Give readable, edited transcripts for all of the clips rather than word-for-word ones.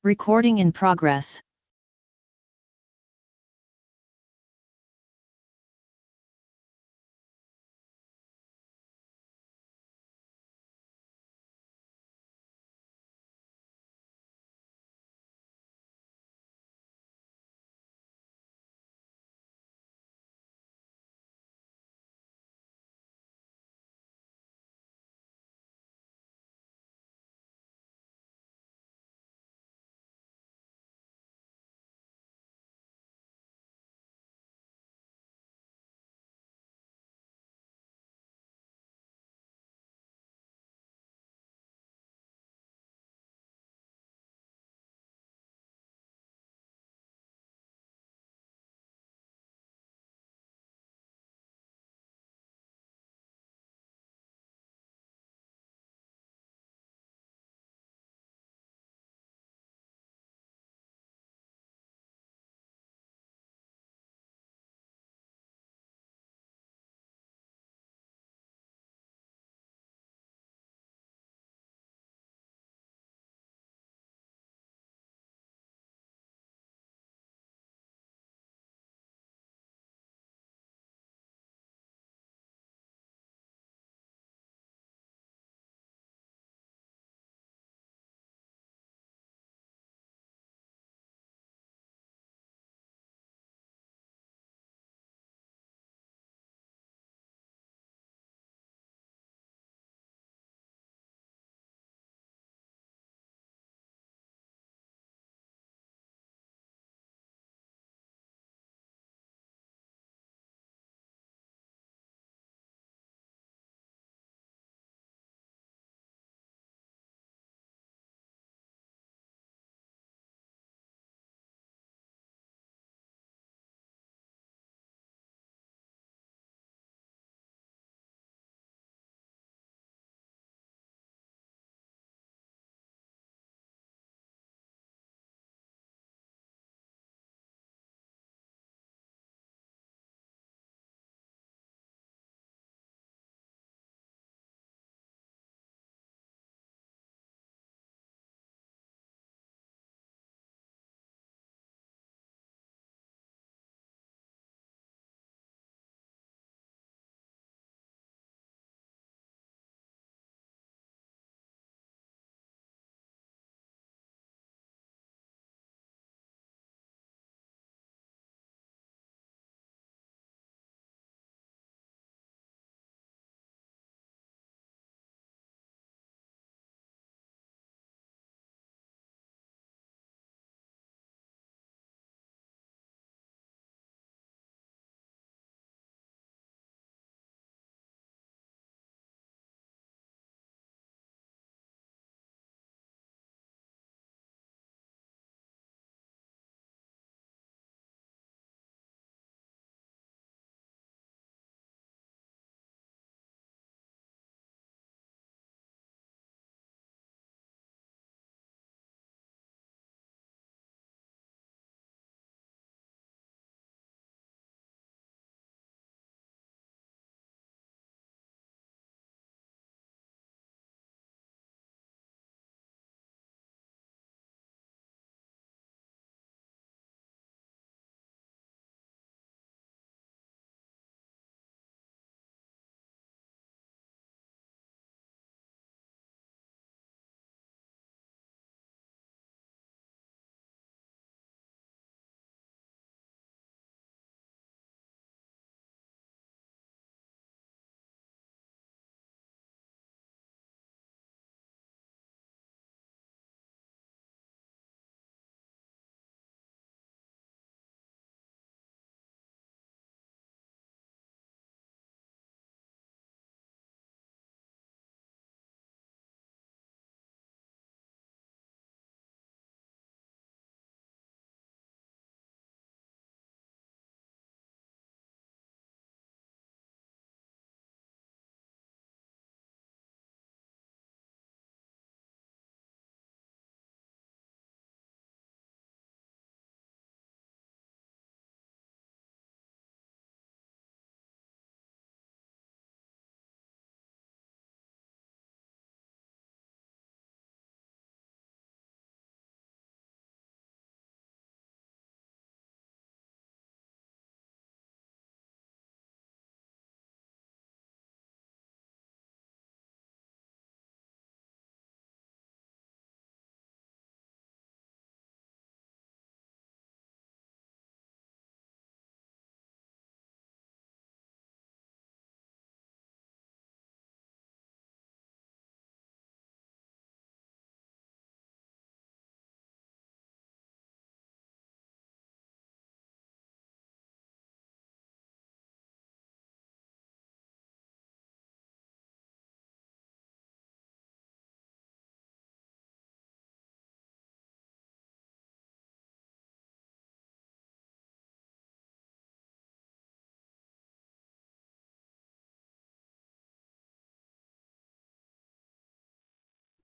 Recording in progress.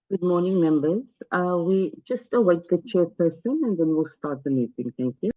Good morning, members. We just await the chairperson and then we'll start the meeting. Thank you.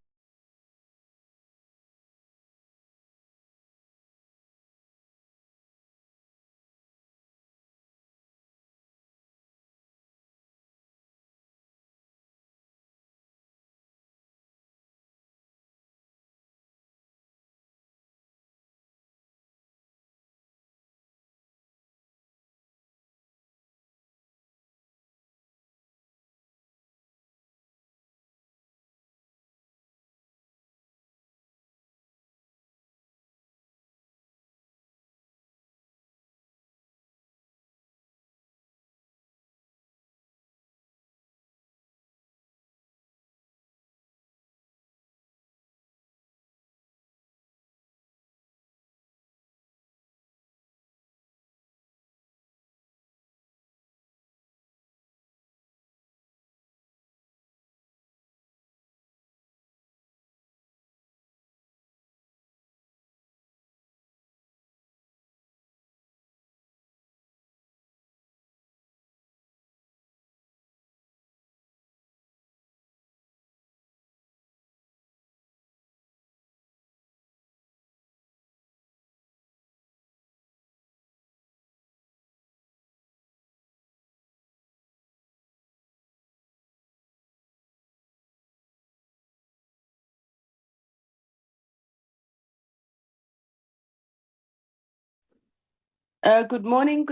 Good morning,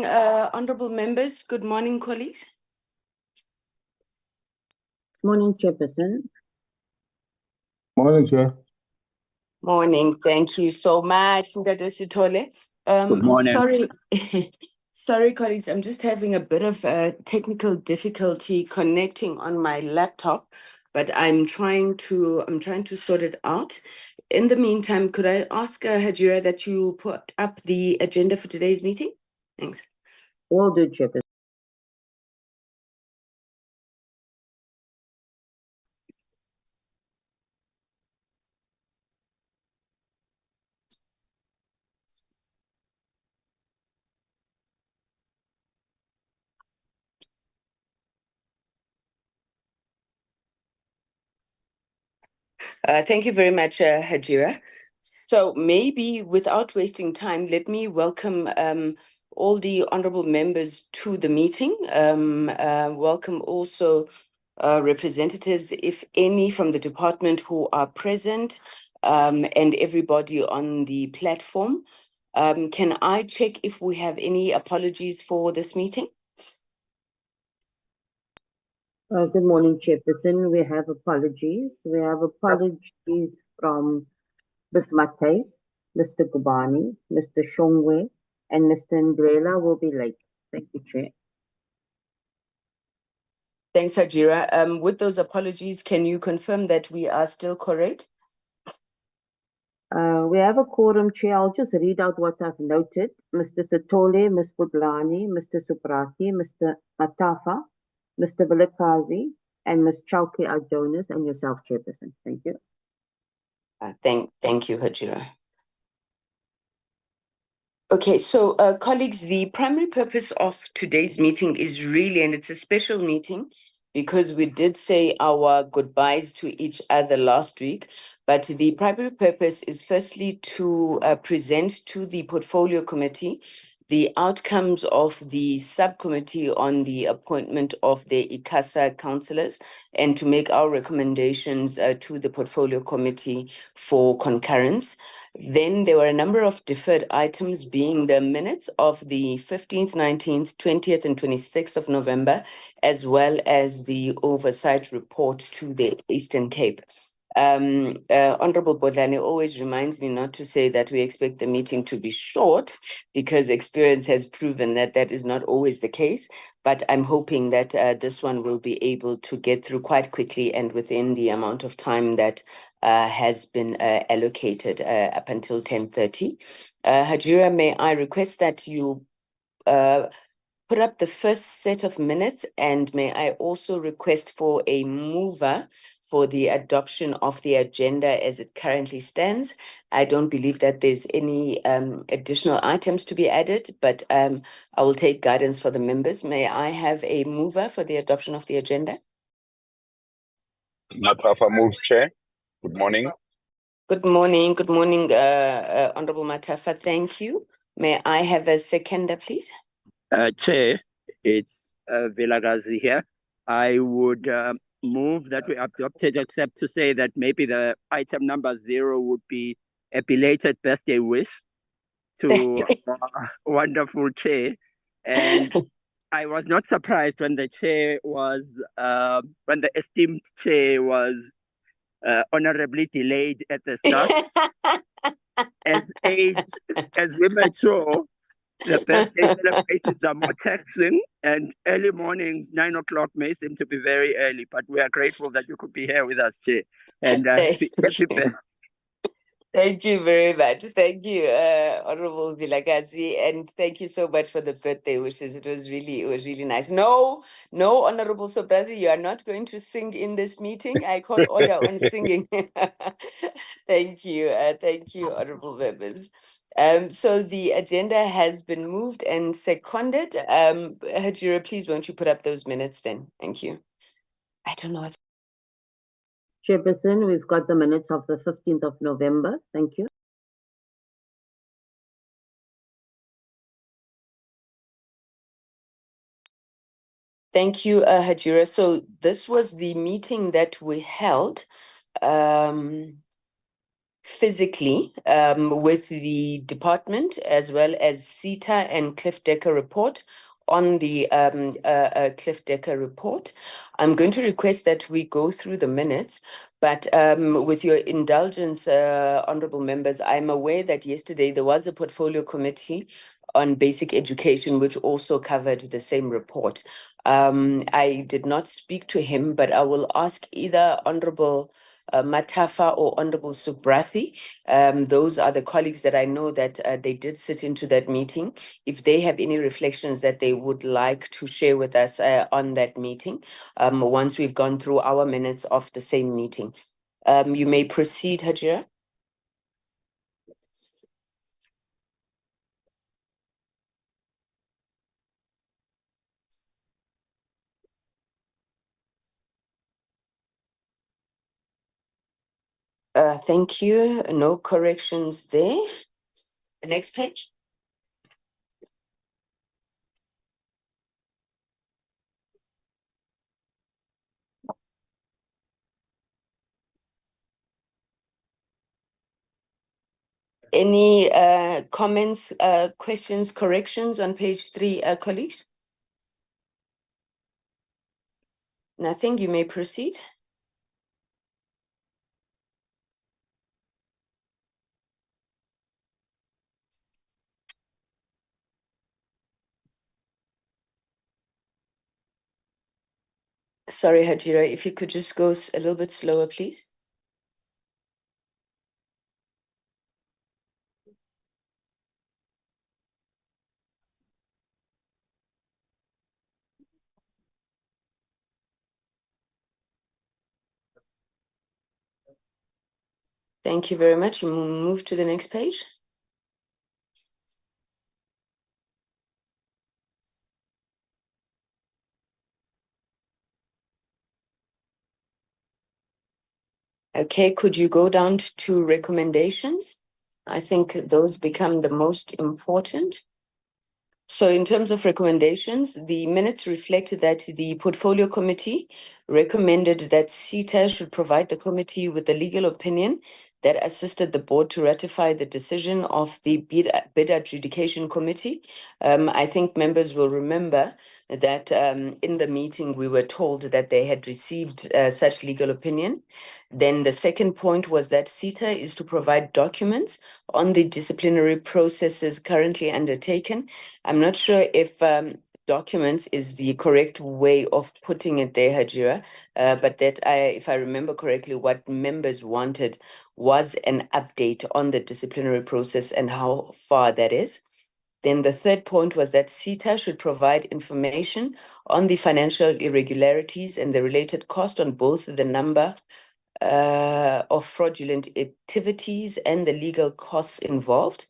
honorable members. Good morning, colleagues. Morning, chairperson. Morning, Chair. Morning. Thank you so much, Ndade Sithole. Good morning. Sorry, colleagues. I'm just having a bit of technical difficulty connecting on my laptop, but I'm trying to sort it out. In the meantime, could I ask Hajira that you put up the agenda for today's meeting? Thanks. Will do, chairperson. Thank you very much, Hajira. So maybe without wasting time, let me welcome all the honorable members to the meeting. Welcome also representatives, if any, from the department who are present, and everybody on the platform. Can I check if we have any apologies for this meeting? Good morning, chairperson. We have apologies. We have apologies from Ms. Matthijs, Mr. Gubani, Mr. Shongwe, and Mr. Ndlela will be late. Thank you, Chair. Thanks, Hajira. With those apologies, can you confirm that we are still correct? We have a quorum, Chair. I'll just read out what I've noted. Mr. Sithole, Ms. Budlani, Mr. Suprati, Mr. Matafa, Mr. Vilakazi, and Ms. Chowki Adonis, and yourself, chairperson. Thank you. Thank you, Hajira. Okay, so colleagues, the primary purpose of today's meeting is really, and it's a special meeting because we did say our goodbyes to each other last week, but the primary purpose is firstly to present to the portfolio committee the outcomes of the subcommittee on the appointment of the ICASA councillors and to make our recommendations to the portfolio committee for concurrence. Then there were a number of deferred items, being the minutes of the 15th, 19th, 20th, and 26th of November, as well as the oversight report to the Eastern Cape. Honorable Bodlani always reminds me not to say that we expect the meeting to be short, because experience has proven that that is not always the case. But I'm hoping that this one will be able to get through quite quickly and within the amount of time that has been allocated up until 10:30. Hajira, may I request that you put up the first set of minutes, and may I also request for a mover for the adoption of the agenda as it currently stands. I don't believe that there's any additional items to be added, but I will take guidance for the members. May I have a mover for the adoption of the agenda? Matafa moves, Chair. Good morning. Good morning, Honorable Matafa. Thank you. May I have a seconder, please? Chair, it's Vilagazi here. I would move that we adopt it, except to say that maybe the item number 0 would be a belated birthday wish to our wonderful chair. And I was not surprised when the chair was, when the esteemed chair was honorably delayed at the start. As we mature, the birthday celebrations are more taxing, and early mornings, 9 o'clock, may seem to be very early, but we are grateful that you could be here with us, Chair. And happy birthday. Thank you very much. Thank you, Honorable Vilagazi, and thank you so much for the birthday wishes. It was really nice. No, Honorable Sobrazi, you are not going to sing in this meeting. I call order on singing. Thank you, Honorable members. So the agenda has been moved and seconded. Hajira, please won't you put up those minutes then? Thank you. I don't know. Chairperson, we've got the minutes of the 15th of November. Thank you. Thank you, Hajira. So this was the meeting that we held physically with the department, as well as CETA and Cliff Decker report. On the Cliff Decker report, I'm going to request that we go through the minutes, but with your indulgence, honorable members, I'm aware that yesterday there was a portfolio committee on basic education, which also covered the same report. I did not speak to him, but I will ask either Honorable Matafa or Honorable Subrathi. Those are the colleagues that I know that they did sit into that meeting. If they have any reflections that they would like to share with us on that meeting, once we've gone through our minutes of the same meeting. You may proceed, Hajira. Thank you. No corrections there. The next page. Any comments, questions, corrections on page 3, colleagues? Nothing. You may proceed. Sorry, Hajira, if you could just go a little bit slower, please. Thank you very much. You move to the next page. Okay, could you go down to recommendations? I think those become the most important. So in terms of recommendations, the minutes reflect that the portfolio committee recommended that CETA should provide the committee with the legal opinion that assisted the board to ratify the decision of the bid adjudication committee. I think members will remember that in the meeting we were told that they had received such legal opinion. Then the second point was that CETA is to provide documents on the disciplinary processes currently undertaken. I'm not sure if documents is the correct way of putting it there, Hajira, but that if I remember correctly, what members wanted was an update on the disciplinary process and how far that is. Then the third point was that SETA should provide information on the financial irregularities and the related cost on both the number of fraudulent activities and the legal costs involved.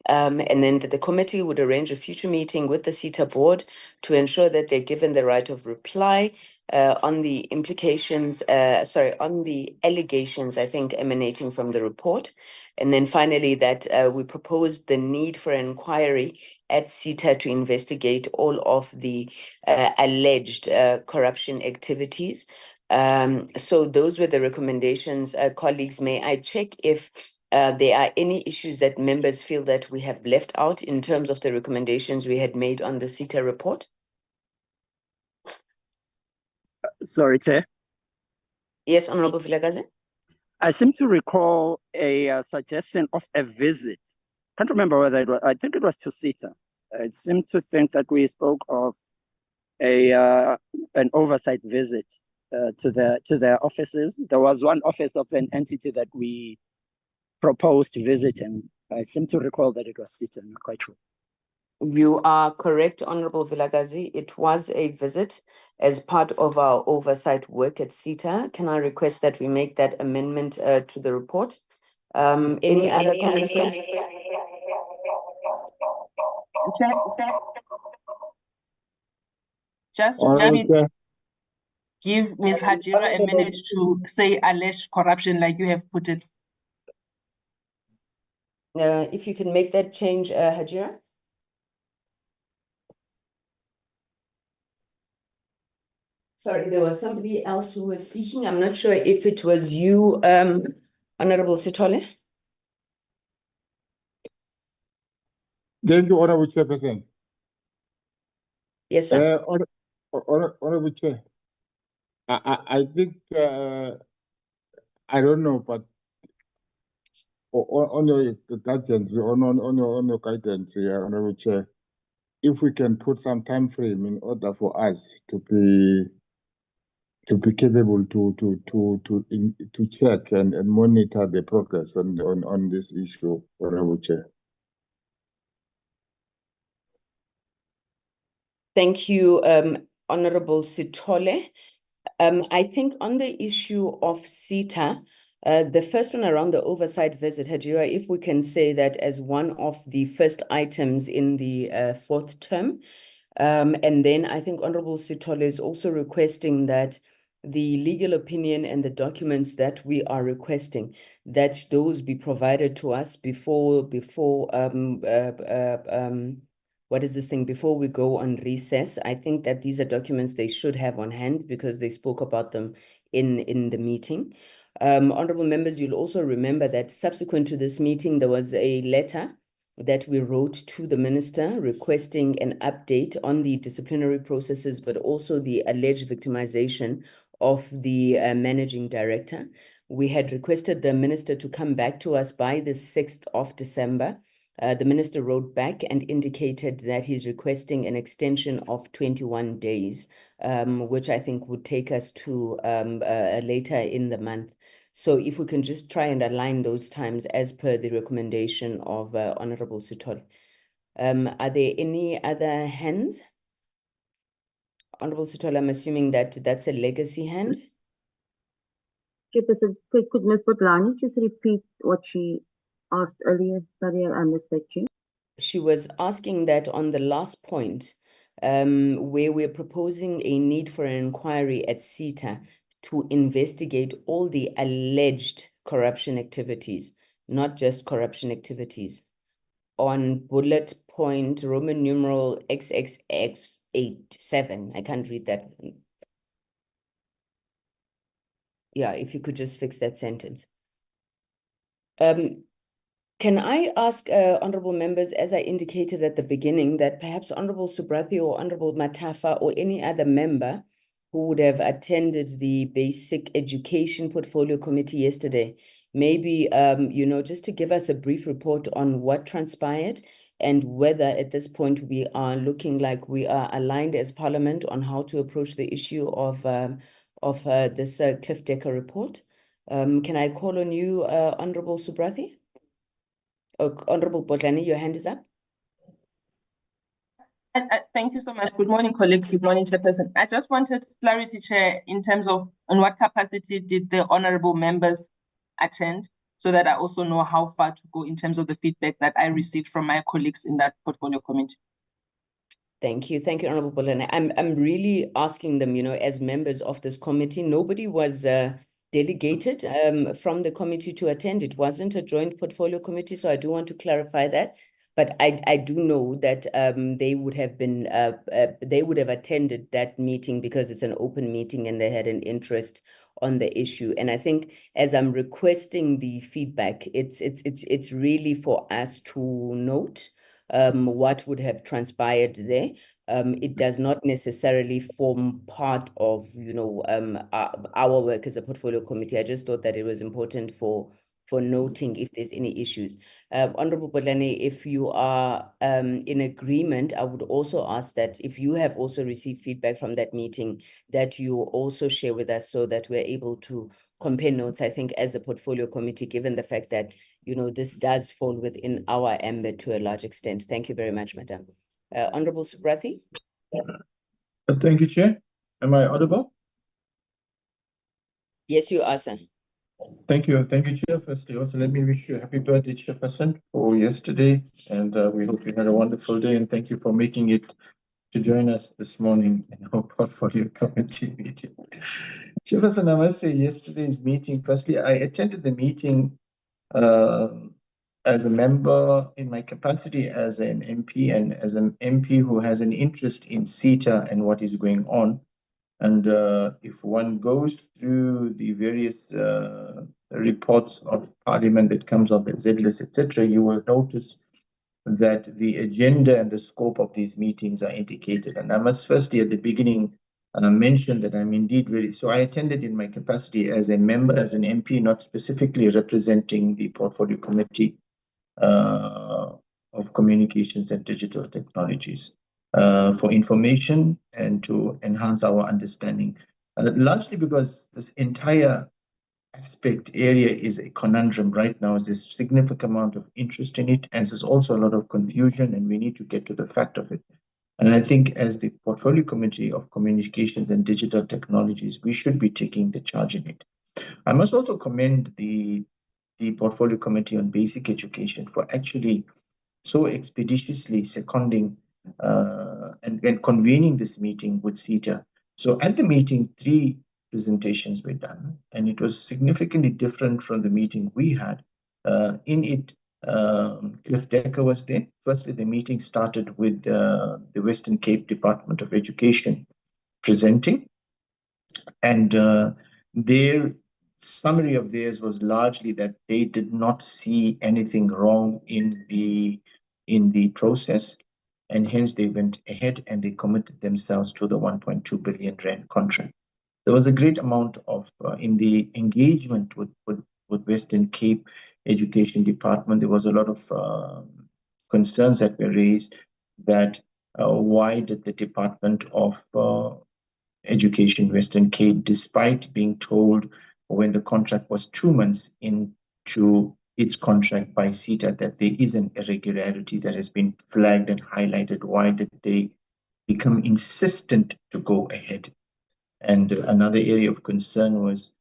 And then the committee would arrange a future meeting with the SETA board to ensure that they're given the right of reply on the implications, on the allegations, I think, emanating from the report. And then finally, that we proposed the need for an inquiry at SETA to investigate all of the alleged corruption activities. So those were the recommendations. Colleagues, may I check if there are any issues that members feel that we have left out in terms of the recommendations we had made on the SETA report? Sorry, Chair. Yes, Honorable Vilakazi. I seem to recall a suggestion of a visit. Can't remember whether it was, I think it was to SETA. I seem to think that we spoke of an oversight visit to their offices. There was one office of an entity that we proposed visiting. I seem to recall that it was SETA, not quite sure. You are correct, Honorable Vilakazi. It was a visit as part of our oversight work at SETA. Can I request that we make that amendment to the report? Any other comments, guys? Just to give Ms. Hajira a minute to say alleged corruption like you have put it. If you can make that change, Hajira. Sorry, there was somebody else who was speaking. I'm not sure if it was you, Honorable Sithole. Thank you, Honorable Chairperson. Yes, sir. Honorable Chair, I think, I don't know, but on your guidance, on your guidance, Honorable Chair, if we can put some time frame in order for us to be capable to check and monitor the progress on this issue, Honorable Chair. Thank you, Honorable Sithole. I think on the issue of SETA, the first one around the oversight visit, Hajira, if we can say that as one of the first items in the fourth term. And then I think Honorable Sithole is also requesting that the legal opinion and the documents that we are requesting, that those be provided to us before what is this thing, before we go on recess. I think that these are documents they should have on hand because they spoke about them in the meeting. Honorable members, you'll also remember that subsequent to this meeting, there was a letter that we wrote to the minister requesting an update on the disciplinary processes, but also the alleged victimization of the managing director. We had requested the minister to come back to us by the 6th of December. The minister wrote back and indicated that he's requesting an extension of 21 days, which I think would take us to later in the month. So if we can just try and align those times as per the recommendation of Honorable Sithole. Are there any other hands? Honorable Sithole, I'm assuming that that's a legacy hand. Chairperson, could Ms. Botlani just repeat what she asked earlier? Sorry, I missed that, Chair. She was asking that on the last point, where we're proposing a need for an inquiry at SETA to investigate all the alleged corruption activities, not just corruption activities. On bullet point Roman numeral XXX87, I can't read that. Yeah, if you could just fix that sentence. Can I ask honorable members, as I indicated at the beginning, that perhaps Honorable Subrathi or Honorable Matafa or any other member who would have attended the Basic Education Portfolio Committee yesterday, maybe, just to give us a brief report on what transpired and whether at this point we are looking like we are aligned as Parliament on how to approach the issue of this Cliff Decker report. Can I call on you, Honorable Subrathi? Honorable Botlani, your hand is up. Thank you so much. Good morning, colleagues. Good morning, Chairperson. I just wanted clarity, Chair, in terms of in what capacity did the honorable members attend, so that I also know how far to go in terms of the feedback that I received from my colleagues in that portfolio committee. Thank you, Honorable Bolane. I'm really asking them, as members of this committee, nobody was delegated from the committee to attend. It wasn't a joint portfolio committee, so I do want to clarify that. But I do know that they would have been they would have attended that meeting because it's an open meeting and they had an interest on the issue. And I think as I'm requesting the feedback, it's really for us to note what would have transpired there. It does not necessarily form part of, our work as a portfolio committee. I just thought that it was important for noting if there's any issues. Honorable Bolane, if you are in agreement, I would also ask that if you have also received feedback from that meeting, that you also share with us so that we're able to compare notes, I think, as a portfolio committee, given the fact that, this does fall within our ambit to a large extent. Thank you very much, Madam. Honorable Subrathi? Thank you, Chair. Am I audible? Yes, you are, sir. Thank you, Chair. Firstly, also let me wish you a happy birthday, Chairperson, for yesterday, and we hope you had a wonderful day, and thank you for making it to join us this morning in our portfolio committee meeting. Chairperson, I must say yesterday's meeting, firstly, I attended the meeting as a member in my capacity as an MP and as an MP who has an interest in CETA and what is going on. And if one goes through the various reports of Parliament that comes up at ZLIS, etc., you will notice that the agenda and the scope of these meetings are indicated. And I must firstly at the beginning mention that I'm indeed so I attended in my capacity as a member, as an MP, not specifically representing the portfolio committee of communications and digital technologies for information and to enhance our understanding. Largely because this entire aspect area is a conundrum right now. There's a significant amount of interest in it, and there's also a lot of confusion, and we need to get to the fact of it. And I think as the Portfolio Committee of Communications and Digital Technologies, we should be taking the charge in it. I must also commend the Portfolio Committee on Basic Education for actually so expeditiously seconding and convening this meeting with CETA. So at the meeting, 3 presentations were done, and it was significantly different from the meeting we had. In it, Cliff Decker was there. Firstly, the meeting started with the Western Cape Department of Education presenting, and their summary of theirs was largely that they did not see anything wrong in the process, and hence they went ahead and they committed themselves to the 1.2 billion rand contract. There was a great amount of in the engagement with Western Cape Education Department. There was a lot of concerns that were raised that why did the Department of Education Western Cape, despite being told when the contract was 2 months into its contract by CETA that there is an irregularity that has been flagged and highlighted, why did they become insistent to go ahead? And another area of concern was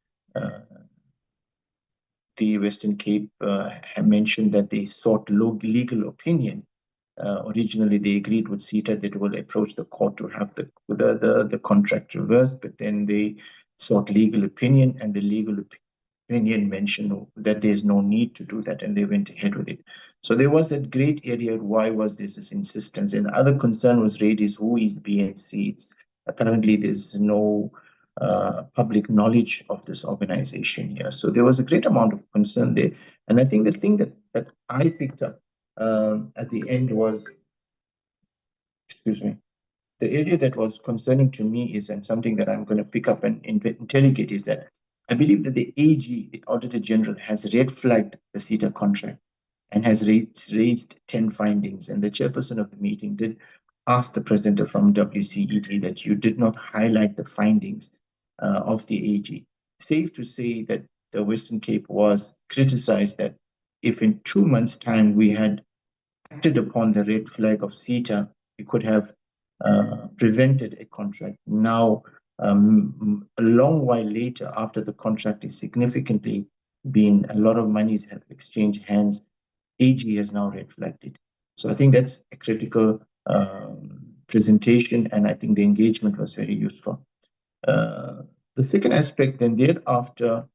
the Western Cape had mentioned that they sought legal opinion. Originally, they agreed with CETA that will approach the court to have the contract reversed, but then they sought legal opinion, and the legal opinion mentioned that there's no need to do that, and they went ahead with it. So there was a great area. Why was this insistence? And other concern was raised is who is BNC? Apparently, there's no public knowledge of this organization here. So there was a great amount of concern there. And I think the thing that I picked up at the end was, the area that was concerning to me is, and something that I'm going to pick up and interrogate, is that I believe that the AG, the Auditor General, has red flagged the CETA contract and has raised 10 findings. And the chairperson of the meeting did ask the presenter from WCED that you did not highlight the findings of the AG. Safe to say that the Western Cape was criticized that if in 2 months' time we had acted upon the red flag of CETA, we could have prevented a contract. Now, a long while later, after the contract is significantly been, a lot of monies have exchanged hands, AG has now red flagged it. So I think that's a critical presentation, and I think the engagement was very useful. The second aspect, then thereafter,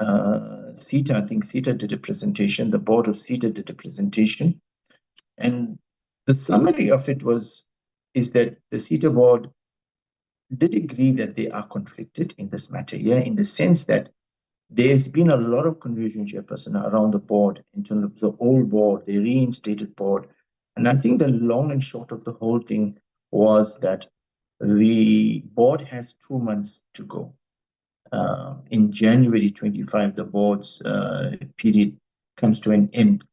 CETA, I think CETA did a presentation, the board of CETA did a presentation, and the summary of it is that the CETA board did agree that they are conflicted in this matter, in the sense that there's been a lot of confusion, Chairperson, around the board, in terms of the old board, the reinstated board. And I think the long and short of the whole thing was that the board has 2 months to go. In January 25, the board's period comes to an end.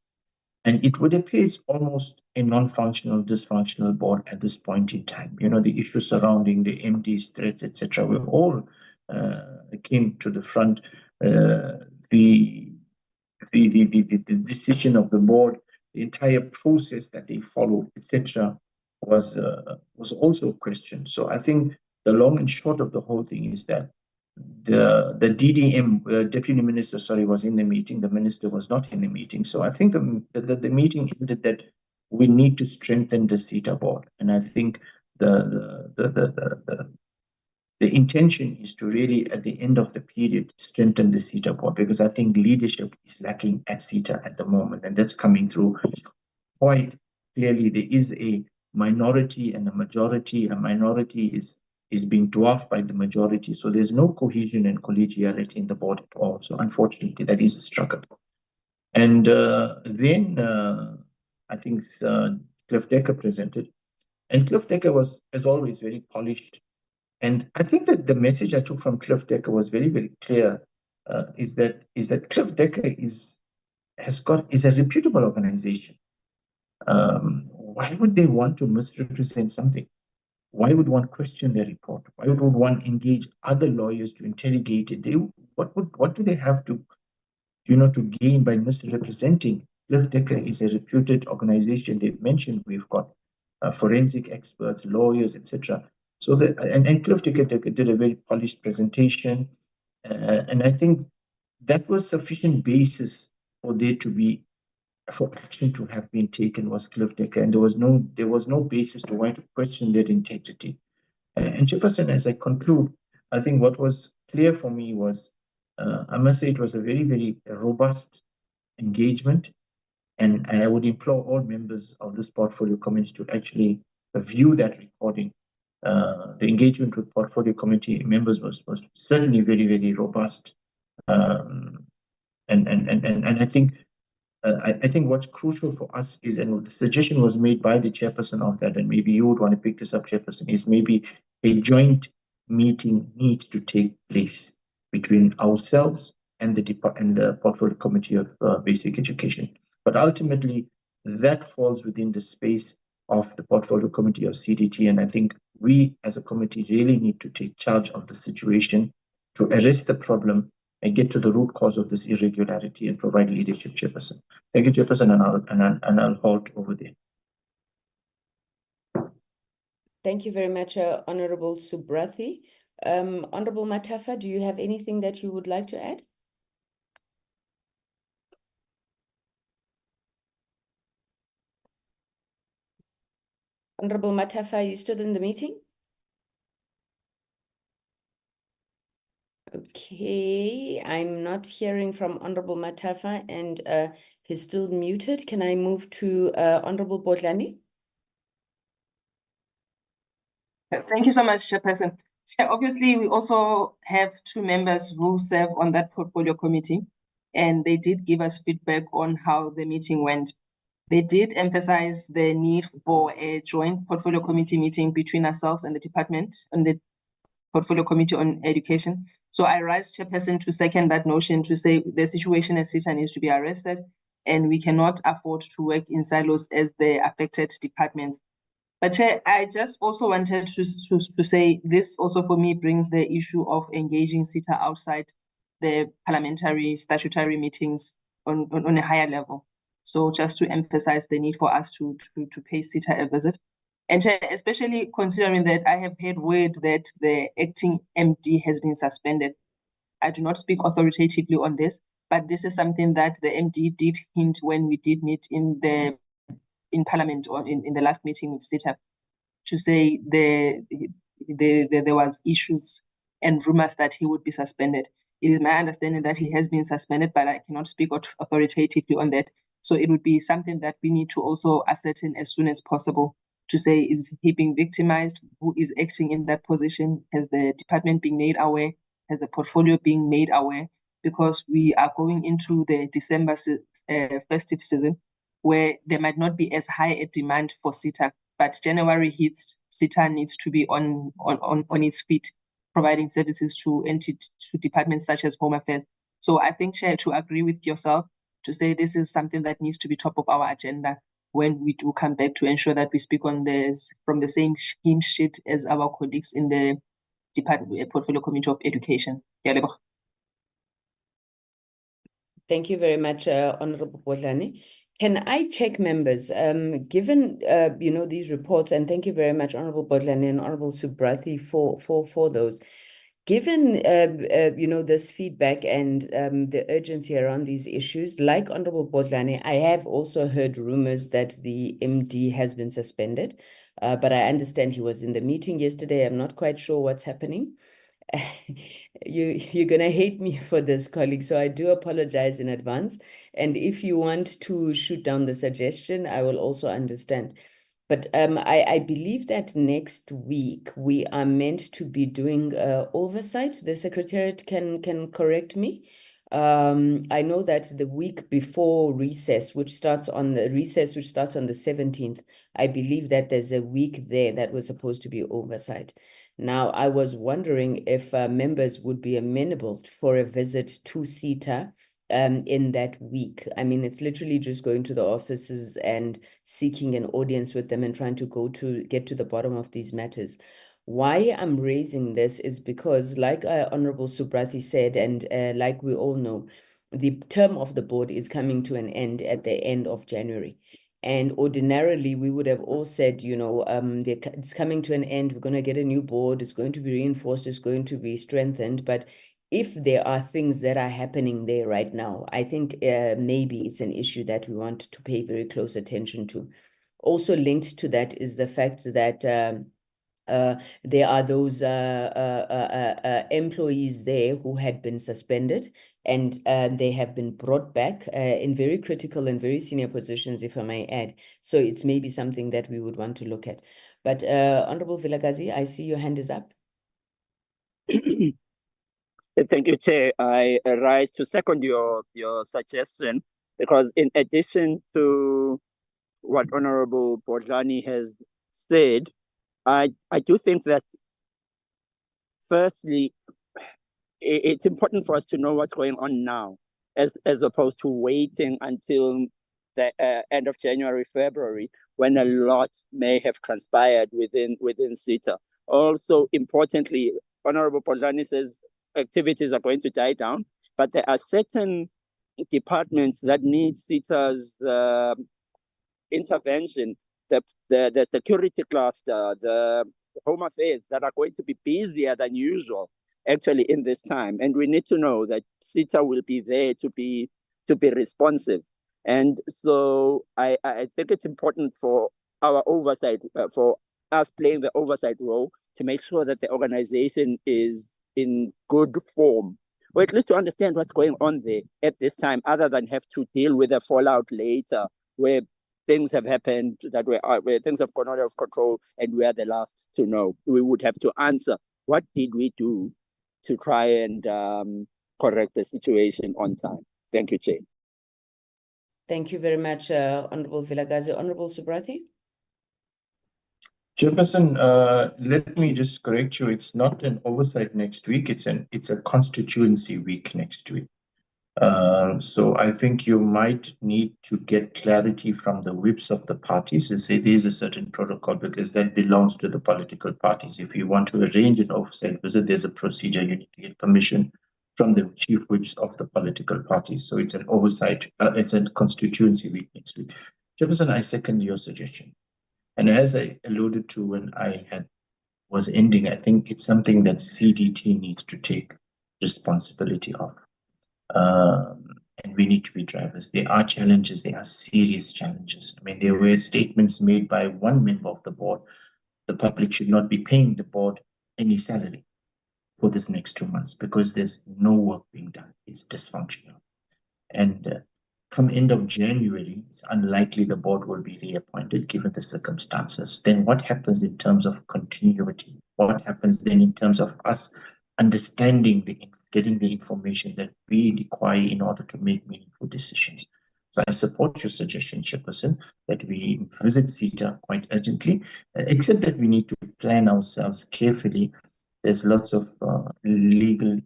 And it would appear it's almost a non-functional, dysfunctional board at this point in time. You know, the issues surrounding the MD's threats, etc., we all came to the front. The decision of the board, the entire process that they followed, etc., was also questioned. So I think the long and short of the whole thing is that the DDM, deputy minister, was in the meeting. The minister was not in the meeting. So I think the meeting ended that we need to strengthen the CETA board, and I think the intention is to really, at the end of the period, strengthen the CETA board, because I think leadership is lacking at CETA at the moment, and that's coming through quite clearly. There is a minority and a majority. A minority is being dwarfed by the majority, so there's no cohesion and collegiality in the board at all. So unfortunately, that is a struggle. And then I think Cliff Decker presented, and Cliff Decker was, as always, very polished. And I think that the message I took from Cliff Decker was very, very clear. Is that Cliff Decker is a reputable organization. Why would they want to misrepresent something? Why would one question their report? Why would one engage other lawyers to interrogate it? What do they have to, to gain by misrepresenting? Cliff Decker is a reputed organization. They've mentioned we've got forensic experts, lawyers, etc. So and Cliff Decker did a very polished presentation, and I think that was sufficient basis for action to have been taken, was Cliff Decker, and there was no basis to why to question their integrity. And Chairperson, as I conclude, I think what was clear for me was, I must say, it was a very, very robust engagement, and I would implore all members of this portfolio committee to actually view that recording. The engagement with portfolio committee members was certainly very, very robust, and I think. I think what's crucial for us is, and the suggestion was made by the chairperson of that, and maybe you would want to pick this up, Chairperson, is maybe a joint meeting needs to take place between ourselves and the portfolio committee of basic education. But ultimately, that falls within the space of the portfolio committee of CDT, and I think we as a committee really need to take charge of the situation to arrest the problem and get to the root cause of this irregularity and provide leadership, Chairperson. Thank you, Chairperson, and I'll halt over there. Thank you very much, Honorable Subrathi. Honorable Matafa, do you have anything that you would like to add? Honorable Matafa, are you still in the meeting? Okay, I'm not hearing from Honorable Matafa, and he's still muted. Can I move to Honorable Bodlani? Thank you so much, Chairperson. Obviously, we also have 2 members who serve on that portfolio committee, and they did give us feedback on how the meeting went. They did emphasize the need for a joint portfolio committee meeting between ourselves and the department and the portfolio committee on education. So I rise, Chairperson, to second that notion, to say the situation as CETA needs to be arrested, and we cannot afford to work in silos as the affected departments. But Chair, I just also wanted to say this also for me brings the issue of engaging CETA outside the parliamentary statutory meetings on a higher level. So just to emphasize the need for us to pay CETA a visit. And Chair, especially considering that I have heard word that the acting MD has been suspended. I do not speak authoritatively on this, but this is something that the MD did hint when we did meet in Parliament or in the last meeting with SITA, to say there was issues and rumors that he would be suspended. It is my understanding that he has been suspended, but I cannot speak authoritatively on that. So it would be something that we need to also ascertain as soon as possible, to say, is he being victimized? Who is acting in that position? Has the department been made aware? Has the portfolio been made aware? Because we are going into the December festive season, where there might not be as high a demand for SITA, but January hits, SITA needs to be on its feet, providing services to departments such as Home Affairs. So I think, Chair, to agree with yourself, to say this is something that needs to be top of our agenda when we do come back, to ensure that we speak on this from the same hymn sheet as our colleagues in the Portfolio Committee of Education. Thank you very much, Honorable Bodlani. Can I check, members, given these reports, and thank you very much, Honorable Bodlani and Honorable Subrathi, for those. Given this feedback and the urgency around these issues, like Honorable Bodlani, I have also heard rumors that the MD has been suspended, but I understand he was in the meeting yesterday. I'm not quite sure what's happening. You're gonna hate me for this, colleague, so I do apologize in advance. And if you want to shoot down the suggestion, I will also understand. But I believe that next week we are meant to be doing oversight. The Secretariat can correct me. I know that the week before recess, which starts on the 17th, I believe that there's a week there that was supposed to be oversight. Now, I was wondering if members would be amenable for a visit to SITA in that week. I mean, it's literally just going to the offices and seeking an audience with them and trying to get to the bottom of these matters. Why I'm raising this is because, like Honorable Subrathi said, and like we all know, the term of the board is coming to an end at the end of January. And ordinarily, we would have all said, it's coming to an end. We're going to get a new board. It's going to be reinforced. It's going to be strengthened. But if there are things that are happening there right now, I think maybe it's an issue that we want to pay very close attention to. Also linked to that is the fact that there are those employees there who had been suspended, and they have been brought back in very critical and very senior positions, if I may add. So it's maybe something that we would want to look at. But Honorable Vilakazi, I see your hand is up. Thank you, Chair. I rise to second your suggestion, because in addition to what Honorable Bodlani has said, I do think that, firstly, it's important for us to know what's going on now, as opposed to waiting until the end of January, February, when a lot may have transpired within SITA. Also, importantly, Honorable Bodlani says activities are going to die down, but there are certain departments that need SITA's intervention. The security cluster, the Home Affairs, that are going to be busier than usual actually in this time, and we need to know that SITA will be there to be responsive. And so I think it's important for our oversight, for us playing the oversight role, to make sure that the organization is in good form, or at least to understand what's going on there at this time, other than have to deal with the fallout later, where things have happened where things have gone out of control and we are the last to know. We would have to answer, what did we do to try and correct the situation on time? Thank you, Chair. Thank you very much, Honorable Vilakazi. Honorable Subrathi? Chairperson, let me just correct you. It's not an oversight next week. It's a constituency week next week. So I think you might need to get clarity from the whips of the parties to say there's a certain protocol, because that belongs to the political parties. If you want to arrange an oversight visit, there's a procedure. You need to get permission from the chief whips of the political parties. So it's an oversight, it's a constituency week next week. Chairperson, I second your suggestion. And as I alluded to when I was ending, I think it's something that CDT needs to take responsibility of. And we need to be drivers. There are challenges, there are serious challenges. I mean, there were statements made by one member of the board. The public should not be paying the board any salary for this next 2 months because there's no work being done. It's dysfunctional. And come end of January, it's unlikely the board will be reappointed given the circumstances. Then what happens in terms of continuity? What happens then in terms of us understanding getting the information that we require in order to make meaningful decisions? So I support your suggestion, Chairperson, that we visit CETA quite urgently, except that we need to plan ourselves carefully. There's lots of legal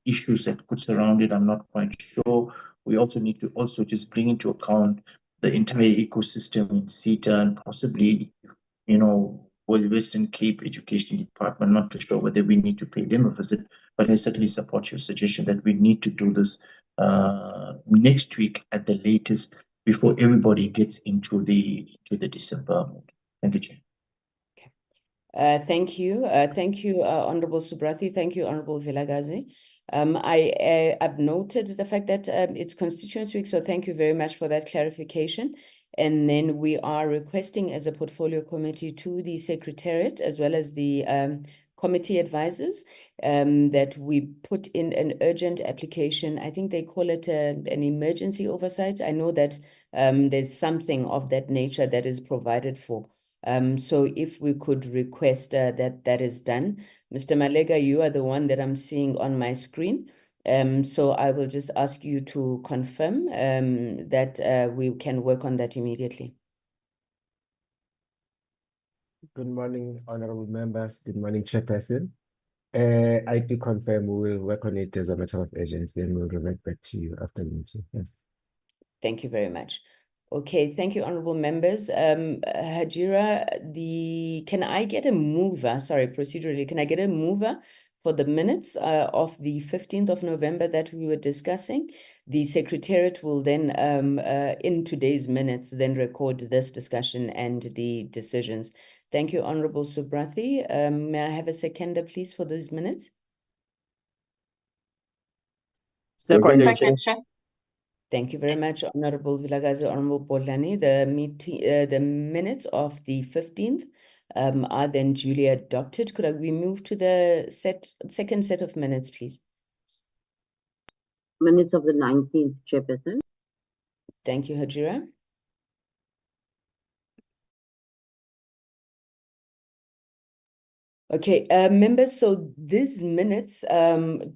issues that could surround it. I'm not quite sure. We also need to also just bring into account the entire ecosystem in CETA and possibly, with Western Cape Education Department, not too sure whether we need to pay them a visit, but I certainly support your suggestion that we need to do this next week at the latest before everybody gets into the December mode. Thank you, Chair. Thank you. Thank you, Honorable Subrathi. Thank you, Honorable Vilagazi. I've noted the fact that it's Constituents Week, so thank you very much for that clarification. And then we are requesting as a portfolio committee to the Secretariat as well as the committee advisors that we put in an urgent application. I think they call it an emergency oversight. I know that there's something of that nature that is provided for. So if we could request that is done. Mr. Malega, you are the one that I'm seeing on my screen. So I will just ask you to confirm that we can work on that immediately. Good morning, honorable members. Good morning, Chairperson. I do confirm we will work on it as a matter of urgency and we'll revert back to you after the meeting. Yes. Thank you very much. Okay, thank you, honorable members. Hajira, can I get a mover? Sorry, procedurally, can I get a mover for the minutes of the 15th of November that we were discussing? The Secretariat will then, in today's minutes, then record this discussion and the decisions. Thank you, Honorable Subrathi. May I have a seconder, please, for these minutes? Second, Chair. Thank you very much, Honorable Vilagazi, Honorable Bodlani. The minutes of the 15th are then duly adopted. Could we move to the second set of minutes, please? Minutes of the 19th, Chairperson. Thank you, Hajira. Okay, members, so these minutes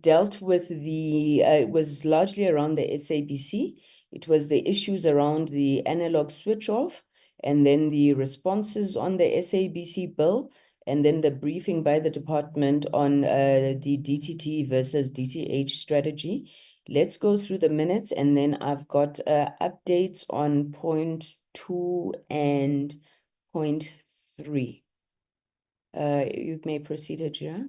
dealt with it was largely around the SABC. It was the issues around the analog switch off, and then the responses on the SABC bill, and then the briefing by the department on the DTT versus DTH strategy. Let's go through the minutes, and then I've got updates on point 2 and point 3. You may proceed, Hajira.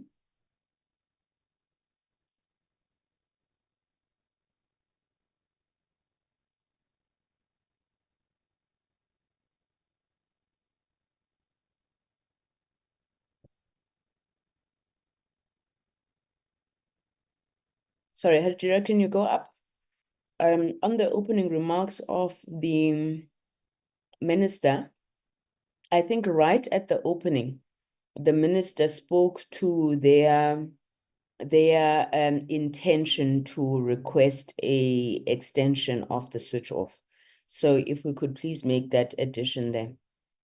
Sorry, Hajira, can you go up? On the opening remarks of the minister, I think right at the opening, the minister spoke to their intention to request a extension of the switch off. So if we could please make that addition there.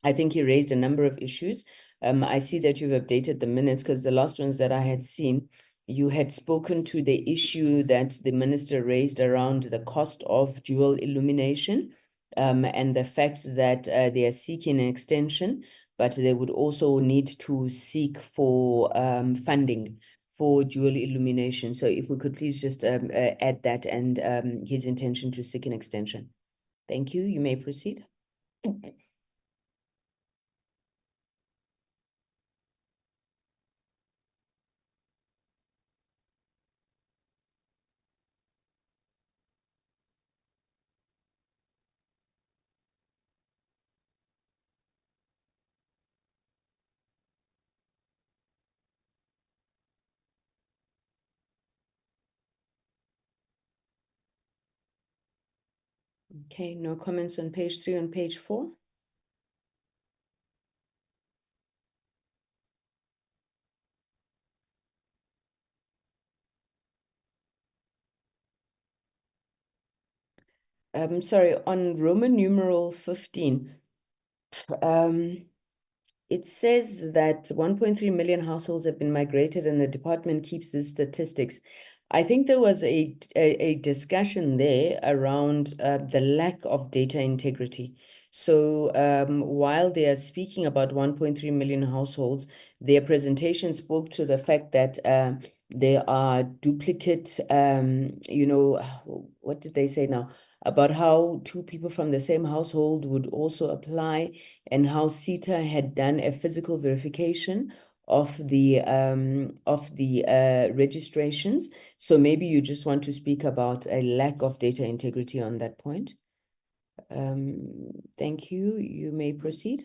I think he raised a number of issues. I see that you've updated the minutes because the last ones that I had seen, you had spoken to the issue that the minister raised around the cost of dual illumination and the fact that they are seeking an extension, but they would also need to seek for funding for dual illumination. So if we could please just add that and his intention to seek an extension. Thank you. You may proceed. Okay, no comments on page 3, on page 4? Sorry, on Roman numeral 15, it says that 1.3 million households have been migrated and the department keeps these statistics. I think there was a discussion there around the lack of data integrity. So while they are speaking about 1.3 million households, their presentation spoke to the fact that there are duplicate, what did they say now? About how 2 people from the same household would also apply, and how CETA had done a physical verification of the registrations. So maybe you just want to speak about a lack of data integrity on that point. Thank you. You may proceed.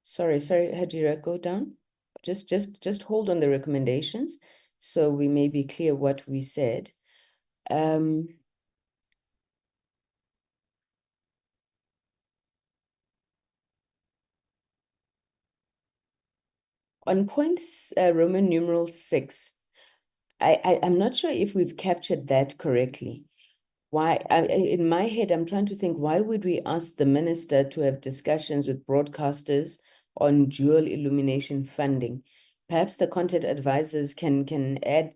Sorry, Hajira, go down. Just hold on the recommendations so we may be clear what we said. On points Roman numeral 6, I'm not sure if we've captured that correctly. Why, in my head, I'm trying to think, why would we ask the minister to have discussions with broadcasters on dual illumination funding? Perhaps the content advisors can add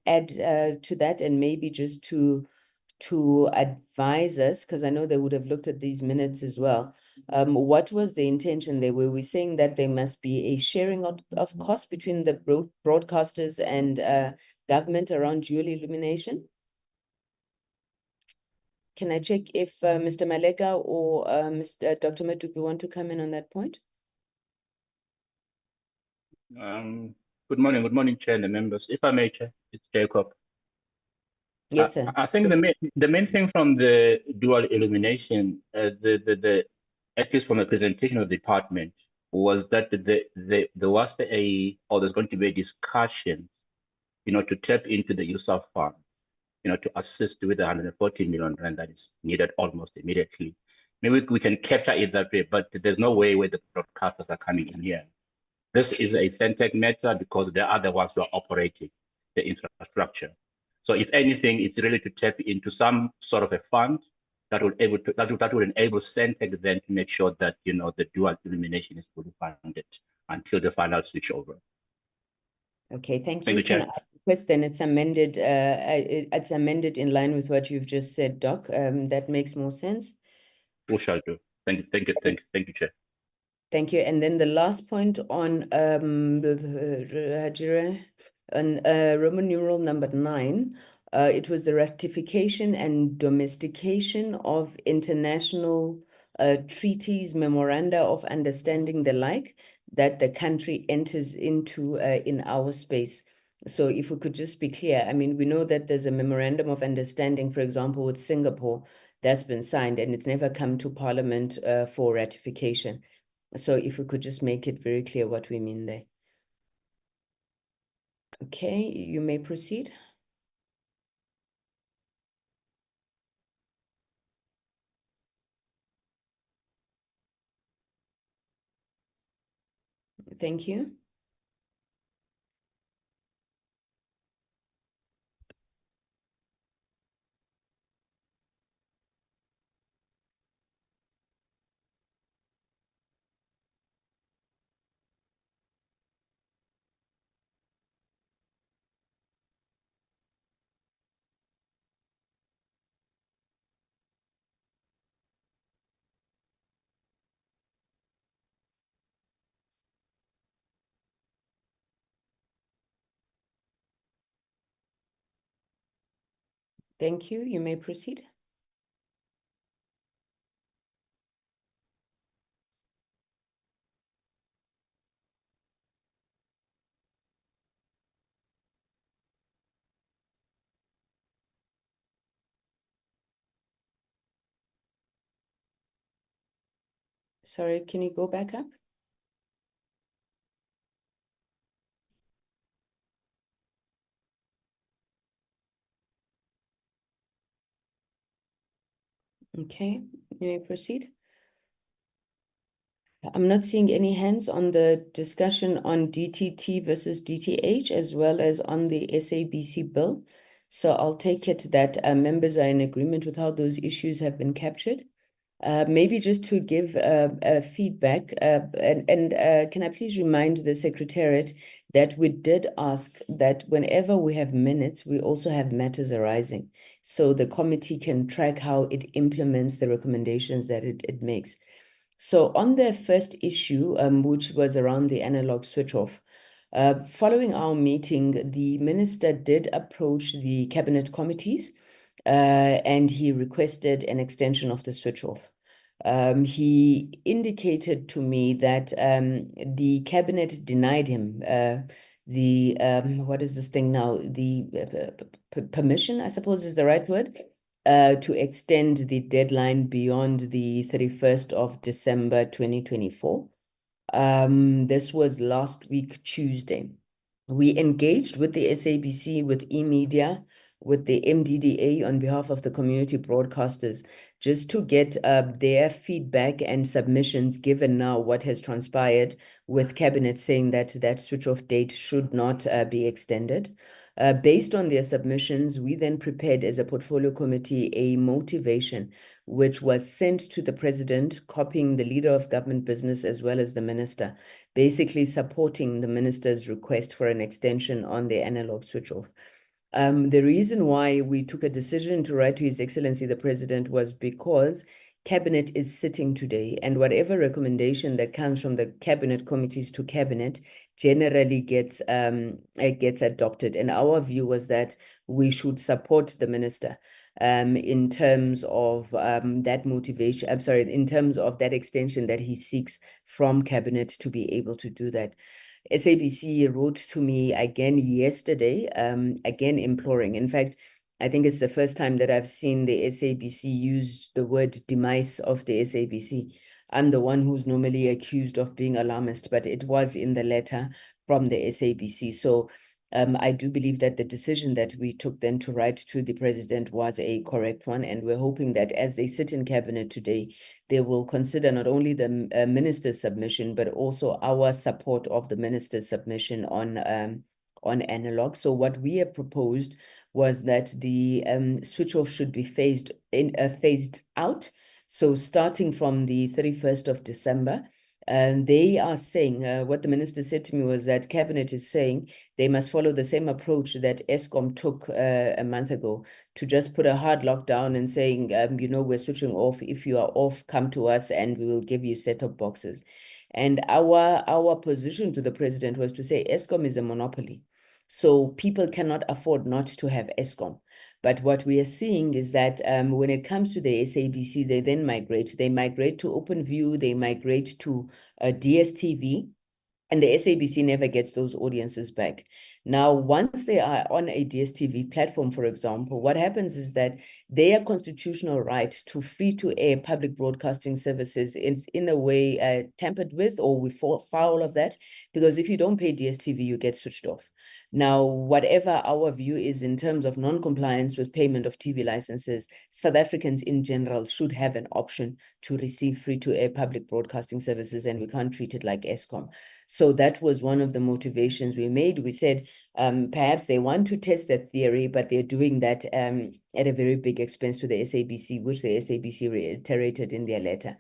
to that, and maybe just to advise us, because I know they would have looked at these minutes as well. What was the intention there? Were we saying that there must be a sharing of costs between the broadcasters and government around dual illumination? Can I check if Mr. Malega or Dr. Matupi want to come in on that point? Good morning, Chair and the members. If I may, Chair, it's Jacob. Yes, sir. I think the main thing from the dual illumination, at least from the presentation of the department, was that there was there's going to be a discussion, to tap into the use of funds, to assist with the 140 million rand that is needed almost immediately. Maybe we can capture it that way, but there's no way where the broadcasters are coming in here. This is a Centec matter because they are the ones who are operating the infrastructure. So if anything, it's really to tap into some sort of a fund that will enable Centec then to make sure that the dual illumination is fully funded until the final switch over. Okay, thank Thank you. you, Chair. Can I request then it's amended in line with what you've just said, Doc. That makes more sense. We shall do. Thank you, Chair. Thank you. And then the last point on Hajira, on Roman numeral number 9, it was the ratification and domestication of international treaties, memoranda of understanding, the like, that the country enters into in our space. So if we could just be clear, I mean, we know that there's a memorandum of understanding, for example, with Singapore, that's been signed and it's never come to Parliament for ratification. So if we could just make it very clear what we mean there. Okay, you may proceed. Thank you. Thank you. You may proceed. Sorry, can you go back up? Okay, may I proceed? I'm not seeing any hands on the discussion on DTT versus DTH, as well as on the SABC bill. So I'll take it that members are in agreement with how those issues have been captured. Maybe just to give feedback, and can I please remind the Secretariat that we did ask that whenever we have minutes, we also have matters arising, so the committee can track how it implements the recommendations that it makes. So on the first issue, which was around the analog switch off, following our meeting, the minister did approach the cabinet committees and he requested an extension of the switch off. He indicated to me that the cabinet denied him what is this thing now? The permission, I suppose is the right word, to extend the deadline beyond the 31st of December 2024. This was last week, Tuesday. We engaged with the SABC, with eMedia, with the MDDA on behalf of the community broadcasters, just to get their feedback and submissions, given now what has transpired with Cabinet saying that that switch-off date should not be extended. Based on their submissions, we then prepared as a portfolio committee a motivation which was sent to the president, copying the leader of government business as well as the minister, basically supporting the minister's request for an extension on the analog switch off. The reason why we took a decision to write to His Excellency the President was because Cabinet is sitting today, and whatever recommendation that comes from the Cabinet committees to Cabinet generally gets adopted. And our view was that we should support the minister in terms of that motivation, in terms of that extension that he seeks from Cabinet to be able to do that. SABC wrote to me again yesterday, again imploring. In fact, I think it's the first time that I've seen the SABC use the word demise of the SABC. I'm the one who's normally accused of being alarmist, but it was in the letter from the SABC. So I do believe that the decision that we took then to write to the president was a correct one. And we're hoping that as they sit in cabinet today, they will consider not only the minister's submission, but also our support of the minister's submission on analog. So what we have proposed was that the switch off should be phased out. So starting from the 31st of December, they are saying, what the minister said to me was that Cabinet is saying they must follow the same approach that ESCOM took a month ago, to just put a hard lockdown and saying, we're switching off. If you are off, come to us and we will give you set-top boxes. And our position to the president was to say ESCOM is a monopoly. So people cannot afford not to have ESCOM. But what we are seeing is that when it comes to the SABC, they then migrate. They migrate to OpenView, they migrate to DSTV, and the SABC never gets those audiences back. Now, once they are on a DSTV platform, for example, what happens is that their constitutional right to free-to-air public broadcasting services is in a way tampered with, or we fall foul of that, because if you don't pay DSTV, you get switched off. Now, whatever our view is in terms of non-compliance with payment of TV licenses, South Africans in general should have an option to receive free-to-air public broadcasting services, and we can't treat it like ESCOM. So that was one of the motivations we made. We said perhaps they want to test that theory, but they're doing that at a very big expense to the SABC, which the SABC reiterated in their letter.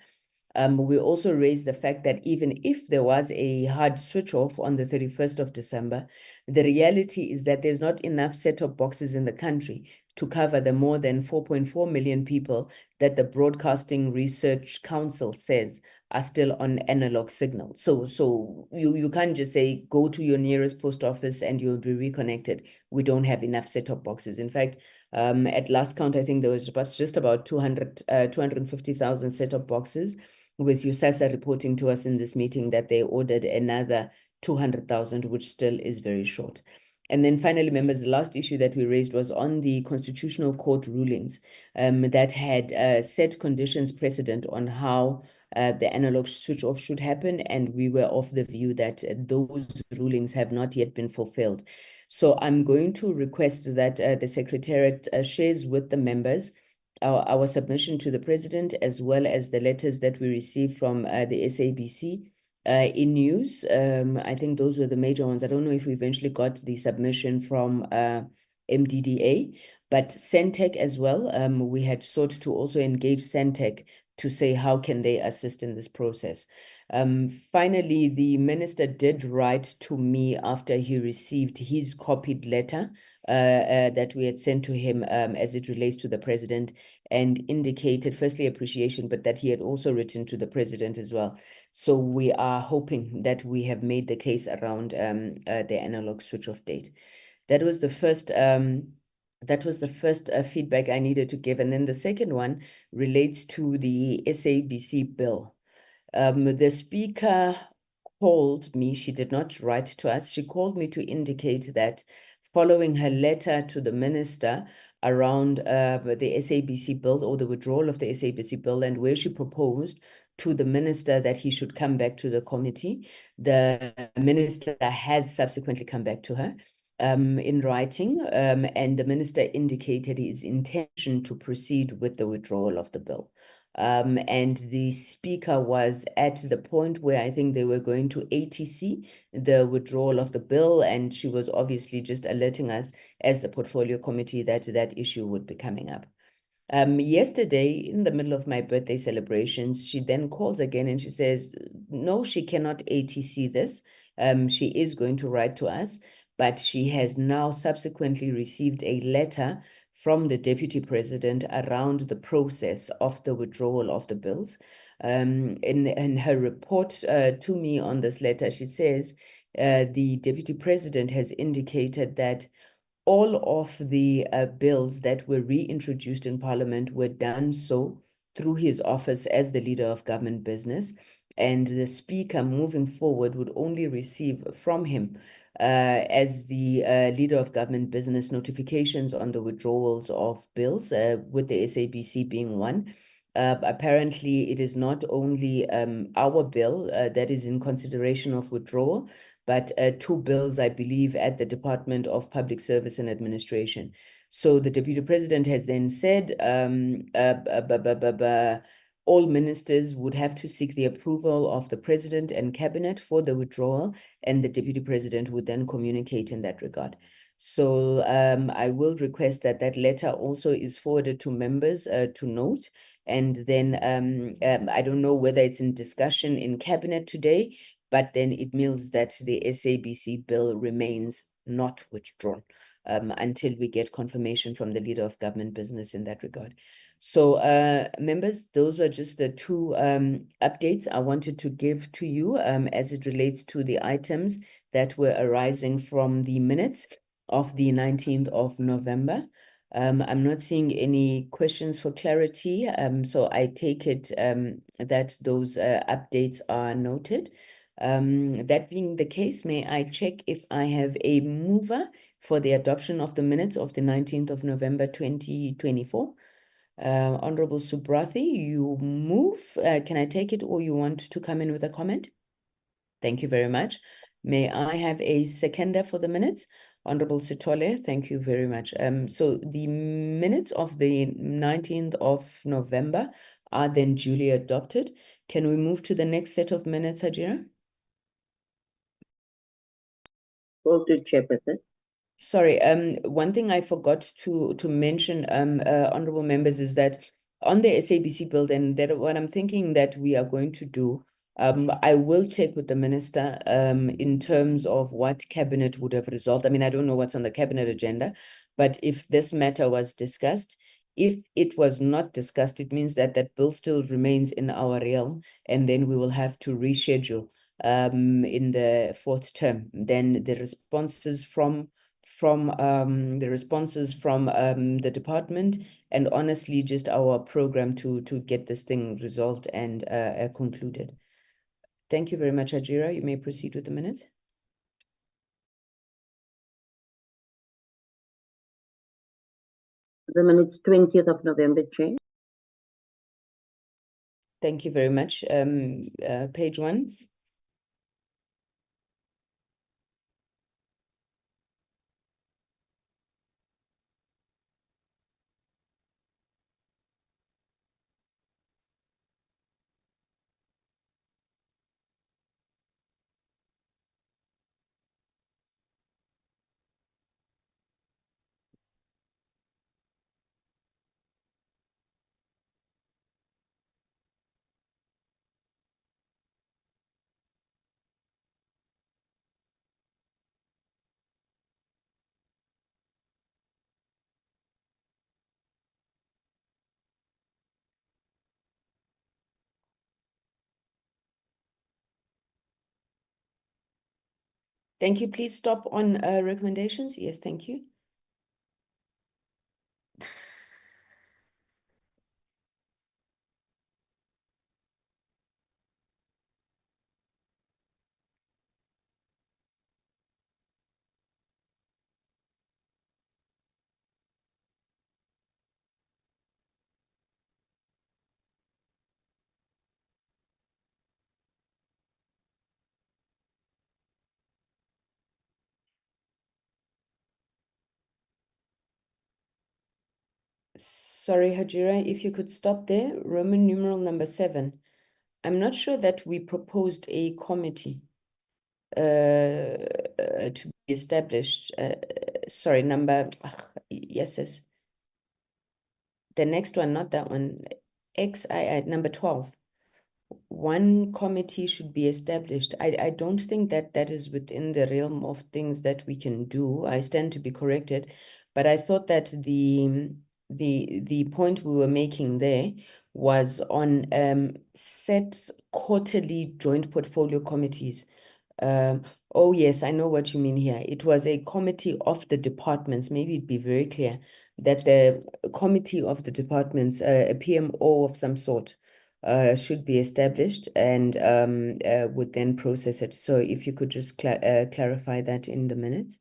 We also raised the fact that even if there was a hard switch off on the 31st of December, the reality is that there's not enough set-top boxes in the country to cover the more than 4.4 million people that the Broadcasting Research Council says are still on analog signal. So you can't just say, go to your nearest post office and you'll be reconnected. We don't have enough set-top boxes. In fact, at last count, I think there was just about 250,000 set-top boxes, with ICASA reporting to us in this meeting that they ordered another 200,000, which still is very short. And then finally, members, the last issue that we raised was on the Constitutional Court rulings that had set conditions precedent on how the analog switch off should happen, and we were of the view that those rulings have not yet been fulfilled. So I'm going to request that the Secretariat shares with the members our submission to the President, as well as the letters that we received from the SABC in news. I think those were the major ones. I don't know if we eventually got the submission from MDDA, but Centec as well. We had sought to also engage Centec to say how can they assist in this process. Finally, the minister did write to me after he received his copied letter that we had sent to him as it relates to the President, and indicated firstly appreciation, but that he had also written to the President as well. So we are hoping that we have made the case around the analog switch off date. That was the first feedback I needed to give. And then the second one relates to the SABC bill. The speaker called me. She did not write to us. She called me to indicate that following her letter to the minister around the SABC bill, or the withdrawal of the SABC bill, and where she proposed to the minister that he should come back to the committee, the minister has subsequently come back to her in writing, and the minister indicated his intention to proceed with the withdrawal of the bill. And the speaker was at the point where I think they were going to ATC, the withdrawal of the bill, and she was obviously just alerting us as the portfolio committee that that issue would be coming up. Yesterday, in the middle of my birthday celebrations, she then calls again and she says, no, she cannot ATC this. She is going to write to us, but she has now subsequently received a letter from the Deputy President around the process of the withdrawal of the bills. In her report to me on this letter, she says the Deputy President has indicated that all of the bills that were reintroduced in Parliament were done so through his office as the leader of government business, and the Speaker moving forward would only receive from him as the leader of government business notifications on the withdrawals of bills, with the SABC being one. Apparently, it is not only our bill that is in consideration of withdrawal, but two bills, I believe, at the Department of Public Service and Administration. So the Deputy President has then said all ministers would have to seek the approval of the President and Cabinet for the withdrawal, and the Deputy President would then communicate in that regard. So I will request that that letter also is forwarded to members to note. And then I don't know whether it's in discussion in Cabinet today, but then it means that the SABC bill remains not withdrawn until we get confirmation from the leader of government business in that regard. So members, those were just the two updates I wanted to give to you as it relates to the items that were arising from the minutes of the 19th of November. I'm not seeing any questions for clarity, so I take it that those updates are noted. That being the case, may I check if I have a mover for the adoption of the minutes of the 19th of November 2024? Honorable Subrathi, you move. Can I take it, or you want to come in with a comment? Thank you very much. May I have a seconder for the minutes? Honorable Sitole, thank you very much. So the minutes of the 19th of November are then duly adopted. Can we move to the next set of minutes, Hajira? Go to Chairperson. Sorry, one thing I forgot to mention, honorable members, is that on the SABC bill, then that what I'm thinking that we are going to do, I will check with the minister in terms of what cabinet would have resolved. I mean, I don't know what's on the cabinet agenda, but if this matter was discussed, if it was not discussed, it means that that bill still remains in our realm, and then we will have to reschedule in the fourth term. Then the responses from the department, and honestly just our program to get this thing resolved and concluded. Thank you very much, Ajira. You may proceed with the minutes. The minutes 20th of November, Chair. Thank you very much. Page 1. Thank you. Please stop on recommendations. Yes, thank you. Sorry, Hajira, if you could stop there. Roman numeral number 7. I'm not sure that we proposed a committee to be established. Sorry, number, yes. The next one, not that one. XII, number 12. One committee should be established. I don't think that that is within the realm of things that we can do. I stand to be corrected, but I thought that the point we were making there was on set quarterly joint portfolio committees. Oh yes, I know what you mean here. It was a committee of the departments. Maybe it'd be very clear that the committee of the departments, a PMO of some sort, should be established and would then process it. So if you could just clarify that in the minutes.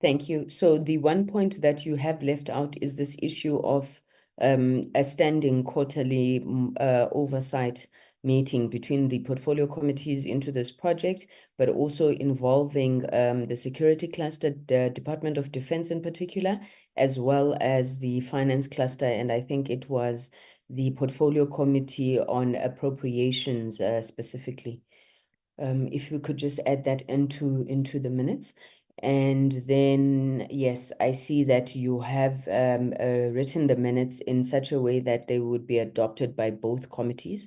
Thank you. So the one point that you have left out is this issue of a standing quarterly oversight meeting between the portfolio committees into this project, but also involving the security cluster, the Department of Defense in particular, as well as the finance cluster. And I think it was the portfolio committee on appropriations specifically. If we could just add that into the minutes. And then, yes, I see that you have written the minutes in such a way that they would be adopted by both committees.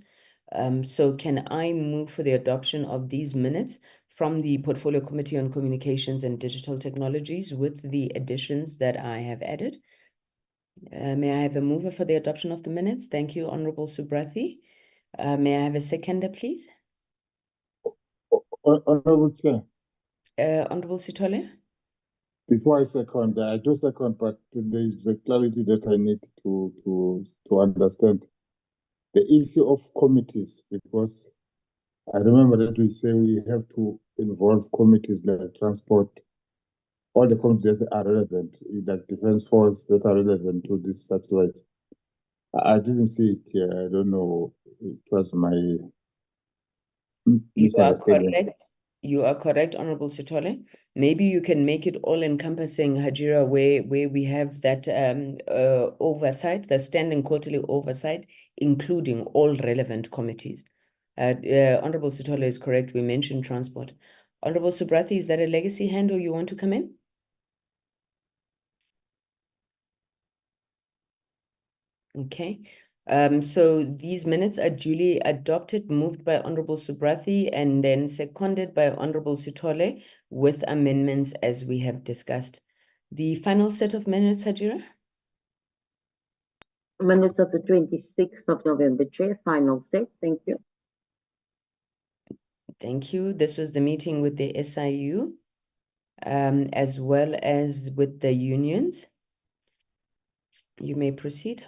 So can I move for the adoption of these minutes from the Portfolio Committee on Communications and Digital Technologies with the additions that I have added? May I have a mover for the adoption of the minutes? Thank you, Honorable Subrathi. May I have a seconder, please? Honorable Chair, Honorable Sithole? before I second, I do second, but there is a clarity that I need to understand. The issue of committees, because I remember that we say we have to involve committees like transport, all the committees that are relevant, like Defense Force that are relevant to this satellite. I didn't see it here. I don't know. It was my misunderstanding. You are correct, Honorable Sithole. Maybe you can make it all encompassing, Hajira, where we have that oversight, the standing quarterly oversight, including all relevant committees. Honorable Sithole is correct. We mentioned transport. Honorable Subrathi, is that a legacy hand or you want to come in? Okay. So these minutes are duly adopted, moved by Honorable Subrathi and then seconded by Honorable Sithole with amendments as we have discussed. The final set of minutes, Hajira? Minutes of the 26th of November, Chair, final set. Thank you. Thank you. This was the meeting with the SIU. as well as with the unions. You may proceed.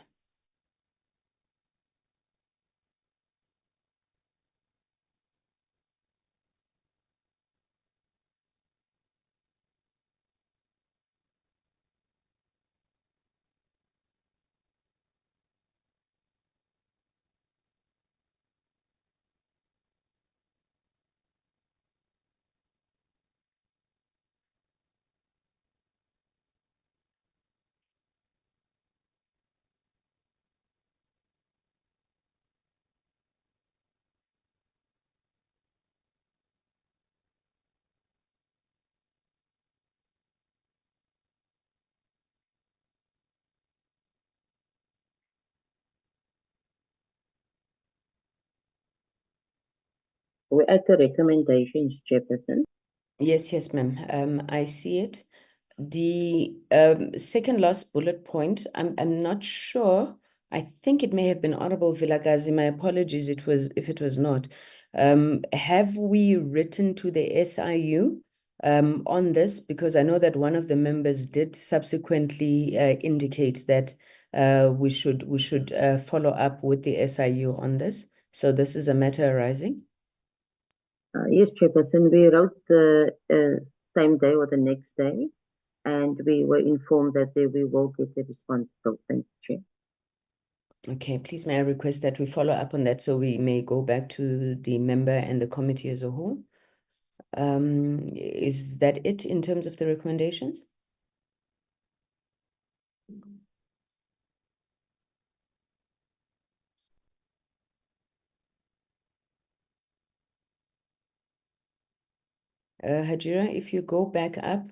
We're at the recommendations, Chairperson. Yes, ma'am. I see it. The second last bullet point, I'm not sure. I think it may have been Honorable Vilakazi. My apologies if it was not. Have we written to the SIU on this? Because I know that one of the members did subsequently indicate that we should follow up with the SIU on this. So this is a matter arising. Yes, Chairperson, we wrote the same day or the next day, and we were informed that we will get the response. So thank you, Chair. Okay, please may I request that we follow up on that so we may go back to the member and the committee as a whole. Is that it in terms of the recommendations? Hajira, if you go back up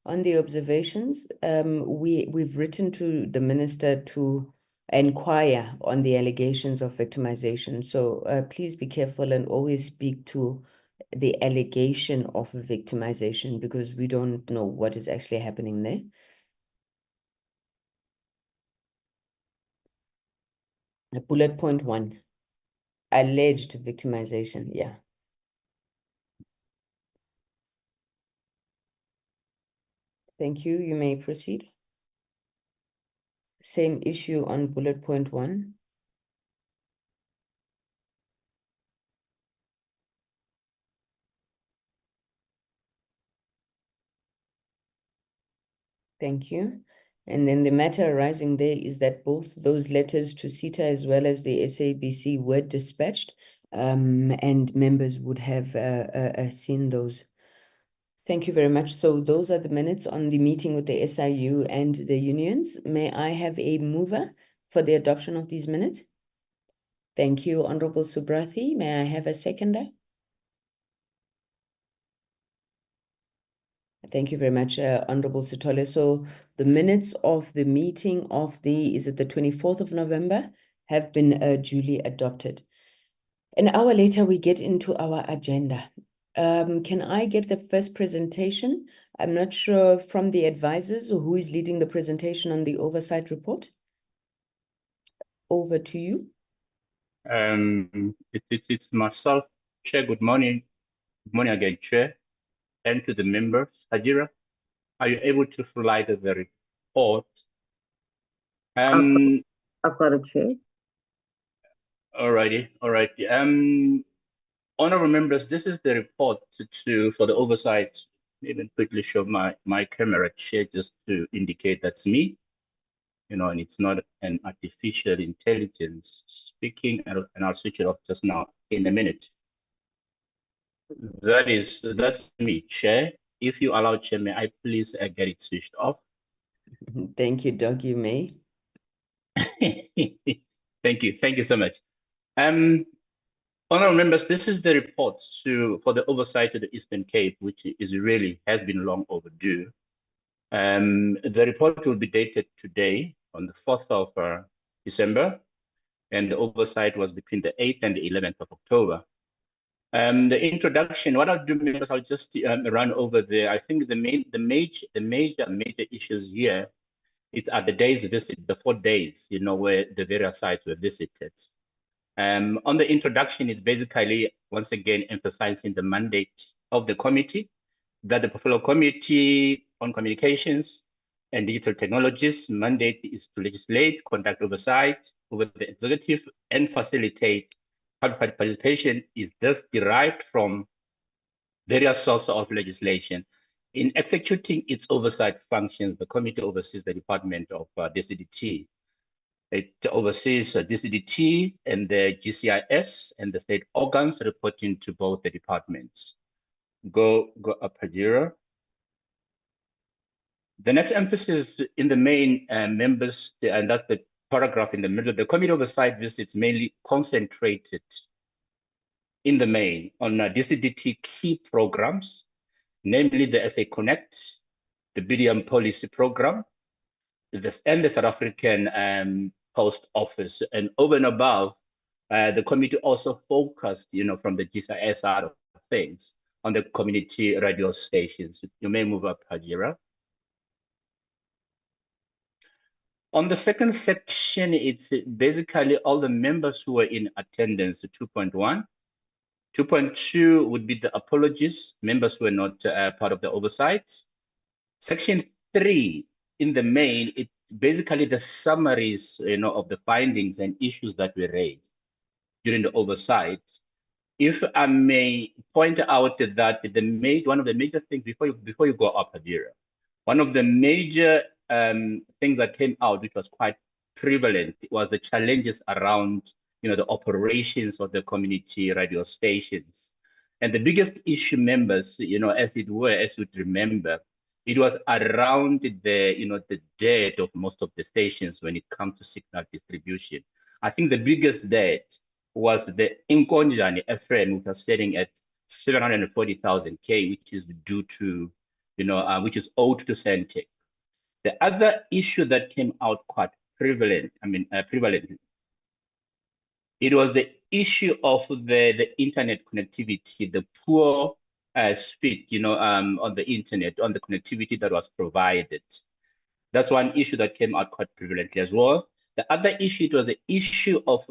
on the observations, we've written to the minister to inquire on the allegations of victimization. So please be careful and always speak to the allegation of victimization because we don't know what is actually happening there. Bullet point 1, alleged victimization, yeah. Thank you, you may proceed. Same issue on bullet point 1. Thank you. And then the matter arising there is that both those letters to CETA as well as the SABC were dispatched, and members would have seen those. Thank you very much. So those are the minutes on the meeting with the SIU and the unions. May I have a mover for the adoption of these minutes? Thank you, Honorable Subrathi. May I have a seconder? Thank you very much, Honorable Sitole. So the minutes of the meeting of the 24th of November have been duly adopted. An hour later, we get into our agenda. Can I get the first presentation? I'm not sure from the advisors who is leading the presentation on the oversight report. Over to you. It's myself, Chair. Good morning. Good morning again, Chair, and to the members. Hajira, are you able to provide the report? I've got it, Chair. Alrighty. Honorable members, this is the report for the oversight. Even quickly show my camera share just to indicate that's me. You know, and it's not an artificial intelligence speaking, and I'll switch it off just now in a minute. That's me, Chair. If you allow, Chair, may I please get it switched off? Thank you, Doug. You may. Thank you so much. Honorable members, this is the report for the oversight of the Eastern Cape, which has been long overdue. The report will be dated today on the 4th of December, and the oversight was between the 8th and the 11th of October. The introduction, what I'll do, members, I'll just run over there. I think the major issues here, it's at the days visit, the 4 days, you know, where the various sites were visited. On the introduction is basically, once again, emphasizing the mandate of the committee, that the Portfolio Committee on Communications and Digital Technologies mandate is to legislate, conduct oversight over the executive, and facilitate public participation is thus derived from various sources of legislation. In executing its oversight functions, the committee oversees the Department of DCDT. It oversees DCDT and the GCIS and the state organs reporting to both the departments. Go up, Hajira. The next emphasis in the main members, and that's the paragraph in the middle, the committee oversight visits mainly concentrated in the main on DCDT key programs, namely the SA Connect, the BDM policy program, and the South African Post Office. And over and above, the committee also focused, from the GCIS side of things on the community radio stations. You may move up, Hajira. On the second section, it's basically all the members who were in attendance, 2.1. 2.2 would be the apologies, members who were not part of the oversight. Section 3, in the main, it basically the summaries, of the findings and issues that were raised during the oversight. If I may point out that one of the major things before you go up, Adira, one of the major things that came out, which was quite prevalent, was the challenges around the operations of the community radio stations. And the biggest issue, members, as it were, as you'd remember, it was around the debt of most of the stations when it comes to signal distribution. I think the biggest debt was the Inkonjani FM, which was sitting at 740,000 K, which is due to, which is owed to Centec. The other issue that came out quite prevalent, it was the issue of the internet connectivity, the poor speed, on the internet, on the connectivity that was provided. That's one issue that came out quite prevalently as well. The other issue, it was the issue of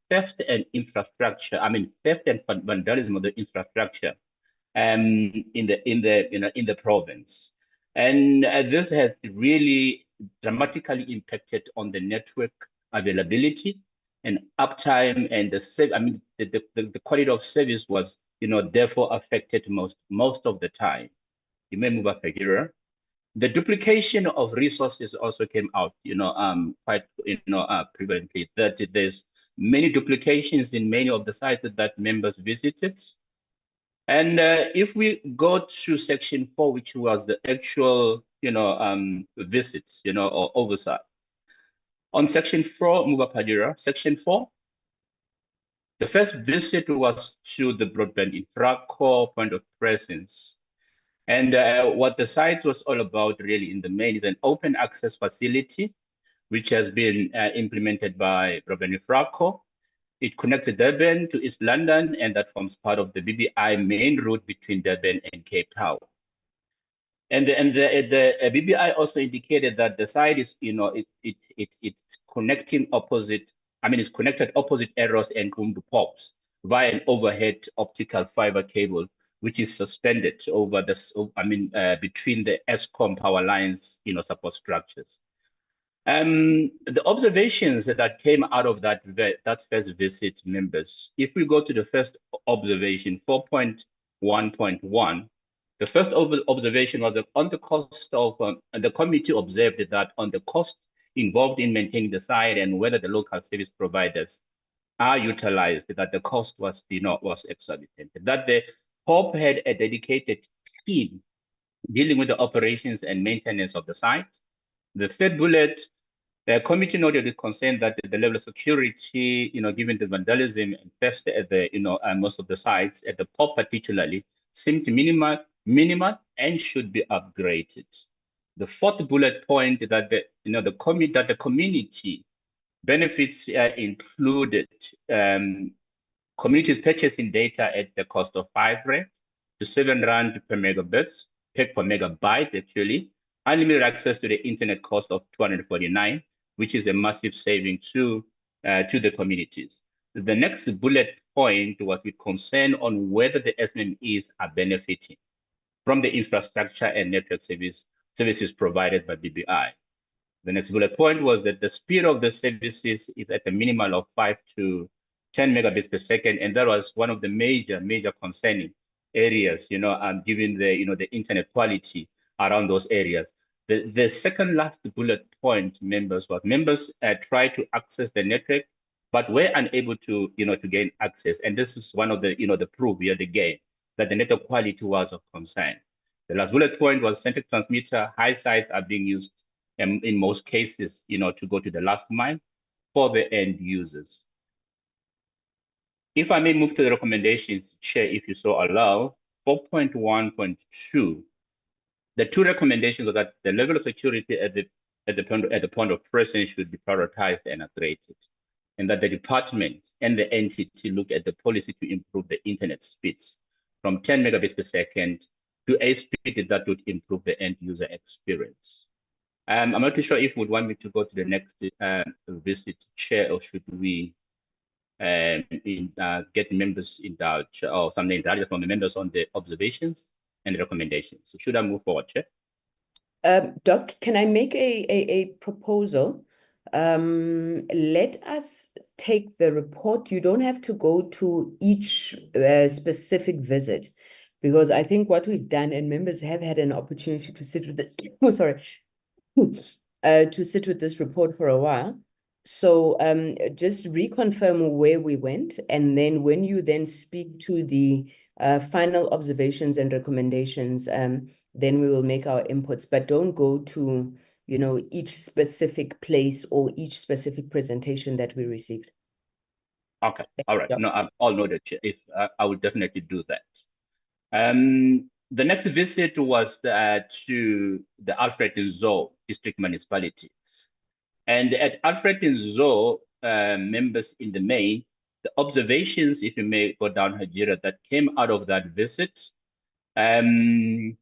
theft and infrastructure. Theft and vandalism of the infrastructure in the province. And this has really dramatically impacted on the network availability and uptime, and the quality of service was, therefore affected most of the time. You may move up here. The duplication of resources also came out, quite, prevalently, that there's many duplications in many of the sites that members visited. And if we go to section 4, which was the actual, visits, or oversight. On section 4, move up, Hadira. Section 4, the first visit was to the broadband infra-core point of presence. And what the site was all about really in the main is an open access facility, which has been implemented by broadband infra-core. It connects Durban to East London, and that forms part of the BBI main route between Durban and Cape Town. And the BBI also indicated that the site is, it's connecting opposite, it's connected opposite Eros and Kumbu Pops via an overhead optical fiber cable, which is suspended over between the ESCOM power lines, support structures. The observations that came out of that first visit, members, if we go to the first observation, 4.1.1, the first observation was on the cost of, the committee observed that on the cost involved in maintaining the site and whether the local service providers are utilized, that the cost was, was exorbitant, that the POP had a dedicated team dealing with the operations and maintenance of the site. The third bullet, the committee noted with concern that the level of security, given the vandalism and theft at the, most of the sites, at the POP particularly, seemed minimal and should be upgraded. The fourth bullet point that the community benefits included communities purchasing data at the cost of 5 rand to 7 rand per megabyte, actually, unlimited access to the internet cost of 249, which is a massive saving to the communities. The next bullet point was with concern on whether the SMEs are benefiting. from the infrastructure and network services provided by BBI. The next bullet point was that the speed of the services is at a minimal of 5 to 10 megabits per second, and that was one of the major concerning areas, given the the internet quality around those areas. The second last bullet point, members try to access the network, but were unable to to gain access, and this is one of the the proof here again that the network quality was of concern. The last bullet point was centric transmitter high sites are being used in most cases, to go to the last mile for the end users. If I may move to the recommendations, Chair, if you so allow, 4.1.2, the two recommendations are that the level of security at the point of presence should be prioritized and upgraded, and that the department and the entity look at the policy to improve the internet speeds from 10 megabits per second to a speed that would improve the end user experience. I'm not too sure if you would want me to go to the next visit, Chair, or should we get members indulged or something indulged from the members on the observations and the recommendations. So should I move forward, Chair? Doc, can I make a proposal? Let us take the report. You don't have to go to each specific visit, because I think what we've done, and members have had an opportunity to sit with this, to sit with this report for a while. So just reconfirm where we went, and then when you then speak to the final observations and recommendations, then we will make our inputs, but don't go to each specific place or each specific presentation that we received. Okay, all right. No, I'll note it, Chair. If I will definitely do that. The next visit was to the Alfred Nzo district municipalities. And at Alfred Nzo, members in the main, the observations, if you may go down, Hajira, that came out of that visit, was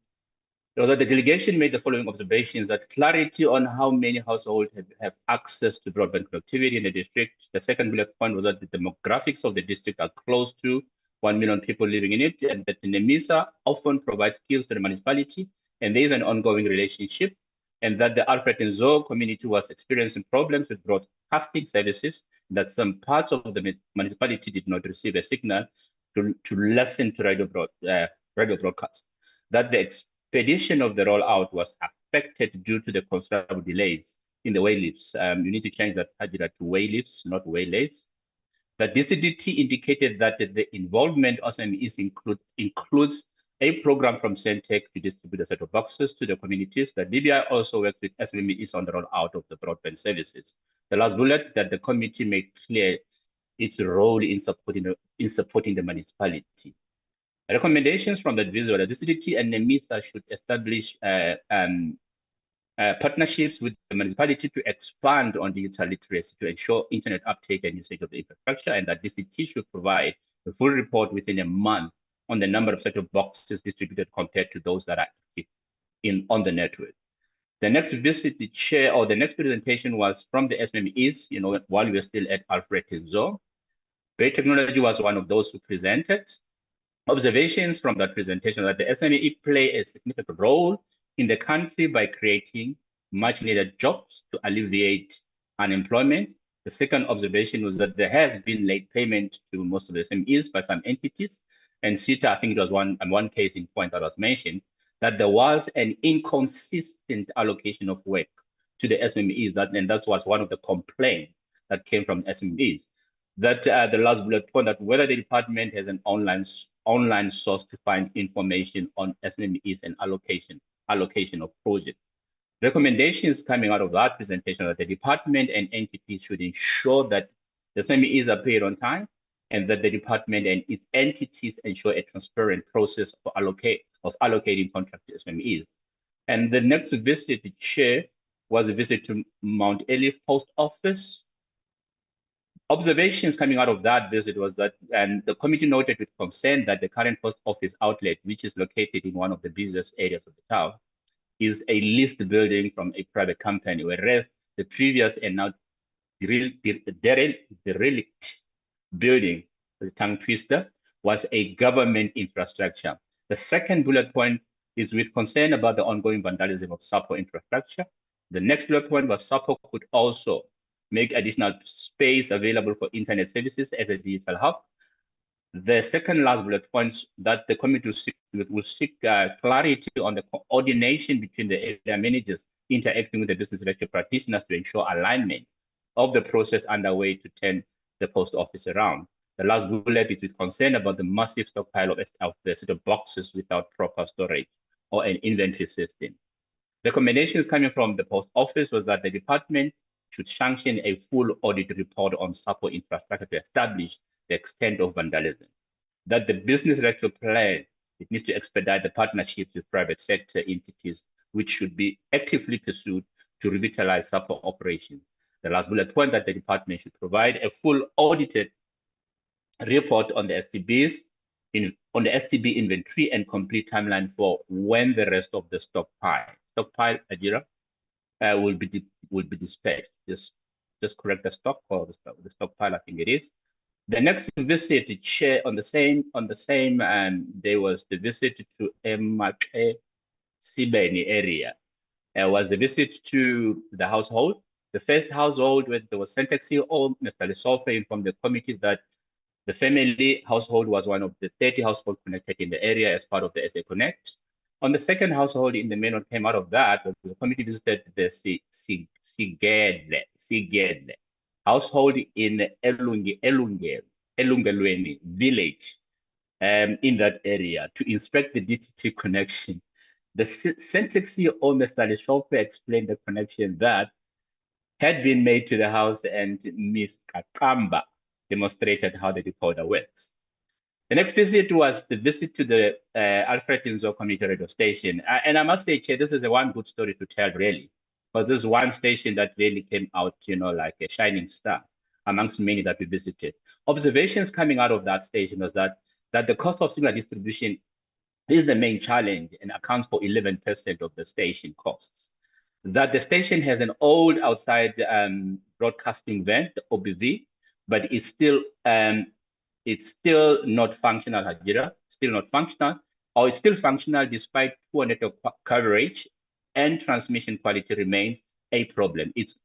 that the delegation made the following observations: that clarity on how many households have access to broadband connectivity in the district. The second bullet point was that the demographics of the district are close to 1 million people living in it, and that NEMISA often provides skills to the municipality, and there is an ongoing relationship, and that the Alfred Nzo community was experiencing problems with broadcasting services, that some parts of the municipality did not receive a signal to listen to radio broadcasts, that the expedition of the rollout was affected due to the considerable delays in the waylifts. You need to change that Hajira to waylifts, not waylays. The DCDT indicated that the involvement of SMEs includes a program from Centec to distribute a set of boxes to the communities. The BBI also worked with SMEs on the rollout of the broadband services. The last bullet, that the committee made clear its role in supporting the municipality. Recommendations from the visit: the DCDT and NEMISA should establish partnerships with the municipality to expand on digital literacy to ensure internet uptake and usage of the infrastructure, and that DCT should provide a full report within a month on the number of set-top boxes distributed compared to those that are active on the network. The next visit, the chair, or the next presentation was from the SMEs, while we were still at Alfred Nzo. Bay Technology was one of those who presented. Observations from that presentation that the SME play a significant role in the country by creating much needed jobs to alleviate unemployment. The second observation was that there has been late payment to most of the SMEs by some entities. And CETA, I think it was one case in point that was mentioned, that there was an inconsistent allocation of work to the SMEs, and that was one of the complaints that came from SMEs. That the last bullet point, that whether the department has an online source to find information on SMEs and allocation of projects. Recommendations coming out of that presentation that the department and entities should ensure that the SMEs are paid on time, and that the department and its entities ensure a transparent process of allocating contract to SMEs. And the next visit, the chair, was a visit to Mount Elif Post Office. Observations coming out of that visit was that, and the committee noted with concern that the current post office outlet, which is located in one of the busiest areas of the town, is a leased building from a private company, whereas the previous and now derelict building, the tongue twister, was a government infrastructure. The second bullet point is with concern about the ongoing vandalism of SAPO infrastructure. The next bullet point was SAPO could also make additional space available for internet services as a digital hub. The second last bullet points that the committee will seek clarity on the coordination between the area managers interacting with the business sector practitioners to ensure alignment of the process underway to turn the post office around. The last bullet is with concern about the massive stockpile of the set of boxes without proper storage or an inventory system. Recommendations coming from the post office was that the department should sanction a full audit report on SAPO infrastructure to establish the extent of vandalism. That the business director plan, it needs to expedite the partnerships with private sector entities, which should be actively pursued to revitalize SAPO operations. The last bullet point that the department should provide a full audited report on the STBs, on the STB inventory and complete timeline for when the rest of the stockpile, Ajira, will be dispatched. Just correct the stock or the stockpile, I think it is. The next visit to chair on the same day was the visit to Emake Sibeni area. Was the visit to the household. The first household where there was Centex CEO, Mr. Lesofe, informed the committee that the family household was one of the 30 households connected in the area as part of the SA Connect. On the second household in the main one came out of that, the committee visited the Sigedle household in Elungelweni village in that area to inspect the DTT connection. The Centex CEO, Mr. Lesofe, explained the connection that had been made to the house, and Ms. Kakamba demonstrated how the decoder works. The next visit was the visit to the Alfred Nzo community radio station. And I must say, Chair, this is a one good story to tell, really, because this is one station that really came out, like a shining star amongst many that we visited. Observations coming out of that station was that the cost of signal distribution is the main challenge and accounts for 11% of the station costs. That the station has an old outside broadcasting vent, the OBV, but it's still not functional, Hajira, still not functional, or it's still functional despite poor network coverage and transmission quality remains a problem. It's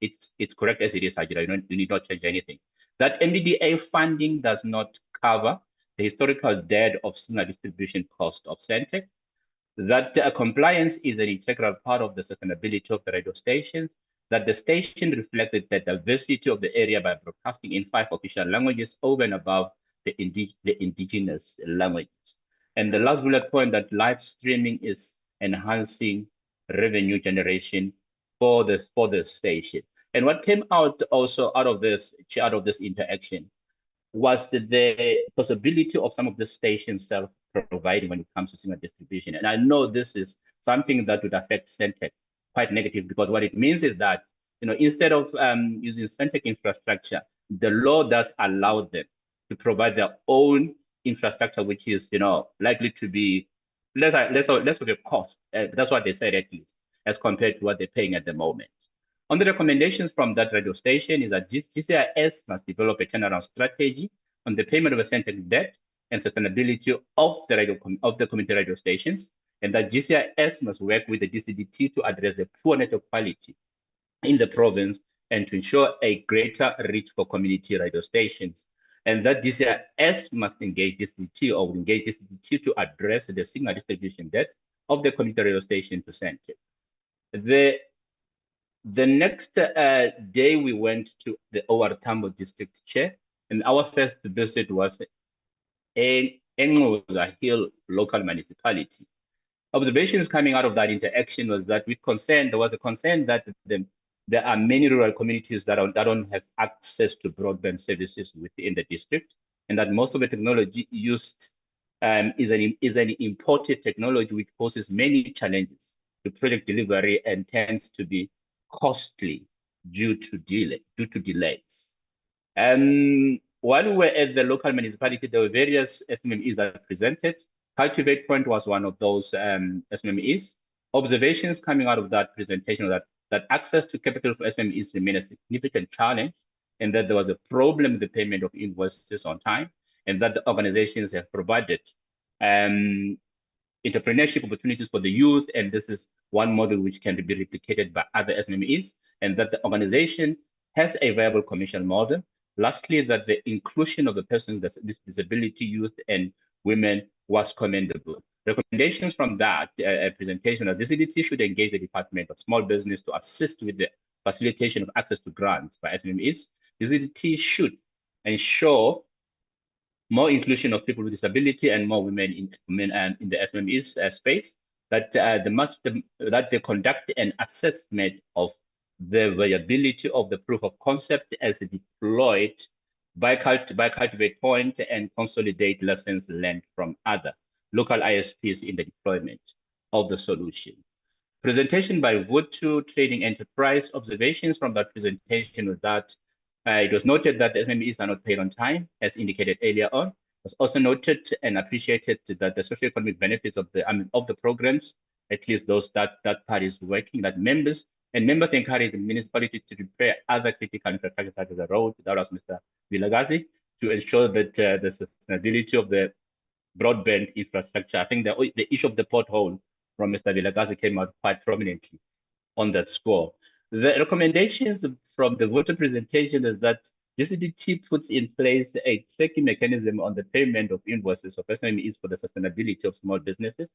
correct as it is, Hajira, you need not change anything. That MDDA funding does not cover the historical debt of signal distribution cost of Centec. That compliance is an integral part of the sustainability of the radio stations, that the station reflected the diversity of the area by broadcasting in 5 official languages over and above the indigenous languages. And the last bullet point, that live streaming is enhancing revenue generation for the station. And what came out also out of this interaction was the possibility of some of the stations self-providing when it comes to signal distribution. And I know this is something that would affect Centec quite negative, because what it means is that, instead of using Centec infrastructure, the law does allow them to provide their own infrastructure, which is, likely to be less of a cost. That's what they said, at least, as compared to what they're paying at the moment. On the recommendations from that radio station is that GCIS must develop a turnaround strategy on the payment of a Centec debt and sustainability of the community radio stations, and that GCIS must work with the DCDT to address the poor network quality in the province and to ensure a greater reach for community radio stations, and that GCIS must engage DCDT to address the signal distribution debt of the community radio station to Centec. The next day, we went to the OR Tambo district chair, and our first visit was in Engoza Hill local municipality. Observations coming out of that interaction was that there was a concern that there are many rural communities that don't have access to broadband services within the district, and that most of the technology used is an imported technology, which poses many challenges to project delivery and tends to be costly due to delays. While we were at the local municipality, there were various SMMEs that presented. Cultivate Point was one of those SMMEs. Observations coming out of that presentation were that access to capital for SMMEs remained a significant challenge, and that there was a problem with the payment of invoices on time, and that the organizations have provided entrepreneurship opportunities for the youth, and this is one model which can be replicated by other SMEs, and that the organization has a viable commercial model. Lastly, that the inclusion of the persons with disability, youth, and women was commendable. Recommendations from that presentation are: the DCDT should engage the Department of Small Business to assist with the facilitation of access to grants by SMEs. The DCDT should ensure more inclusion of people with disability and more women in the SMEs space. That they conduct an assessment of the viability of the proof of concept as deployed by Cultivate Point and consolidate lessons learned from other local ISPs in the deployment of the solution. Presentation by Vutu Trading Enterprise. Observations from that presentation was that it was noted that the SMEs are not paid on time, as indicated earlier on. It was also noted and appreciated that the socioeconomic benefits of the programs, at least those that part is working, that members encourage the municipality to repair other critical infrastructure such as the road. That was Mr. Vilagazi, to ensure that the sustainability of the broadband infrastructure. I think the issue of the pothole from Mr. Vilagazi came out quite prominently on that score. The recommendations from the voter presentation is that DCDT puts in place a tracking mechanism on the payment of invoices of SMEs for the sustainability of small businesses,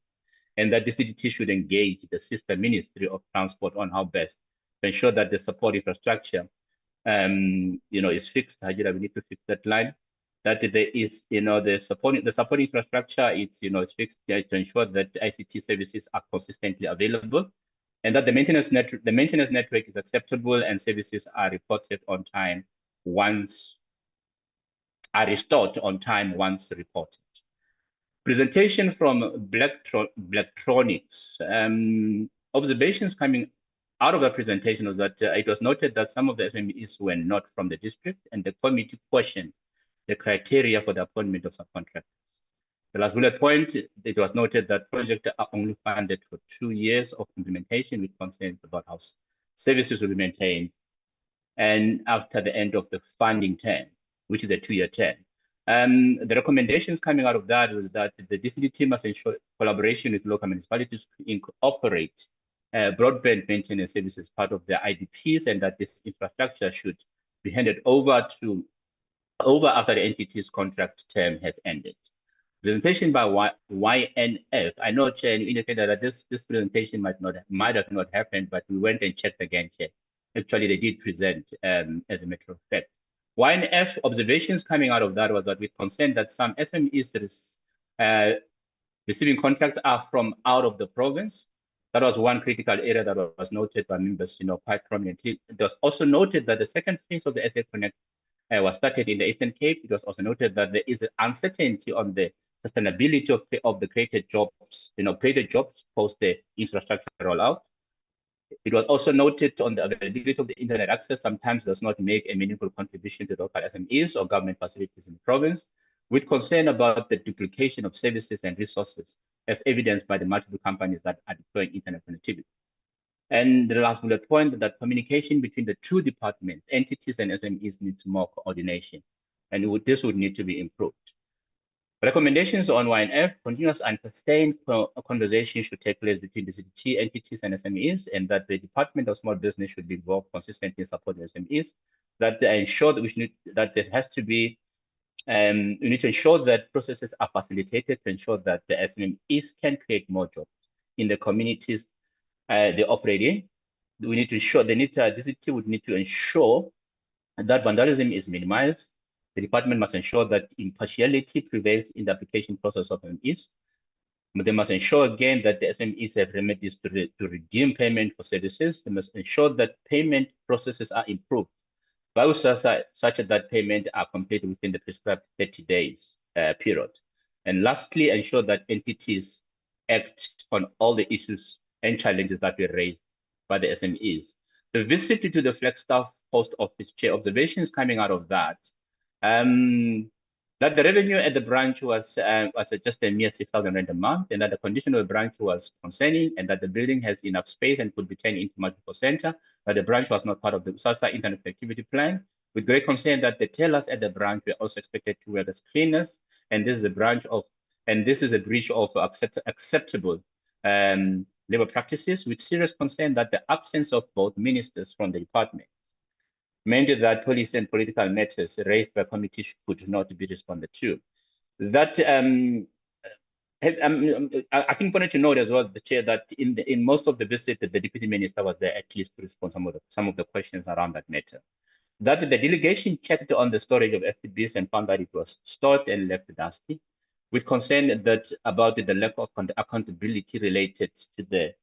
and that DCDT should engage the sister Ministry of Transport on how best to ensure that the support infrastructure is fixed. Hajira, we need to fix that line. That there is, the support infrastructure, is fixed to ensure that ICT services are consistently available, and that the maintenance network is acceptable and services are reported on time restored on time once reported. Presentation from Blacktronics. Observations coming out of the presentation was that it was noted that some of the SMEs were not from the district, and the committee questioned the criteria for the appointment of subcontractors. The last bullet point, it was noted that projects are only funded for 2 years of implementation, with concerns about how services will be maintained and after the end of the funding term, which is a 2-year term. The recommendations coming out of that was that the DCDT must ensure collaboration with local municipalities to incorporate broadband maintenance services as part of their IDPs, and that this infrastructure should be handed over after the entity's contract term has ended. Presentation by YNF. I know, Chair, you indicated that this presentation might have not happened, but we went and checked again, Chair. Actually, they did present as a matter of fact. YNF observations coming out of that was that with concern that some SMEs receiving contracts are from out of the province. That was one critical area that was noted by members, quite prominently. It was also noted that the second phase of the SA Connect was started in the Eastern Cape. It was also noted that there is uncertainty on the sustainability of the created jobs post the infrastructure rollout. It was also noted on the availability of the internet access sometimes does not make a meaningful contribution to local SMEs or government facilities in the province, with concern about the duplication of services and resources, as evidenced by the multiple companies that are deploying internet connectivity. And the last bullet point, that communication between the two departments, entities and SMEs, needs more coordination, and this would need to be improved. Recommendations on YNF: continuous and sustained conversation should take place between the DCDT entities and SMEs, and that the Department of Small Business should be involved consistently in supporting SMEs. That they ensure that there has to be, we need to ensure that processes are facilitated to ensure that the SMEs can create more jobs in the communities they operate in. We need to ensure DCDT would need to ensure that vandalism is minimized. The department must ensure that impartiality prevails in the application process of SMEs. They must ensure again that the SMEs have remedies to redeem payment for services. They must ensure that payment processes are improved by such that payment are completed within the prescribed 30 days period. And lastly, ensure that entities act on all the issues and challenges that were raised by the SMEs. The visit to the Flagstaff Post Office, Chair, observations coming out of that, that the revenue at the branch was just a mere 6,000 rand a month, and that the condition of the branch was concerning, and that the building has enough space and could be turned into multiple center, that the branch was not part of the SASA internet connectivity plan, with great concern that the tellers at the branch were also expected to work as cleaners, and this is a branch of And this is a breach of acceptable labor practices, with serious concern that the absence of both ministers from the department meant that policy and political matters raised by committee could not be responded to. That I think wanted to note as well, the chair, that in most of the visit, the deputy minister was there at least to respond some of the questions around that matter. That the delegation checked on the storage of FTBs and found that it was stored and left dusty, with concern that about the lack of accountability related to the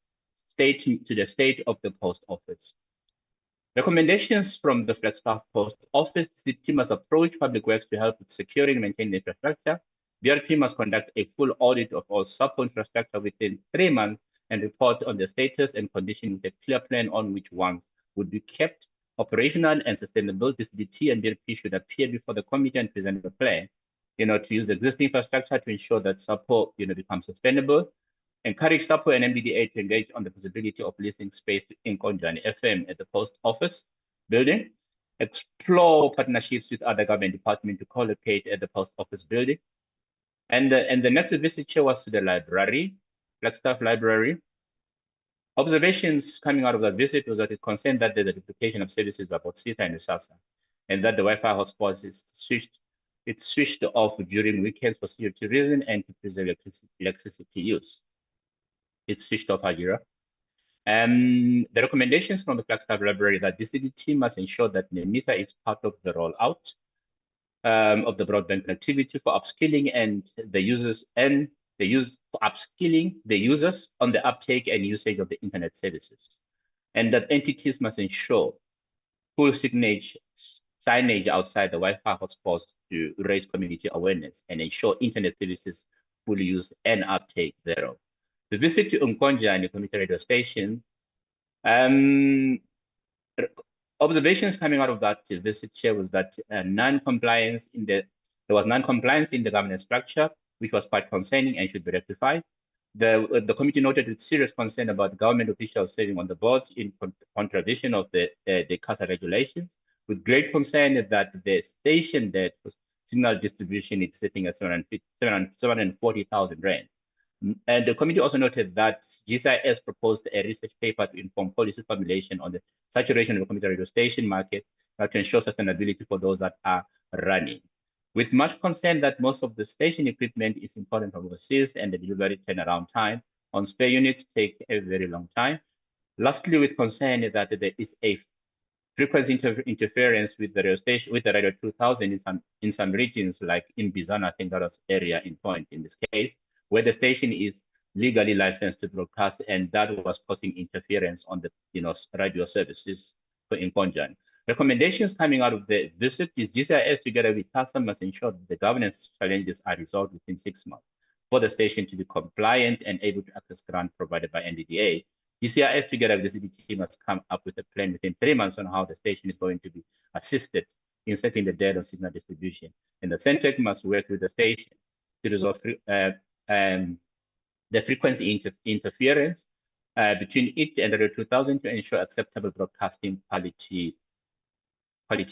state of the post office. Recommendations from the Flagstaff Post Office: the team must approach Public Works to help with securing and maintaining the infrastructure. BRP must conduct a full audit of all sub-infrastructure within 3 months and report on the status and condition with a clear plan on which ones would be kept operational and sustainable. This DT and BRP should appear before the committee and present a plan, to use the existing infrastructure to ensure that SAPO, becomes sustainable. Encourage SAPO and MBDA to engage on the possibility of leasing space to Inkonjani FM at the post office building. Explore partnerships with other government departments to co-locate at the post office building. And the next visit chair was to the library, Flagstaff Library. Observations coming out of that visit was that it concerned that there's a duplication of services by both CETA and USASA, and that the Wi-Fi hotspot is switched off during weekends for security reasons and to preserve electricity use. It's switched off, Hajira. The recommendations from the Flagstaff Library that DCDT must ensure that NEMISA is part of the rollout of the broadband connectivity for upskilling and the users on the uptake and usage of the internet services, and that entities must ensure full signage outside the Wi-Fi hotspots to raise community awareness and ensure internet services full use and uptake thereof. The visit to Inkonjani community radio station, observations coming out of that visit chair was that there was non-compliance in the governance structure, which was quite concerning and should be rectified. The committee noted with serious concern about government officials serving on the board in contravention of the ICASA regulations, with great concern that the station that signal distribution is sitting at 740,000 rand. And the committee also noted that GCIS proposed a research paper to inform policy formulation on the saturation of the community radio station market to ensure sustainability for those that are running. With much concern that most of the station equipment is imported from overseas and the delivery turnaround time on spare units take a very long time. Lastly, with concern that there is a frequency interference with the radio station, with the Radio 2000 in some regions, like in Bizana, I think that was area in point in this case, where the station is legally licensed to broadcast, and that was causing interference on the radio services for Inkonjani. Recommendations coming out of the visit is GCIS together with ICASA must ensure that the governance challenges are resolved within 6 months for the station to be compliant and able to access grant provided by NDDA. GCIS together with the CDT must come up with a plan within 3 months on how the station is going to be assisted in setting the dead on signal distribution. And the Centec must work with the station to resolve the frequency interference between it and Radio 2000 to ensure acceptable broadcasting quality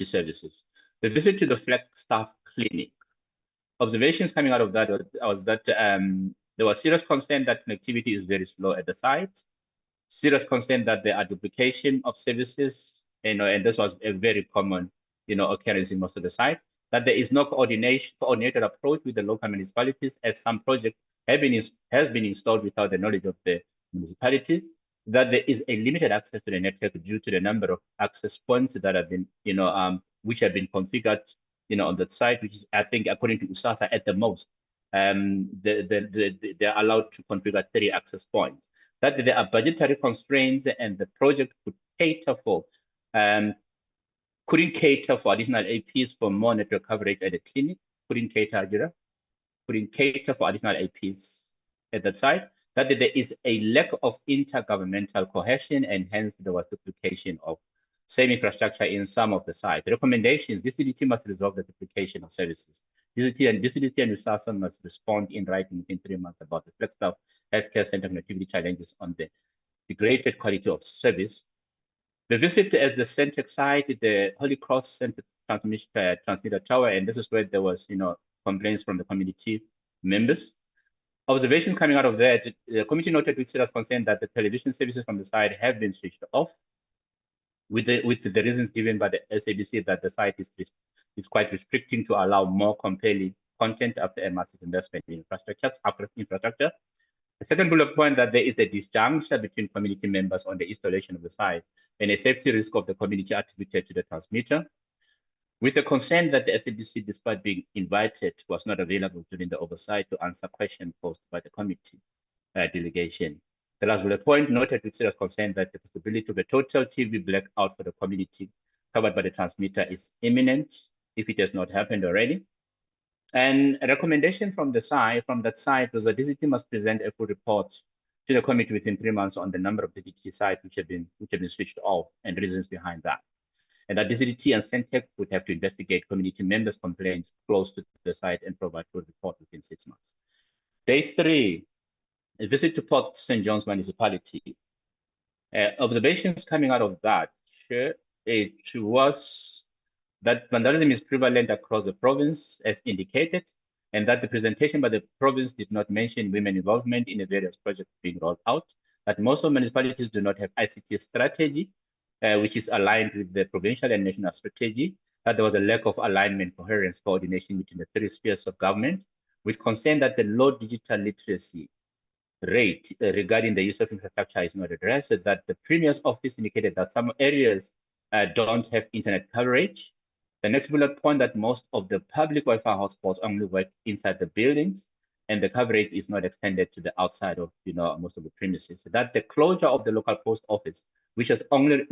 services. The visit to the Flagstaff Clinic. Observations coming out of that was that there was serious concern that connectivity is very slow at the site. Serious concern that there are duplication of services, and this was a very common, occurrence in most of the site. That there is no coordinated approach with the local municipalities, as some projects has been installed without the knowledge of the municipality. That there is a limited access to the network due to the number of access points that have been, which have been configured, on that site, which is, I think, according to USASA, at the most, they're allowed to configure 3 access points. That there are budgetary constraints, and the project could cater for, couldn't cater for additional APs for more network coverage at the clinic. Couldn't cater for additional APs at that site. That there is a lack of intergovernmental cohesion, and hence there was duplication of same infrastructure in some of the sites. The recommendations: DCDT must resolve the duplication of services. DCDT and USASA must respond in writing within 3 months about the Flagstaff Healthcare Center connectivity challenges on the degraded quality of service. The visit at the Centec site, the Holy Cross Center transmitter tower, and this is where there was, complaints from the community members. Observations coming out of that, the committee noted with serious concern that the television services from the site have been switched off with the reasons given by the SABC that the site is quite restricting to allow more compelling content after a massive investment in infrastructure. The second bullet point that there is a disjuncture between community members on the installation of the site and a safety risk of the community attributed to the transmitter. With the concern that the SABC, despite being invited, was not available during the oversight to answer questions posed by the committee delegation. The last bullet point noted with serious concern that the possibility of a total TV blackout for the community covered by the transmitter is imminent if it has not happened already. And a recommendation from that side was that DCT must present a full report to the committee within 3 months on the number of DCT sites which have been switched off and reasons behind that. And that DCT and Centec would have to investigate community members' complaints close to the site and provide full report within 6 months. Day 3, a visit to Port St. John's municipality. Observations coming out of that, it was that vandalism is prevalent across the province as indicated, and that the presentation by the province did not mention women involvement in the various projects being rolled out, that most of municipalities do not have ICT strategy, which is aligned with the provincial and national strategy, that there was a lack of alignment, coherence, coordination between the 3 spheres of government, with concern that the low digital literacy rate regarding the use of infrastructure is not addressed, that the Premier's office indicated that some areas don't have internet coverage. The next bullet point that most of the public Wi-Fi hotspots only work inside the buildings, and the coverage is not extended to the outside of most of the premises. So that the closure of the local post office, which was only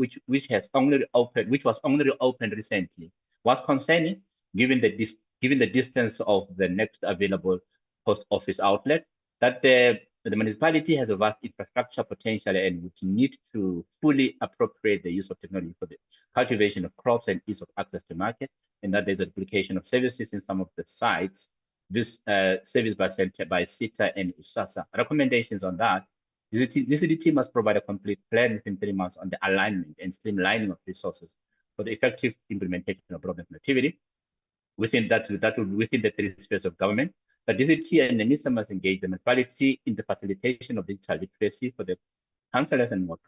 opened recently, was concerning given the distance of the next available post office outlet, that the municipality has a vast infrastructure potential and would need to fully appropriate the use of technology for the cultivation of crops and ease of access to market, and that there's a duplication of services in some of the sites. This service by SITA and ICASA. Recommendations on that. DCT must provide a complete plan within 3 months on the alignment and streamlining of resources for the effective implementation of broadband connectivity within the 3 spheres of government. The DCT and the NISA must engage the municipality in the facilitation of digital literacy for the councillors and ward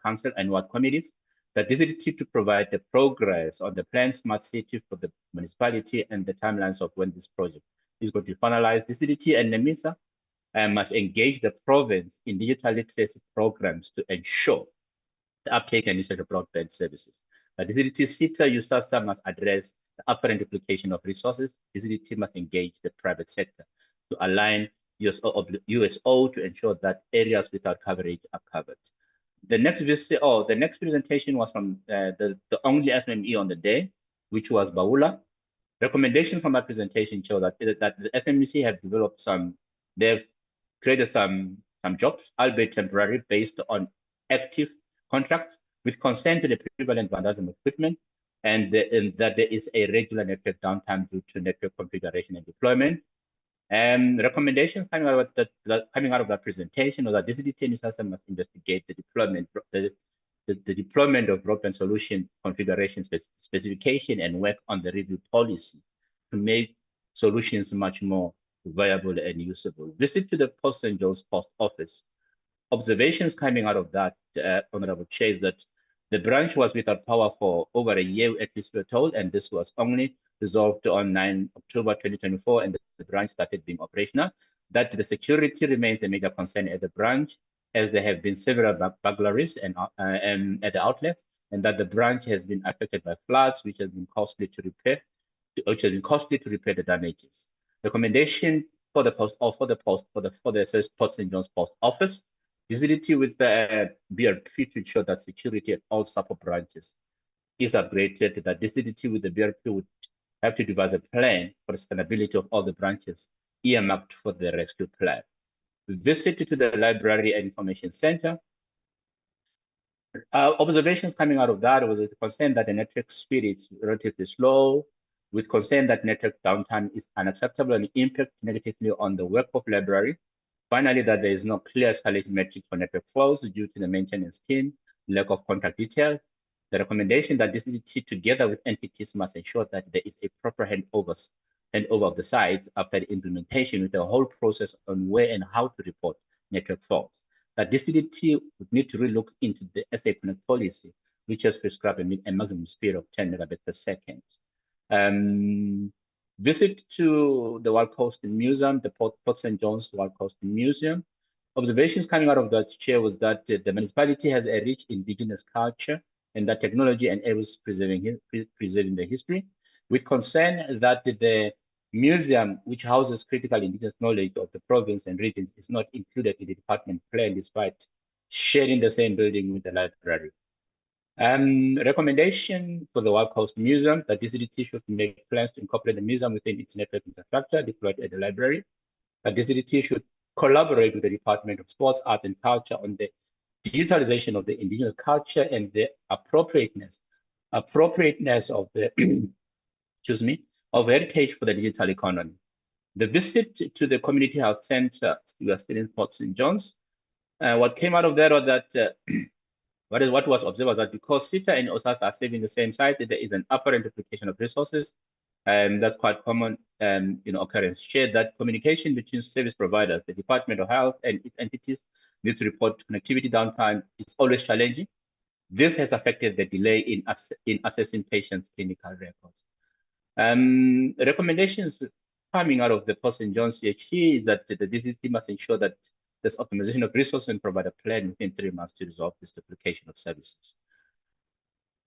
committees. The DCT to provide the progress on the planned smart city for the municipality and the timelines of when this project is going to be finalized. DCT and NISA must engage the province in digital literacy programs to ensure the uptake and usage of broadband services. The DCT, SITA, ICASA must address the apparent duplication of resources. DCT must engage the private sector to align USO to ensure that areas without coverage are covered. The next presentation was from the only SME on the day, which was Baula. Recommendation from that presentation show that the SMEC have developed they've created some jobs, albeit temporary, based on active contracts with consent to the prevalent vandalism equipment, and that there is a regular network downtime due to network configuration and deployment. Recommendations coming out of that presentation was that DCT and ICASA must investigate the deployment of broadband solution configuration specification and work on the review policy to make solutions much more viable and usable. Visit to the Port St. John's Post Office. Observations coming out of that, Honorable Chair, is that the branch was without power for over a year, at least we're told, and this was only resolved on 9 October 2024, and the branch started being operational. That the security remains a major concern at the branch, as there have been several burglaries and at the outlets, and that the branch has been affected by floods, which has been costly to repair the damages. Recommendation for the Port St. John's Post Office. Visibility with the BRP to ensure that security at all support branches is upgraded. That visibility with the BRP would have to devise a plan for the sustainability of all the branches earmarked for the rescue plan. Visit to the Library and Information Center. Observations coming out of that was a concern that the network speed is relatively slow, with concern that network downtime is unacceptable and impact negatively on the work of library. Finally, that there is no clear escalation metric for network flows due to the maintenance team, lack of contact details. The recommendation that DCT together with entities must ensure that there is a proper handover of the sites after the implementation, with a whole process on where and how to report network faults. That DCDT would need to relook into the SA Connect policy, which has prescribed a maximum speed of 10 megabits per second. Visit to the Wild Coast Museum, the Port St. John's Wild Coast Museum. Observations coming out of that chair was that the municipality has a rich indigenous culture and that technology enables preserving the history, with concern that the museum, which houses critical indigenous knowledge of the province and regions, is not included in the department plan despite sharing the same building with the library. Recommendation for the Wild Coast Museum that DCDT should make plans to incorporate the museum within its network infrastructure deployed at the library. That DCDT should collaborate with the Department of Sports, Art and Culture on the digitalization of the indigenous culture and the appropriateness of the excuse me, of heritage for the digital economy. The visit to the community health center, we are still in Port St. John's. What came out of that was that what was observed was that because SITA and OSAS are saving the same site, there is an apparent duplication of resources, and that's quite common occurrence. Shared that communication between service providers, the Department of Health and its entities need to report connectivity downtime is always challenging. This has affected the delay in assessing patients' clinical records. Recommendations coming out of the Port St. John's CHE is that the DCDT must ensure that there's optimization of resources and provide a plan within 3 months to resolve this duplication of services.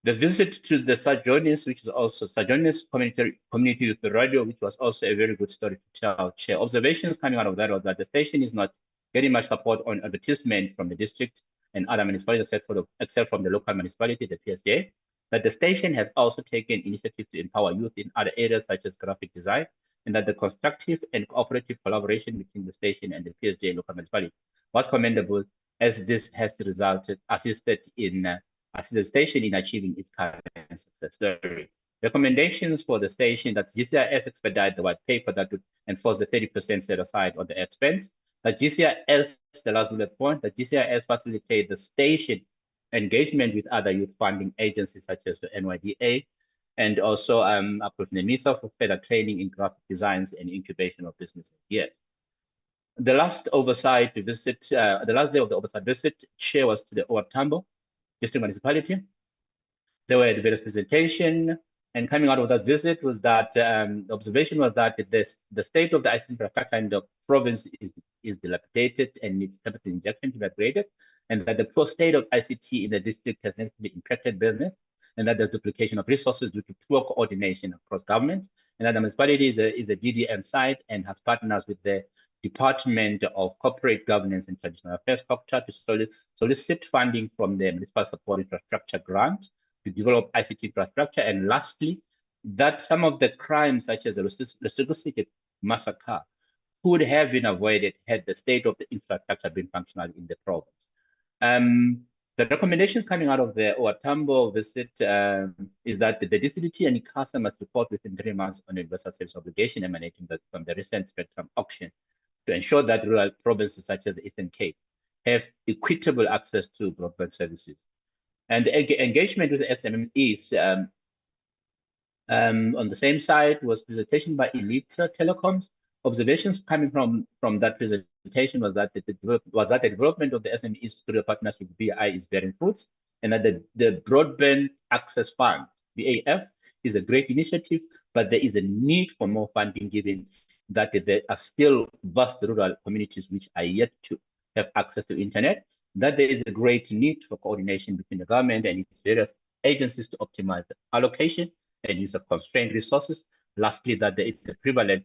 The visit to the Sajonis, which is also Sajonis Community Youth Radio, which was also a very good story to tell. Chair, observations coming out of that was that the station is not getting much support on advertisement from the district and other municipalities, except from the local municipality, the PSJ. That the station has also taken initiative to empower youth in other areas such as graphic design, and that the constructive and cooperative collaboration between the station and the PSJ local municipality was commendable, as this has assisted the station in achieving its current success story. Recommendations for the station that GCIS expedite the white paper that would enforce the 30% set aside on the expense. That GCIS, the last bullet point, that GCIS facilitate the station engagement with other youth funding agencies such as the NYDA, and also approach the NISA for further training in graphic designs and incubation of business ideas. The last oversight visit, the last day of the oversight visit, chair was to the Owatambo District Municipality. There were various presentations, and coming out of that visit was that the observation was that the state of the ICT infrastructure in the province is dilapidated and needs capital injection to be upgraded, and that the poor state of ICT in the district has negatively impacted business, and that there's duplication of resources due to poor coordination across government, and that the municipality is a DDM site and has partners with the Department of Corporate Governance and Traditional Affairs, COPTA, to solicit funding from the Municipal Support Infrastructure Grant to develop ICT infrastructure. And lastly, that some of the crimes such as the Lesotho massacre could have been avoided had the state of the infrastructure been functional in the province. The recommendations coming out of the Owatambo visit is that the DCDT and ICASA must report within 3 months on universal service obligation emanating from the recent spectrum auction to ensure that rural provinces such as the Eastern Cape have equitable access to broadband services. And the engagement with the SMEs on the same side was presentation by Elite Telecoms. Observations coming from that presentation was that the development of the SMEs through the partnership with BI is bearing fruits, and that the Broadband Access Fund, BAF, is a great initiative, but there is a need for more funding given that there are still vast rural communities which are yet to have access to internet, that there is a great need for coordination between the government and its various agencies to optimize the allocation and use of constrained resources. Lastly, that there is a prevalent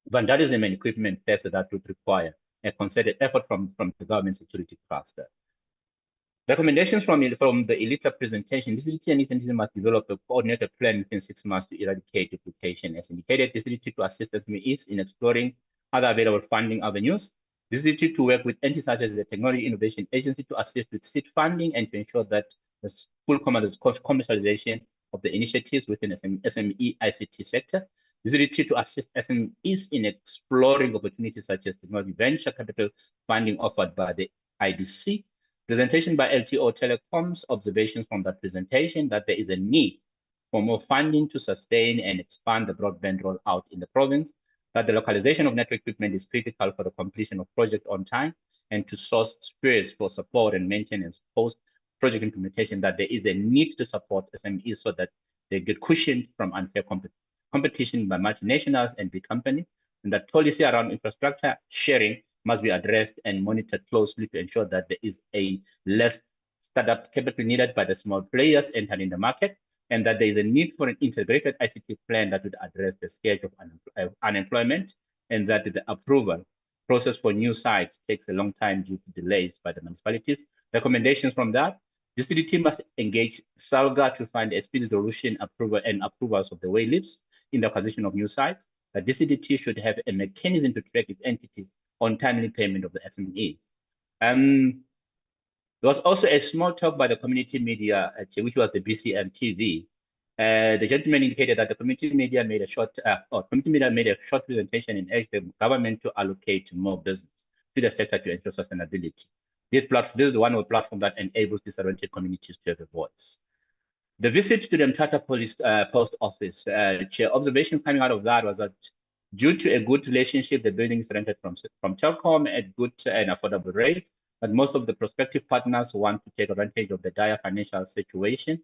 vandalism and equipment theft that would require a concerted effort from the government security cluster. Recommendations from the ELITA presentation: DCDT and its entities must develop a coordinated plan within 6 months to eradicate duplication. As indicated, DCDT to assist SMEs in exploring other available funding avenues. DCDT to work with entities such as the Technology Innovation Agency to assist with seed funding and to ensure that the full commercialization of the initiatives within the SME ICT sector. DCDT to assist SMEs in exploring opportunities such as technology venture capital funding offered by the IDC. Presentation by LTO Telecoms, observations from that presentation that there is a need for more funding to sustain and expand the broadband rollout in the province, that the localization of network equipment is critical for the completion of project on time, and to source spares for support and maintenance post-project implementation, that there is a need to support SMEs so that they get cushioned from unfair competition by multinationals and big companies, and that policy around infrastructure sharing must be addressed and monitored closely to ensure that there is a less startup capital needed by the small players entering the market, and that there is a need for an integrated ICT plan that would address the scourge of unemployment, and that the approval process for new sites takes a long time due to delays by the municipalities. Recommendations from that: the DCDT must engage SALGA to find a speedy solution approvals of the waylifts in the acquisition of new sites. The DCDT should have a mechanism to track its entities on timely payment of the SMEs. There was also a small talk by the community media, which was the BCM TV. The gentleman indicated that the community media made a short presentation and urged the government to allocate more business to the sector to ensure sustainability. This is the one platform that enables disadvantaged communities to have a voice. The visit to the Mthatha Police Post Office, observations coming out of that was that due to a good relationship, the building is rented from Telkom at good and affordable rates, but most of the prospective partners want to take advantage of the dire financial situation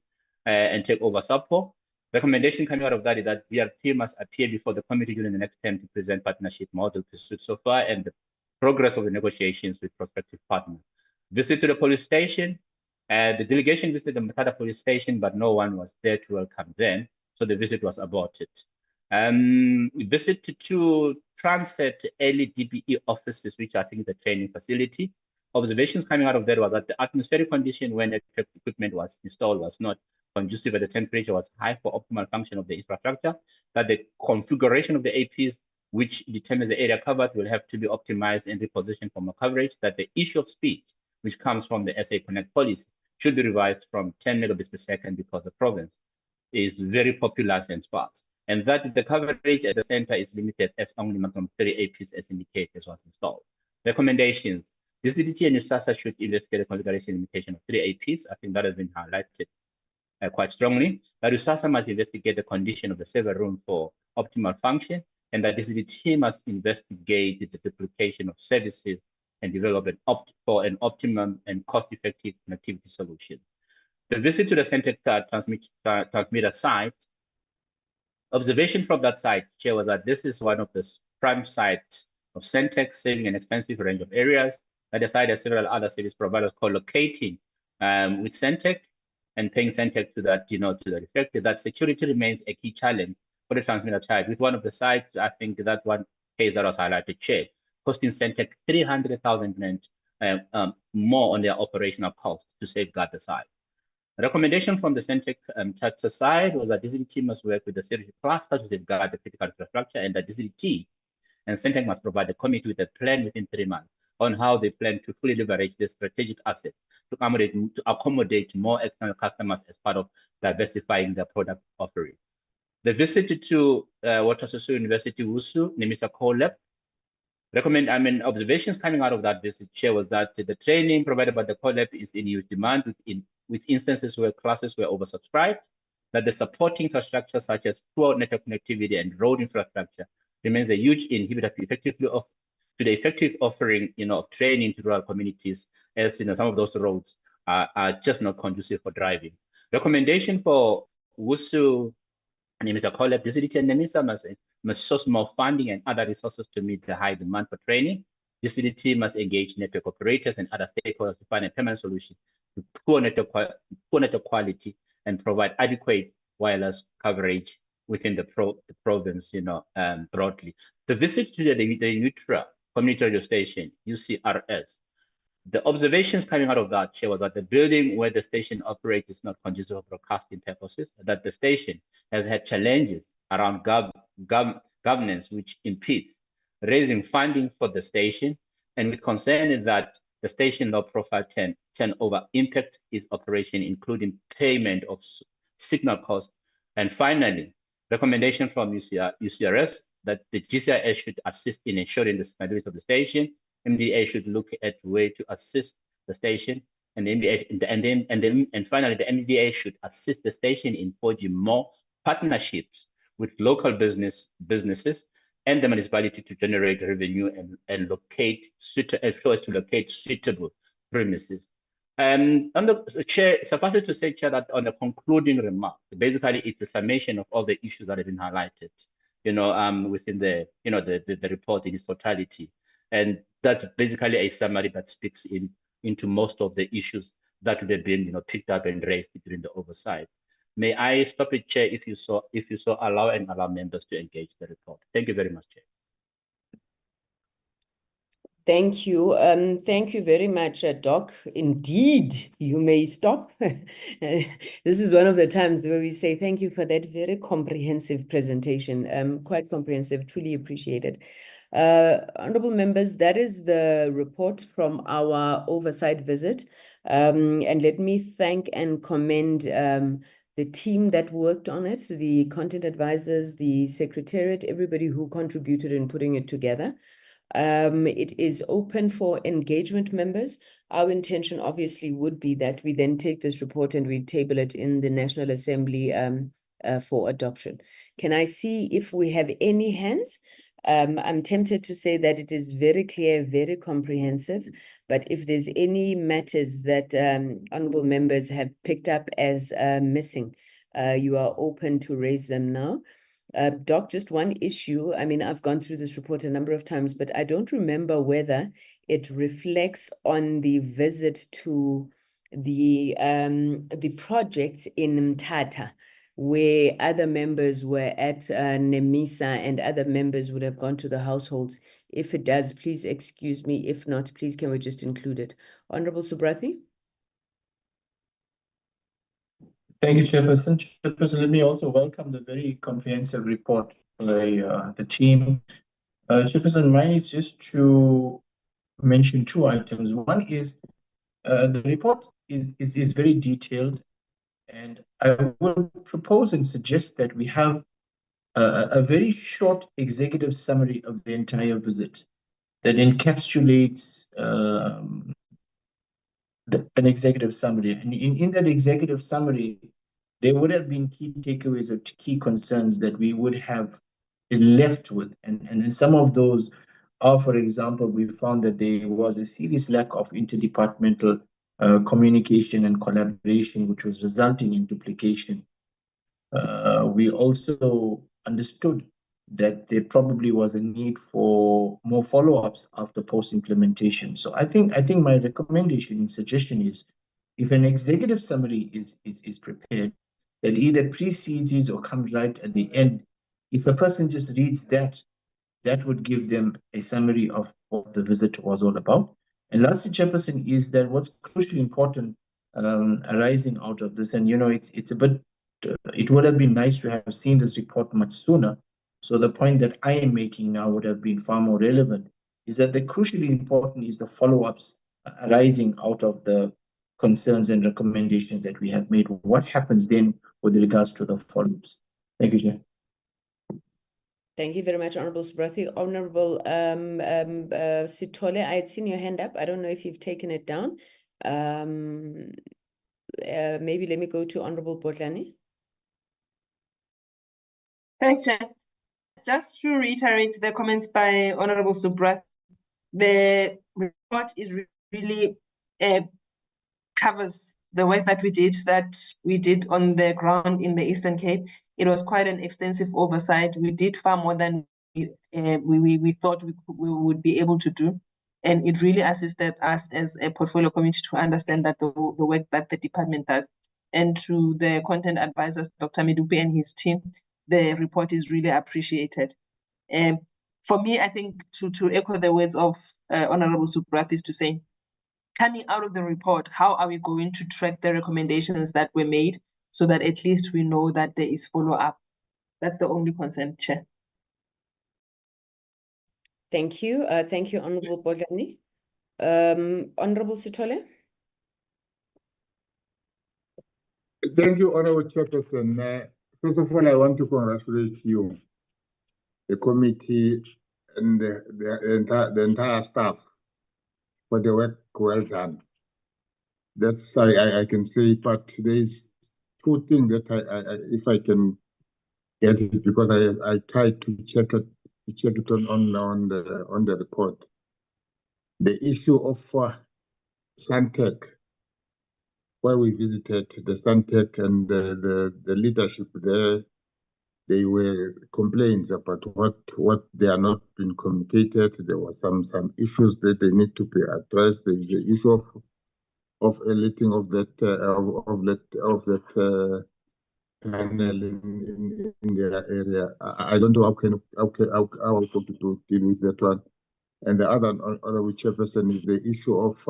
and take over SAPO. Recommendation coming out of that is that VRP must appear before the committee during the next term to present partnership model pursued so far and the progress of the negotiations with prospective partners. Visit to the police station. The delegation visited the Mthatha police station, but no one was there to welcome them, so the visit was aborted. We visited two Transnet early DPE offices, which I think is a training facility. Observations coming out of there was that the atmospheric condition when the equipment was installed was not conducive, and the temperature was high for optimal function of the infrastructure, that the configuration of the APs, which determines the area covered, will have to be optimized and repositioned for more coverage, that the issue of speed, which comes from the SA Connect policy, should be revised from 10 megabits per second because the province is very populous and sparse, and that the coverage at the center is limited as only maximum 30 APs as indicated was installed. Recommendations: the DCDT and ICASA should investigate the configuration limitation of 3 APs. I think that has been highlighted quite strongly. That ICASA must investigate the condition of the server room for optimal function, and that DCDT must investigate the duplication of services and develop an optimum and cost-effective connectivity solution. The visit to the Centec transmitter site, observation from that site, Chair, was that this is one of the prime sites of Centec, serving an extensive range of areas. That the site has several other service providers co-locating with Centec and paying Centec to that, to the effect that security remains a key challenge for the transmitter type. With one of the sites, I think that one case that was highlighted, Chair, costing Centec 300,000 more on their operational costs to safeguard the site. The recommendation from the Centec Mthatha side was that DCDT must work with the security cluster to safeguard the critical infrastructure, and that DCDT and Centec must provide the committee with a plan within 3 months on how they plan to fully leverage this strategic asset to accommodate more external customers as part of diversifying their product offering. The visit to Water University WUSU, NEMISA Core Lab, observations coming out of that visit, Chair, was that the training provided by the core lab is in huge demand with instances where classes were oversubscribed, that the supporting infrastructure such as poor network connectivity and road infrastructure remains a huge inhibitor to the effective offering, of training to rural communities, as some of those roads are just not conducive for driving. Recommendation for WUSU and NEMISA Core Lab, DCDT and NEMISA must source more funding and other resources to meet the high demand for training. DCDT must engage network operators and other stakeholders to find a permanent solution to poor network quality and provide adequate wireless coverage within the province, broadly. The visit to the Nutra Community Radio Station, UCRS, the observations coming out of that, Chair, was that the building where the station operates is not conducive for broadcasting purposes, that the station has had challenges around governance, which impedes raising funding for the station, and with concern that the station low profile turnover impact its operation, including payment of signal costs. And finally, recommendation from UCRS that the GCIS should assist in ensuring the stability of the station. MDA should look at way to assist the station And finally, the MDA should assist the station in forging more partnerships with local businesses and the municipality to generate revenue and locate suitable premises. On the chair, suffice it to say, Chair, that on the concluding remark, basically it's a summation of all the issues that have been highlighted, within the report in its totality, and that's basically a summary that speaks into most of the issues that would have been, picked up and raised during the oversight. May I stop it, Chair, if you so allow members to engage the report. Thank you very much, Chair. Thank you. Thank you very much, Doc. Indeed, you may stop. This is one of the times where we say thank you for that very comprehensive presentation. Quite comprehensive, truly appreciated. Honorable members, that is the report from our oversight visit. And let me thank and commend the team that worked on it, the content advisors, the secretariat, everybody who contributed in putting it together. It is open for engagement, members. Our intention obviously would be that we then take this report and we table it in the National Assembly for adoption. Can I see if we have any hands? I'm tempted to say that it is very clear, very comprehensive, but if there's any matters that honorable members have picked up as missing, you are open to raise them now. Doc, just one issue. I mean, I've gone through this report a number of times, but I don't remember whether it reflects on the visit to the projects in Mthatha, where other members were at NEMISA and other members would have gone to the households. If it does, please excuse me. If not, please can we just include it? Honorable Subrathi? Thank you, Chairperson. Chairperson, let me also welcome the very comprehensive report by the team. Chairperson, mine is just to mention two items. One is the report is very detailed, and I would propose and suggest that we have a very short executive summary of the entire visit that encapsulates an executive summary. And in that executive summary, there would have been key takeaways or key concerns that we would have been left with. And some of those are, for example, we found that there was a serious lack of interdepartmental communication and collaboration, which was resulting in duplication. We also understood that there probably was a need for more follow-ups after post-implementation. So I think my recommendation and suggestion is, if an executive summary is prepared, that either precedes or comes right at the end. If a person just reads that, that would give them a summary of what the visit was all about. And lastly, Chairperson, is that what's crucially important arising out of this, and it's a bit, it would have been nice to have seen this report much sooner. So the point that I am making now would have been far more relevant, is that the crucially important is the follow-ups arising out of the concerns and recommendations that we have made. What happens then with regards to the follow-ups? Thank you, Chair. Thank you very much, Honorable Subrathi. Honorable Sithole, I had seen your hand up. I don't know if you've taken it down. Maybe let me go to Honorable Botlani. Thanks, Chair. Just to reiterate the comments by Honorable Subrathi, the report is really covers the work that we did on the ground in the Eastern Cape. It was quite an extensive oversight. We did far more than we thought we would be able to do. And it really assisted us as a portfolio committee to understand that the work that the department does. And to the content advisors, Dr. Medupi and his team, the report is really appreciated. For me, I think to echo the words of Honorable Subrathi is to say, coming out of the report, how are we going to track the recommendations that were made so that at least we know that there is follow-up? That's the only concern, Chair. Thank you. Thank you, Honorable Botlani. Honorable Sithole. Thank you, Honorable Chairperson. First of all, I want to congratulate you, the committee, and the entire staff for the work well done. That's I can say, but there's two things that if I can get it, because I tried to check it on the report. The issue of Santec, where we visited the Santec and the leadership there, they were complaints about what they are not being communicated. There were some issues that they need to be addressed. There is the issue of a letting of that panel in their area. I don't know how we going to deal with that one. And the other chairperson is the issue of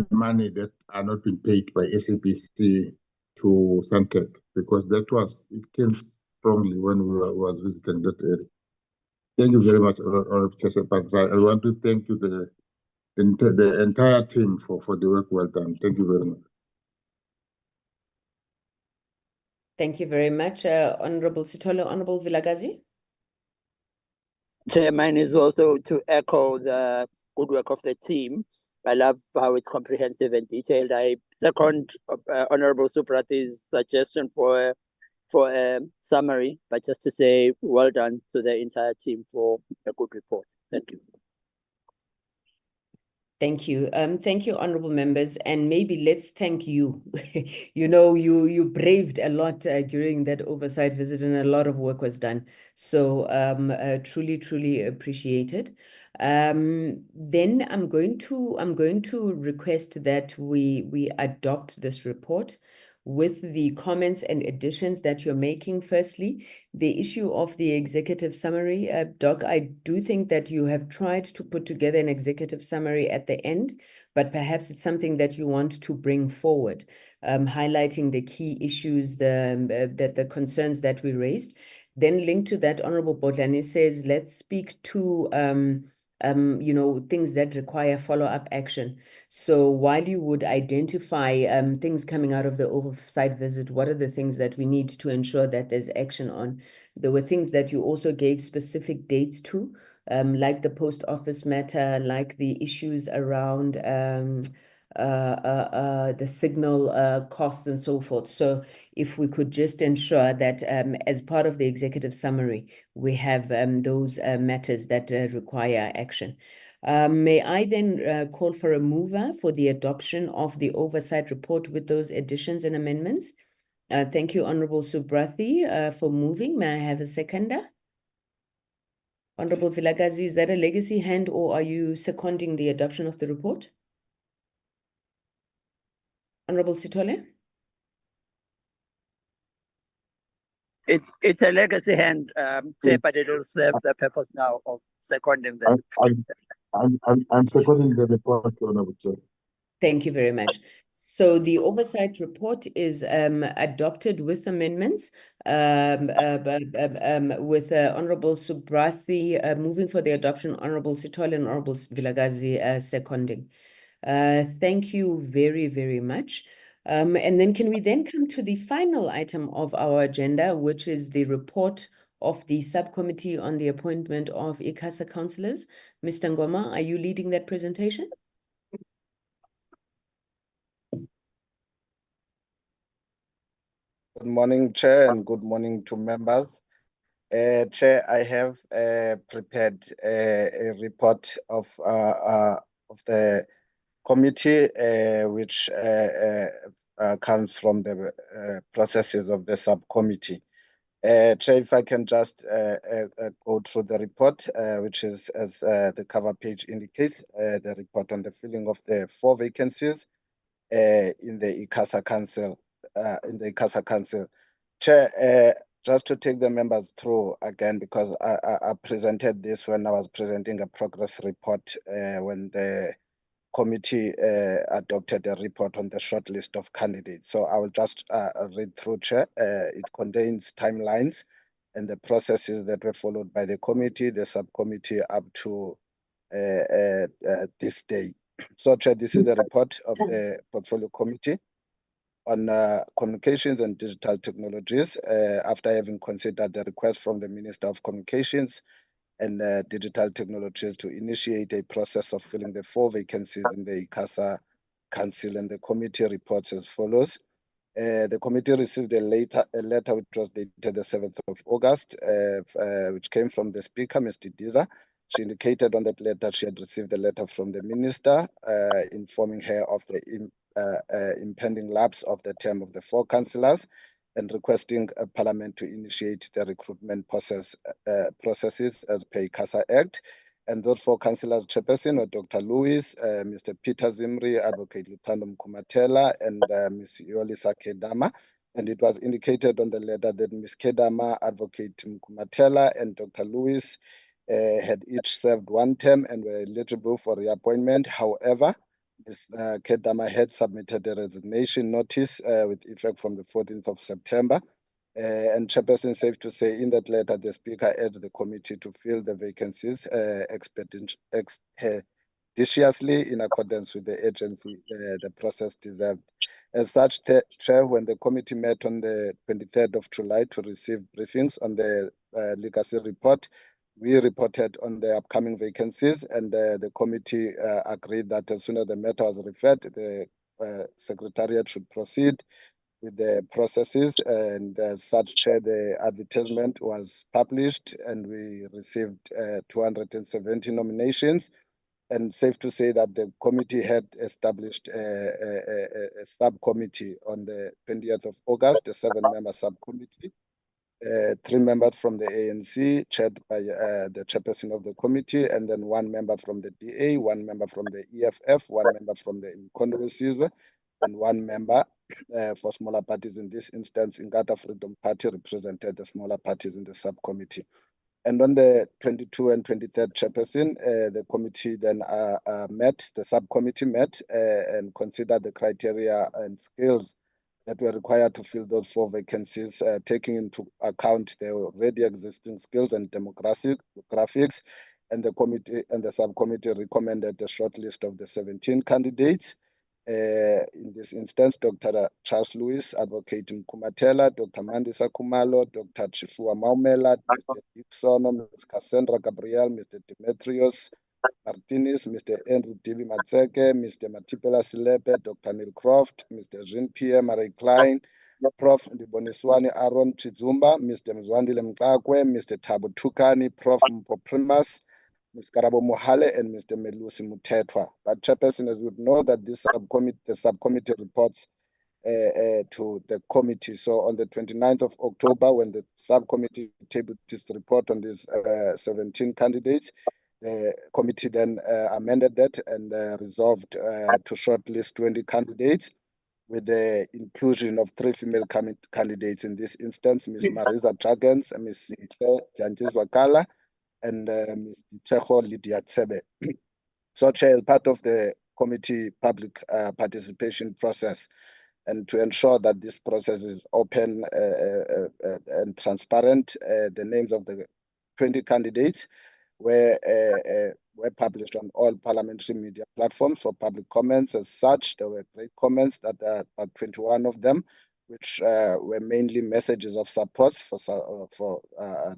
money that are not being paid by SABC to Santec, because it came strongly when we was visiting that area. Thank you very much, Honorable Chairperson. I want to thank you the entire team for the work well done. Thank you very much. Thank you very much, Honorable Sithole. Honorable Vilakazi. Chair, mine is also to echo the good work of the team. I love how it's comprehensive and detailed. I second Honorable Subrati's suggestion for a summary, but just to say well done to the entire team for a good report. Thank you. Thank you. Thank you, honorable members. And maybe let's thank you. You braved a lot during that oversight visit, and a lot of work was done. So truly appreciated. Then I'm going to request that we adopt this report with the comments and additions that you're making. Firstly, the issue of the executive summary. Doc, I do think that you have tried to put together an executive summary at the end, but perhaps it's something that you want to bring forward, highlighting the key issues, the concerns that we raised. Then linked to that, Honorable Botlani says, let's speak to things that require follow-up action. So while you would identify things coming out of the oversight visit, what are the things that we need to ensure that there's action on? There were things that you also gave specific dates to, like the post office matter, like the issues around the signal costs and so forth. So if we could just ensure that as part of the executive summary, we have those matters that require action. May I then call for a mover for the adoption of the oversight report with those additions and amendments? Thank you, Honorable Subrathi, for moving. May I have a seconder? Honorable Vilakazi, is that a legacy hand, or are you seconding the adoption of the report? Honorable Sithole? It's a legacy hand, but it will serve the purpose now of seconding the. I'm seconding the report, Honorable Chair. Thank you very much. So the oversight report is adopted with amendments, with Honorable Subrathi moving for the adoption, Honorable Sithole and Honorable Vilakazi seconding. Thank you very, very much. And then can we then come to the final item of our agenda, which is the report of the subcommittee on the appointment of ICASA councillors. Mr. Ngoma, are you leading that presentation? Good morning, Chair, and good morning to members. Chair, I have prepared a report of the committee, which comes from the processes of the subcommittee. Chair, if I can just go through the report, which is, as the cover page indicates, the report on the filling of the 4 vacancies in the ICASA Council. Chair, just to take the members through again, because I presented this when I was presenting a progress report when the committee adopted a report on the short list of candidates. So I will just read through, Chair. It contains timelines and the processes that were followed by the committee, the subcommittee up to this day. So, Chair, this is the report of the portfolio committee on communications and digital technologies after having considered the request from the Minister of Communications and Digital Technologies to initiate a process of filling the 4 vacancies in the ICASA Council, and the committee reports as follows. The committee received a letter which was dated the 7th of August, which came from the Speaker, Ms. Didiza. She indicated on that letter she had received a letter from the Minister informing her of the impending lapse of the term of the 4 councillors and requesting Parliament to initiate the recruitment processes as per ICASA Act. And those 4 councillors, Chairperson were Dr. Lewis, Mr. Peter Zimri, Advocate Lutando Mkumatela, and Ms. Yolisa Kedama. And it was indicated on the letter that Ms. Kedama, Advocate Mkumatela, and Dr. Lewis had each served 1 term and were eligible for reappointment. However, Ms. Kedama had submitted a resignation notice with effect from the 14th of September. And Chairperson, safe to say, in that letter, the Speaker urged the committee to fill the vacancies expeditiously in accordance with the agency, the process deserved. As such, Chair, when the committee met on the 23rd of July to receive briefings on the legacy report, we reported on the upcoming vacancies, and the committee agreed that as soon as the matter was referred, the Secretariat should proceed with the processes, and as such, Chair, the advertisement was published and we received 270 nominations. And safe to say that the committee had established a subcommittee on the 20th of August, a 7-member subcommittee, 3 members from the ANC, chaired by the chairperson of the committee, and then 1 member from the DA, 1 member from the EFF, 1 member from the Mkondo, and 1 member for smaller parties. In this instance, Inkatha Freedom Party represented the smaller parties in the subcommittee. And on the 22 and 23rd Chairperson, the committee then met, the subcommittee met and considered the criteria and skills that were required to fill those 4 vacancies, taking into account the already existing skills and demographics. And the committee and the subcommittee recommended a short list of the 17 candidates. In this instance, Dr. Charles Lewis, Advocate Mkumatela, Dr. Mandisa Kumalo, Dr. Chifua Maumela, Mr. Dixon, Ms. Cassandra Gabriel, Mr. Demetrios Martinez, Mr. Andrew Divi Matseke, Mr. Matipela Silepe, Dr. Neil Croft, Mr. Jean-Pierre Marie Klein, Prof. Ndiboniswani Aaron Chizumba, Mr. Mzwandile Mkakwe, Mr. Thabo Tukani, Prof. Mpoprimas, Ms. Karabo Mohale, and Mr. Melusi Mutetwa. But Chairperson, as we would know that this the subcommittee reports to the committee. So on the 29th of October, when the subcommittee tabled its report on these 17 candidates, the committee then amended that and resolved to shortlist 20 candidates with the inclusion of 3 female candidates. In this instance, Ms. Marisa Chagans, Ms. Sinclair Janjizwakala, and Ms. Cheho Lydia Tsebe. So, Chair, as part of the committee public participation process, and to ensure that this process is open and transparent, the names of the 20 candidates were published on all parliamentary media platforms for public comments. As such, there were great comments, that about 21 of them, which were mainly messages of support for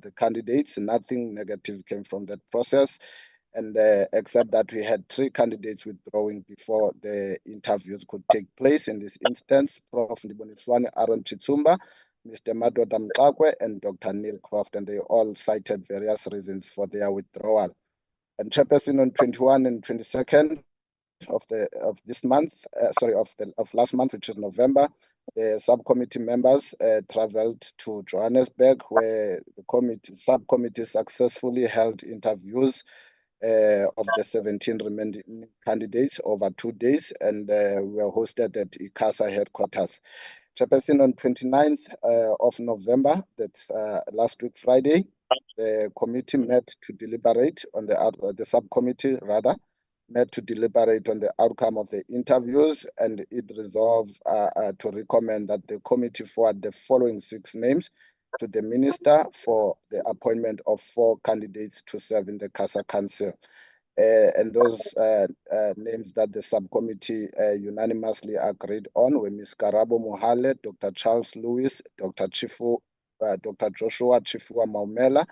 the candidates. Nothing negative came from that process, and except that we had 3 candidates withdrawing before the interviews could take place. In this instance, Prof. Ndiboniswani Aaron Chitsumba, Mr. Madoda Mkakwe, and Dr. Neil Croft, and they all cited various reasons for their withdrawal. And Chairperson, on 21 and 22nd of this month, of last month, which is November, the subcommittee members traveled to Johannesburg, where the subcommittee successfully held interviews of the 17 remaining candidates over 2 days, and were hosted at ICASA headquarters. Chairperson, on 29th of November, that's last week Friday, the committee met to deliberate on the subcommittee rather met to deliberate on the outcome of the interviews, and it resolved to recommend that the committee forward the following 6 names to the minister for the appointment of 4 candidates to serve in the ICASA Council. And those names that the subcommittee unanimously agreed on were Ms. Karabo Mohale, Dr. Charles Lewis, Dr. Joshua Chifua Maumela,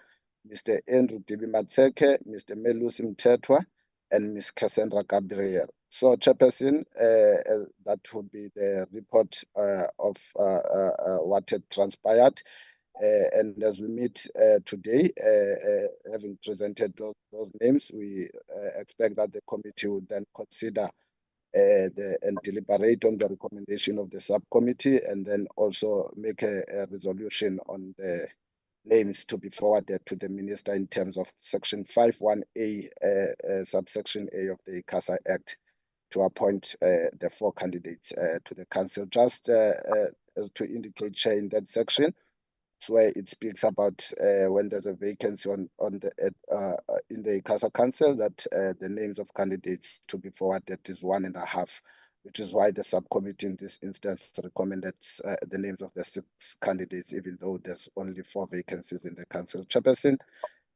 Mr. Andrew Dibi Matseke, Mr. Melusi Mtetwa, and Ms. Cassandra Gabriel. So, Chairperson, that would be the report of what had transpired. And as we meet today, having presented those names, we expect that the committee would then consider and deliberate on the recommendation of the subcommittee, and then also make a resolution on the names to be forwarded to the minister in terms of section 51A, subsection A of the ICASA Act, to appoint the 4 candidates to the council. Just as to indicate, Chair, in that section, where it speaks about when there's a vacancy in the ICASA Council, that the names of candidates to be forwarded is 1.5, which is why the subcommittee in this instance recommended the names of the 6 candidates, even though there's only 4 vacancies in the council. Chairperson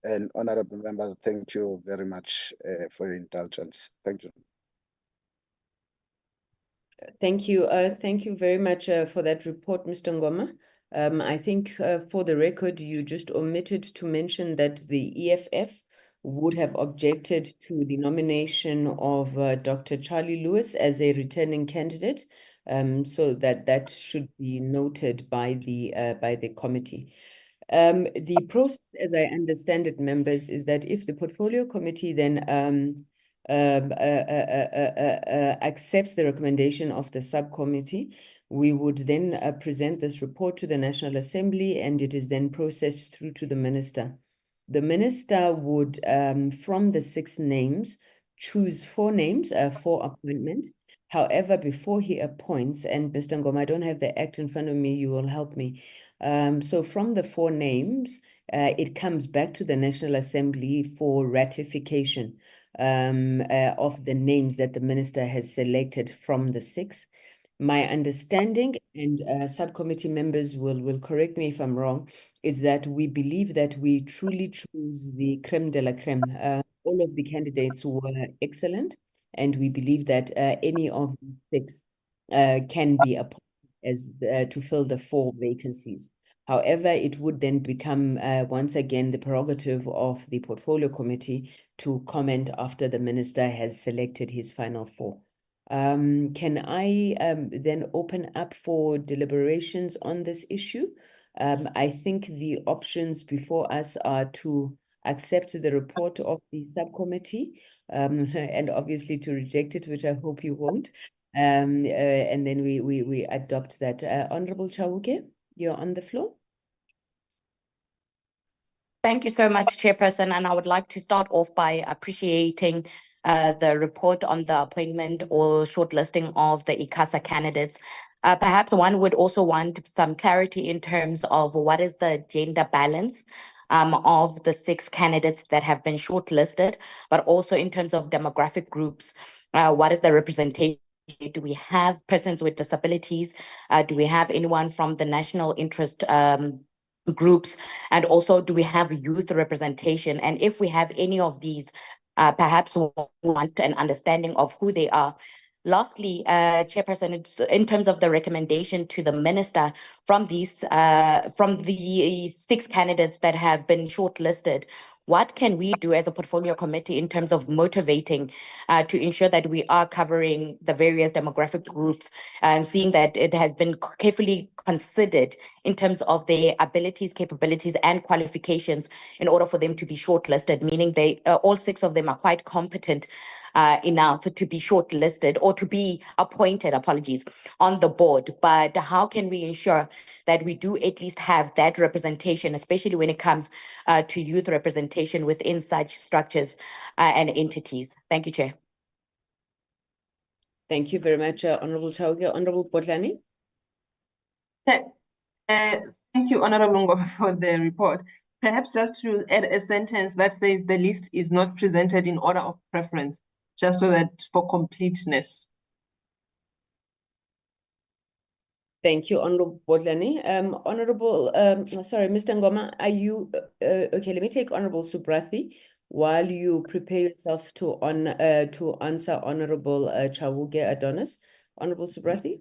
and honorable members, thank you very much for your indulgence. Thank you. Thank you. Thank you very much for that report, Mr. Ngoma. I think for the record, you just omitted to mention that the EFF would have objected to the nomination of Dr. Charlie Lewis as a returning candidate, so that should be noted by the committee. The process, as I understand it, members, is that if the portfolio committee then accepts the recommendation of the subcommittee, we would then present this report to the National Assembly, and it is then processed through to the minister. The minister would, from the 6 names, choose 4 names for appointment. However, before he appoints, and Mr. Ngoma, I don't have the act in front of me, you will help me. So from the 4 names, it comes back to the National Assembly for ratification of the names that the minister has selected from the 6. My understanding, and subcommittee members will correct me if I'm wrong, is that we believe that we truly choose the creme de la creme. All of the candidates were excellent, and we believe that any of the 6 can be appointed as to fill the 4 vacancies. However, it would then become once again the prerogative of the portfolio committee to comment after the minister has selected his final 4. Can I then open up for deliberations on this issue? I think the options before us are to accept the report of the subcommittee and obviously to reject it, which I hope you won't. And then we adopt that. Honorable Chauke, you're on the floor. Thank you so much, Chairperson. And I would like to start off by appreciating the report on the appointment or shortlisting of the ICASA candidates. Perhaps one would also want some clarity in terms of what is the gender balance of the 6 candidates that have been shortlisted, but also in terms of demographic groups, what is the representation? Do we have persons with disabilities? Do we have anyone from the national interest groups? And also, do we have youth representation? And if we have any of these, perhaps we want an understanding of who they are. Lastly, Chairperson, in terms of the recommendation to the minister from the 6 candidates that have been shortlisted, what can we do as a portfolio committee in terms of motivating to ensure that we are covering the various demographic groups, seeing that it has been carefully considered in terms of their abilities, capabilities, and qualifications in order for them to be shortlisted, meaning they all 6 of them are quite competent enough to be shortlisted or to be appointed, on the board. But how can we ensure that we do at least have that representation, especially when it comes to youth representation within such structures and entities? Thank you, Chair. Thank you very much, Honorable Chauke. Honorable Botlani. Thank you, Honorable Ngoma, for the report. Perhaps just to add a sentence that says the list is not presented in order of preference, just so that for completeness. Thank you, Honorable Botlani. Sorry, Mr. Ngoma, are you okay? Let me take Honorable Subrathi while you prepare yourself to answer Honorable Chauke Adonis. Honorable Subrathi.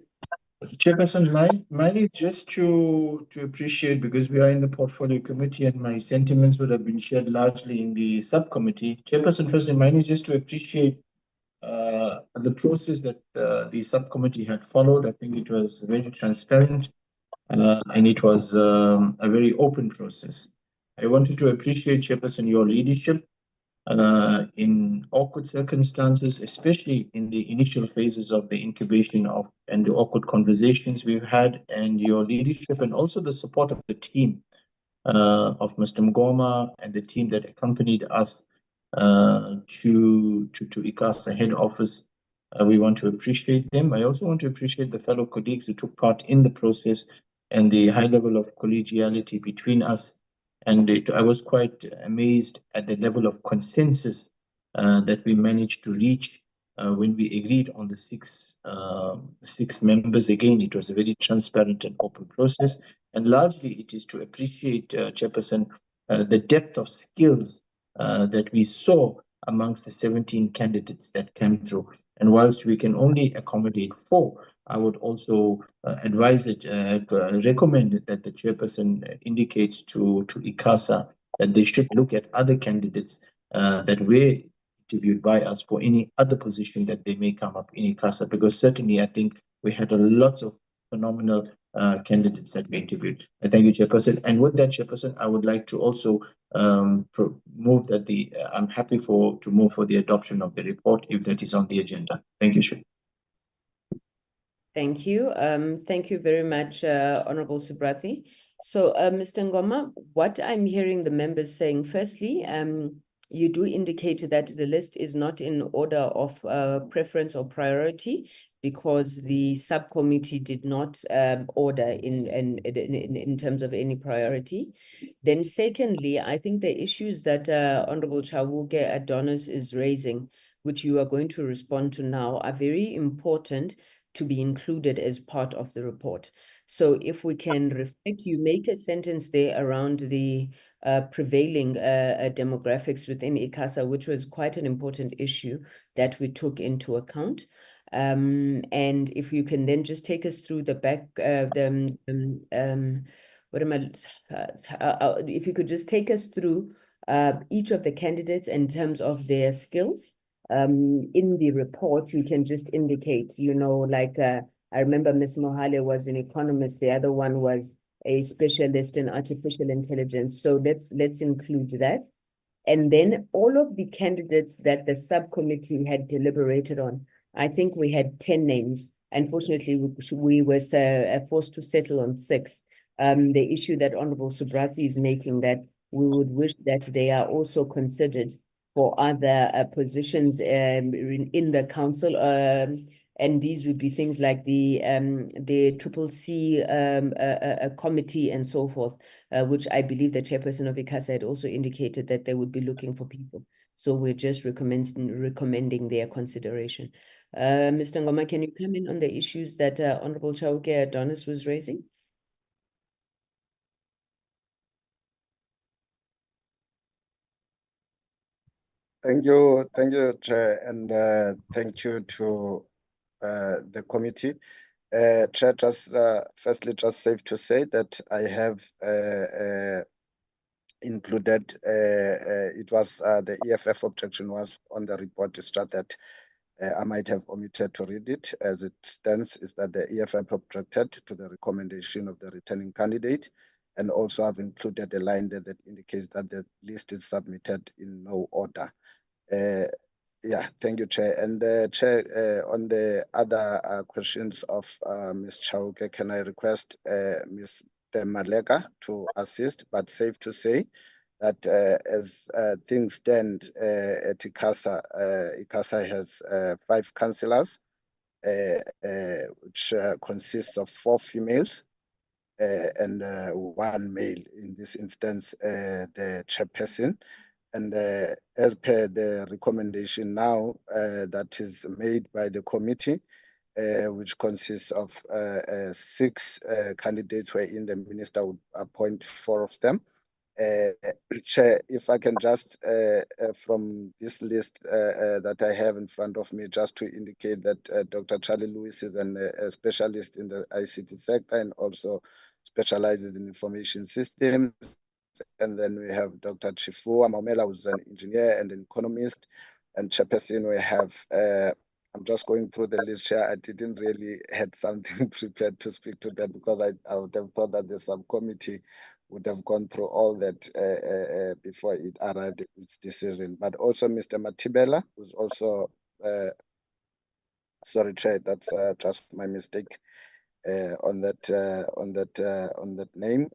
Chairperson, mine is just to appreciate, because we are in the portfolio committee and my sentiments would have been shared largely in the subcommittee. Chairperson, firstly, mine is just to appreciate the process that the subcommittee had followed. I think it was very transparent and it was a very open process. I wanted to appreciate, Chairperson, your leadership in awkward circumstances, especially in the initial phases of the incubation of and the awkward conversations we've had, and your leadership and also the support of the team of Mr. Mgoma and the team that accompanied us to ICASA head office. We want to appreciate them. I also want to appreciate the fellow colleagues who took part in the process and the high level of collegiality between us. And I was quite amazed at the level of consensus that we managed to reach when we agreed on the six members. Again, it was a very transparent and open process. And largely it is to appreciate, Chairperson, the depth of skills that we saw amongst the 17 candidates that came through. And whilst we can only accommodate 4, I would also advise it, recommend that the chairperson indicates to ICASA that they should look at other candidates that were interviewed by us for any other position that they may come up in ICASA, because certainly I think we had a lot of phenomenal candidates that we interviewed. Thank you, Chairperson. And with that, Chairperson, I would like to also move that I'm happy to move for the adoption of the report if that is on the agenda. Thank you, Chair. Thank you. Thank you very much, Honorable Subrathi. So, Mr. Ngoma, what I'm hearing the members saying, firstly, you do indicate that the list is not in order of preference or priority because the subcommittee did not order in terms of any priority. Then secondly, I think the issues that Honorable Chawuke Adonis is raising, which you are going to respond to now, are very important to be included as part of the report. So if we can reflect, you make a sentence there around the prevailing demographics within ICASA, which was quite an important issue that we took into account. And if you can then just take us through the back, if you could just take us through each of the candidates in terms of their skills. In the report, you can just indicate, like I remember Ms. Mohale was an economist, the other one was a specialist in artificial intelligence. So let's include that. And then all of the candidates that the subcommittee had deliberated on, I think we had 10 names. Unfortunately, we were forced to settle on 6. The issue that Honorable Subrathi is making, that we would wish that they are also considered for other positions in the council, and these would be things like the CCC committee and so forth, which I believe the chairperson of ICASA had also indicated that they would be looking for people. So we're just recommending their consideration. Mr. Ngoma, can you come in on the issues that Honorable Chawuke Adonis was raising? Thank you, Chair, and thank you to the committee. Chair, firstly, just safe to say that I have included, it was the EFF objection was on the report. It's just that I might have omitted to read it. As it stands, is that the EFF objected to the recommendation of the returning candidate, and also I've included a line there that indicates that the list is submitted in no order. Yeah, thank you, Chair. And Chair, on the other questions of Ms. Chawuke, can I request Ms. Maleka to assist? But safe to say that as things stand at ICASA, ICASA has 5 councillors, which consists of 4 females and 1 male. In this instance, the chairperson. And as per the recommendation now that is made by the committee, which consists of 6 candidates wherein the minister would appoint 4 of them, Chair, if I can just, from this list that I have in front of me, just to indicate that Dr. Charlie Lewis is a specialist in the ICT sector and also specializes in information systems. And then we have Dr. Chifua Maumela, who's an engineer and an economist. And chairperson, we have, I'm just going through the list, Chair. I didn't really had something prepared to speak to that because I would have thought that the subcommittee would have gone through all that before it arrived at its decision. But also Mr. Matibela, who's also, sorry, Chair, that's just my mistake on that name.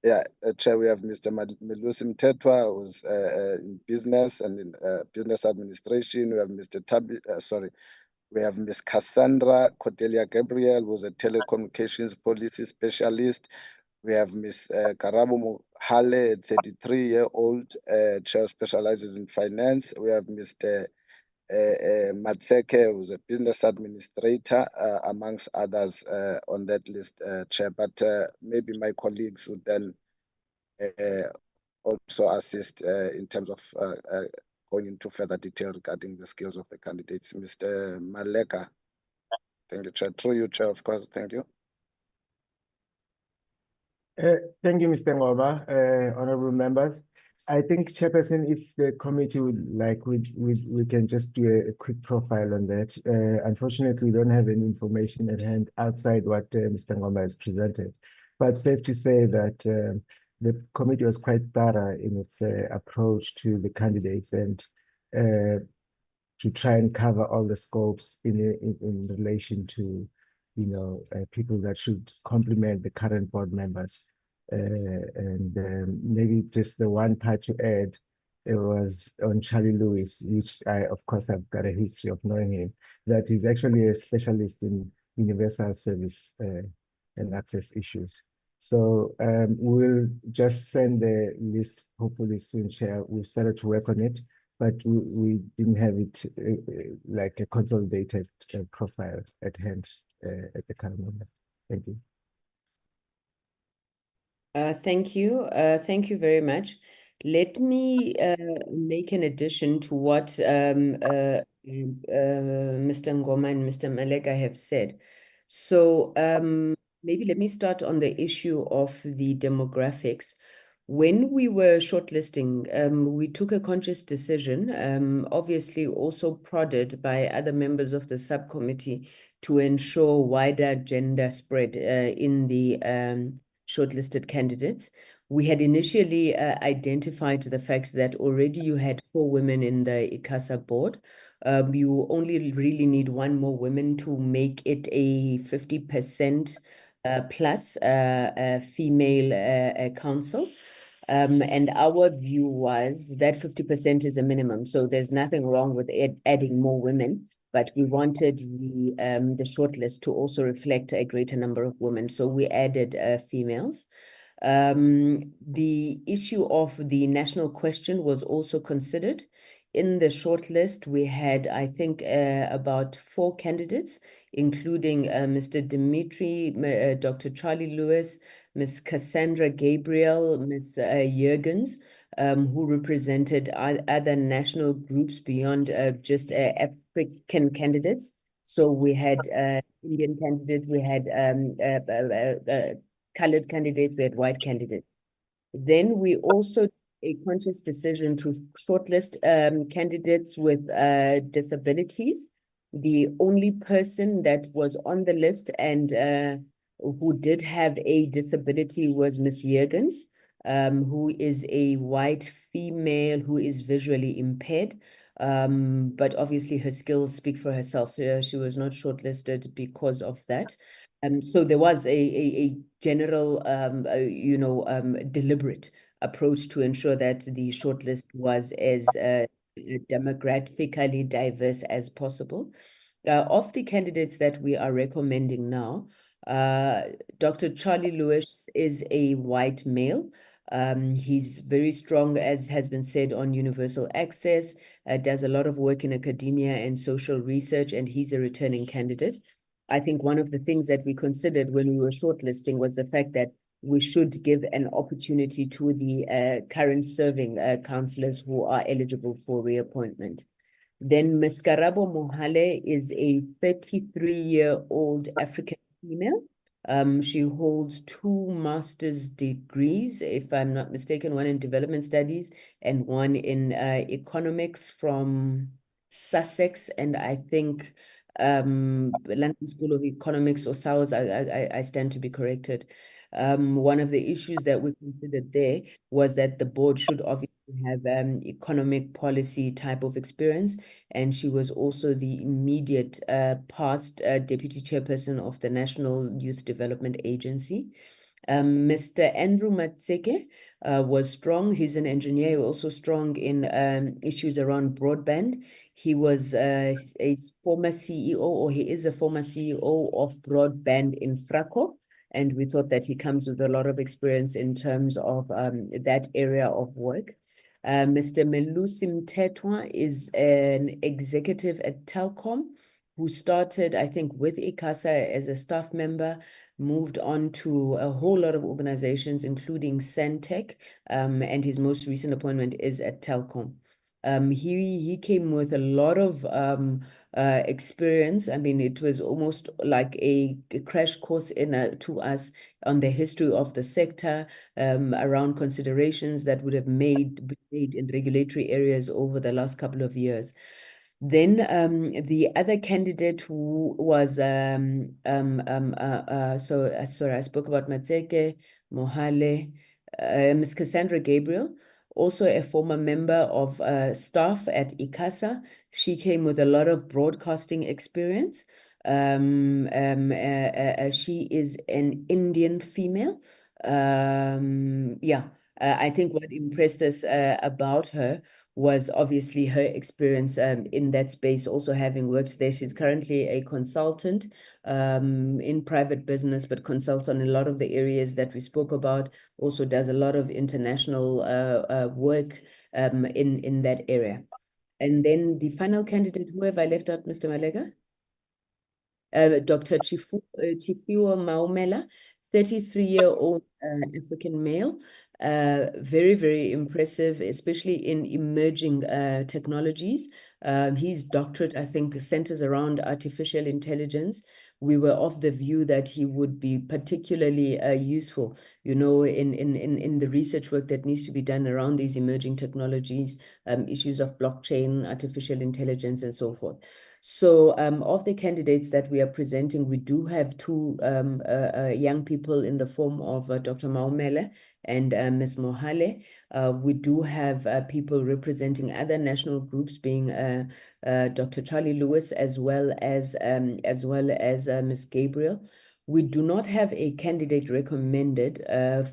Yeah, Chair, we have Mr. Melusi Mtetwa, who's in business and in business administration. We have Mr. We have Ms. Cassandra Cordelia Gabriel, who's a telecommunications policy specialist. We have Ms. Karabo Mohale, a 33-year-old, chair specializes in finance. We have Mr. Matseke, who's a business administrator, amongst others on that list, Chair. But maybe my colleagues would then also assist in terms of going into further detail regarding the skills of the candidates. Mr. Maleka. Thank you, Chair. Through you, Chair, of course. Thank you. Thank you, Mr. Ngoba, honorable members. I think, Chairperson, if the committee would like, we can just do a quick profile on that. Unfortunately, we don't have any information at hand outside what Mr. Ngoba has presented. But safe to say that the committee was quite thorough in its approach to the candidates and to try and cover all the scopes in relation to, people that should complement the current board members. Maybe just the one part to add, it was on Charlie Lewis, which I, of course, have got a history of knowing him, that he's actually a specialist in universal service and access issues. So we'll just send the list hopefully soon, Chair. We've started to work on it, but we didn't have it like a consolidated profile at hand at the current moment. Thank you. Thank you. Thank you very much. Let me make an addition to what Mr. Ngoma and Mr. Maleka have said. So maybe let me start on the issue of the demographics. When we were shortlisting, we took a conscious decision, obviously also prodded by other members of the subcommittee to ensure wider gender spread in the shortlisted candidates. We had initially identified the fact that already you had 4 women in the ICASA board. You only really need 1 more woman to make it a 50% plus female council. And our view was that 50% is a minimum. So there's nothing wrong with adding more women, but we wanted the shortlist to also reflect a greater number of women. So we added females. The issue of the national question was also considered. In the shortlist, we had, I think, about 4 candidates, including Mr. Dimitri, Dr. Charlie Lewis, Ms. Cassandra Gabriel, Ms. Jurgens, who represented other national groups beyond just African candidates. So we had Indian candidates, we had colored candidates, we had white candidates. Then we also took a conscious decision to shortlist candidates with disabilities. The only person that was on the list and who did have a disability was Ms. Jurgens, who is a white female who is visually impaired. But obviously her skills speak for herself. She was not shortlisted because of that. So there was a general, deliberate approach to ensure that the shortlist was as demographically diverse as possible. Of the candidates that we are recommending now, Dr. Charlie Lewis is a white male. He's very strong, as has been said, on universal access, does a lot of work in academia and social research, and he's a returning candidate. I think one of the things that we considered when we were shortlisting was the fact that we should give an opportunity to the current serving councillors who are eligible for reappointment. Then Ms. Karabo Mohale is a 33-year-old African female. She holds 2 master's degrees, if I'm not mistaken, one in development studies and one in economics from Sussex, and I think London School of Economics or SAWS, I stand to be corrected. One of the issues that we considered there was that the board should obviously have economic policy type of experience, and she was also the immediate past deputy chairperson of the National Youth Development Agency. Mr. Andrew Matseke was strong. He's an engineer, also strong in issues around broadband. He was a former CEO, or he is a former CEO of Broadband in Fraco, and we thought that he comes with a lot of experience in terms of that area of work. Mr. Melusi Mtetwa is an executive at Telkom who started, I think, with ICASA as a staff member, moved on to a whole lot of organizations, including Centec, and his most recent appointment is at Telkom. He came with a lot of experience. I mean, it was almost like a crash course to us on the history of the sector, around considerations that would have been made in regulatory areas over the last couple of years. Then the other candidate who was sorry, I spoke about Matseke, Mohale, Ms. Cassandra Gabriel, also a former member of staff at ICASA. She came with a lot of broadcasting experience. She is an Indian female. I think what impressed us about her was obviously her experience in that space, also having worked there. She's currently a consultant in private business, but consults on a lot of the areas that we spoke about, also does a lot of international work in that area. And then the final candidate, who have I left out, Mr. Malega? Dr. Chifiwa Maumela, 33-year-old African male, very, very impressive, especially in emerging technologies. His doctorate, I think, centers around artificial intelligence. We were of the view that he would be particularly useful, you know, in the research work that needs to be done around these emerging technologies, issues of blockchain, artificial intelligence, and so forth. So of the candidates that we are presenting, we do have 2 young people in the form of Dr. Maumele and Ms. Mohale. We do have people representing other national groups, being Dr. Charlie Lewis, as well as Ms. Gabriel. We do not have a candidate recommended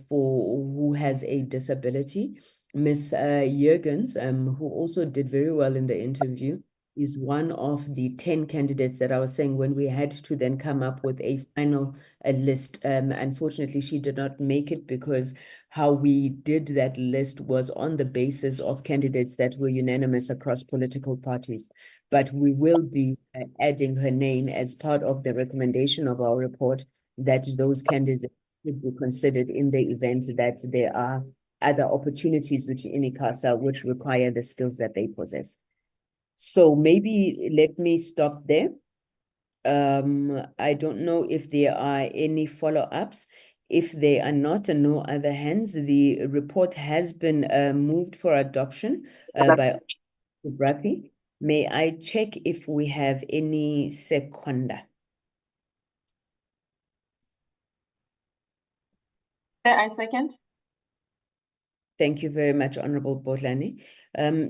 for who has a disability. Ms. Jurgens, who also did very well in the interview, is one of the 10 candidates that I was saying when we had to then come up with a final list. Unfortunately, she did not make it because how we did that list was on the basis of candidates that were unanimous across political parties. But we will be adding her name as part of the recommendation of our report that those candidates should be considered in the event that there are other opportunities which in ICASA which require the skills that they possess. So maybe let me stop there. I don't know if there are any follow-ups. If there are not and no other hands, the report has been moved for adoption by Brathi. May I check if we have any seconder? I second. Thank you very much, Honorable Botlani.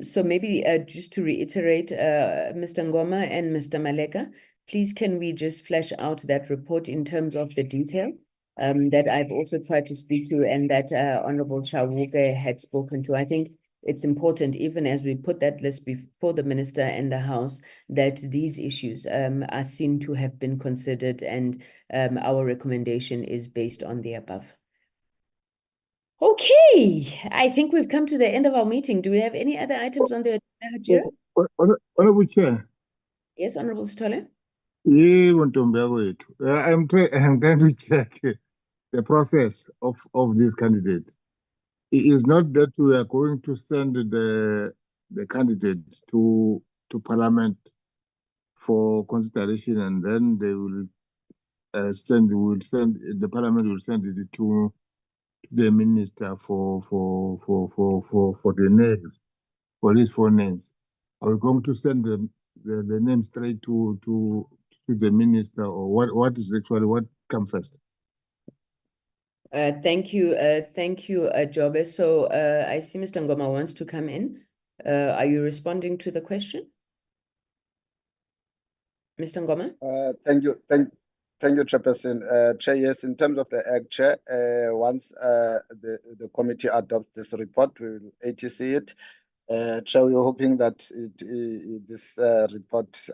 So maybe just to reiterate, Mr. Ngoma and Mr. Maleka, please can we just flesh out that report in terms of the detail that I've also tried to speak to and that Honorable Chawuke had spoken to. I think it's important, even as we put that list before the Minister and the House, that these issues are seen to have been considered, and our recommendation is based on the above. Okay, I think we've come to the end of our meeting. Do we have any other items on the agenda, Hajira? Honorable Chair. Yes, Honorable Stole. I'm trying to check the process of this candidate. It is not that we are going to send the candidate to Parliament for consideration, and then they will the Parliament will send it to the minister for the names, for these 4 names. Are we going to send the name straight to the minister, or what is actually what comes first? Thank you, Jobe. So I see Mr. Ngoma wants to come in. Are you responding to the question? Mr. Ngoma? Thank you, Chairperson. Chair, yes, in terms of the Act, Chair, once the committee adopts this report, we will ATC it. Chair, we're hoping that this report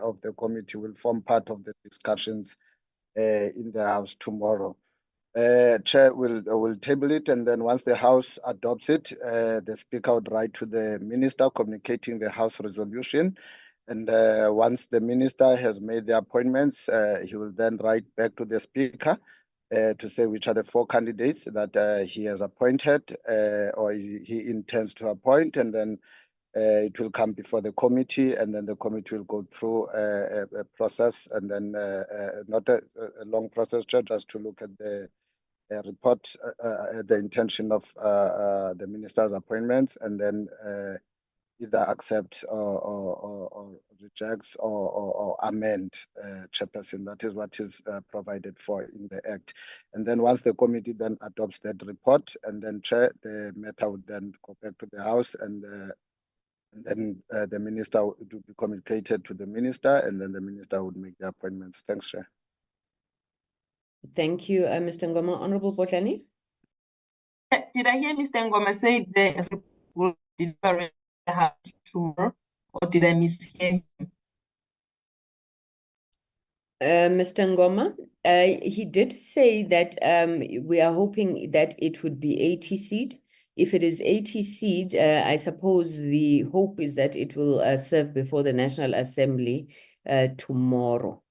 of the committee will form part of the discussions in the House tomorrow. Chair will table it, and then once the House adopts it, the Speaker would write to the Minister communicating the House resolution. And once the Minister has made the appointments, he will then write back to the Speaker to say which are the 4 candidates that he has appointed or he intends to appoint, and then it will come before the committee, and then the committee will go through a process, and then not a long process, just to look at the report, the intention of the minister's appointments, and then either accept or rejects or amend, Chairperson. That is what is provided for in the Act. And then once the committee then adopts that report, and then Chair, the matter would then go back to the House, and then the minister would be communicated to the minister, and then the minister would make the appointments. Thanks, Chair. Thank you, Mr. Ngoma. Honorable Botlani? Did I hear Mr. Ngoma say the report will deliver in the House tomorrow, or did I mishear him? Mr. Ngoma, he did say that we are hoping that it would be ATC'd. If it is ATC'd, I suppose the hope is that it will serve before the National Assembly tomorrow.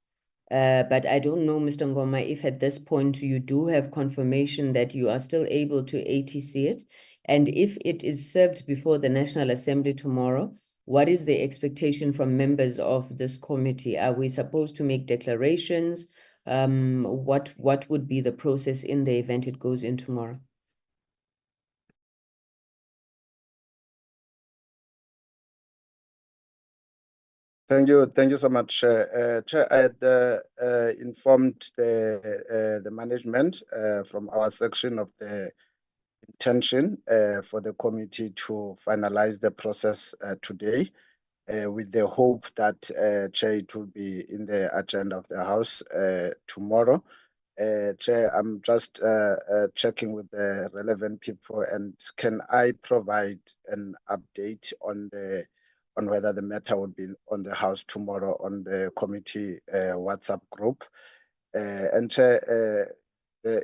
But I don't know, Mr. Ngoma, if at this point you do have confirmation that you are still able to ATC it. And if it is served before the National Assembly tomorrow, what is the expectation from members of this committee? Are we supposed to make declarations? What would be the process in the event it goes in tomorrow? Thank you so much, Chair. I had informed the management from our section of the intention for the committee to finalize the process today, with the hope that Chair, it will be in the agenda of the House tomorrow. Chair, I'm just checking with the relevant people, and can I provide an update on whether the matter would be on the House tomorrow on the committee WhatsApp group? And Chair,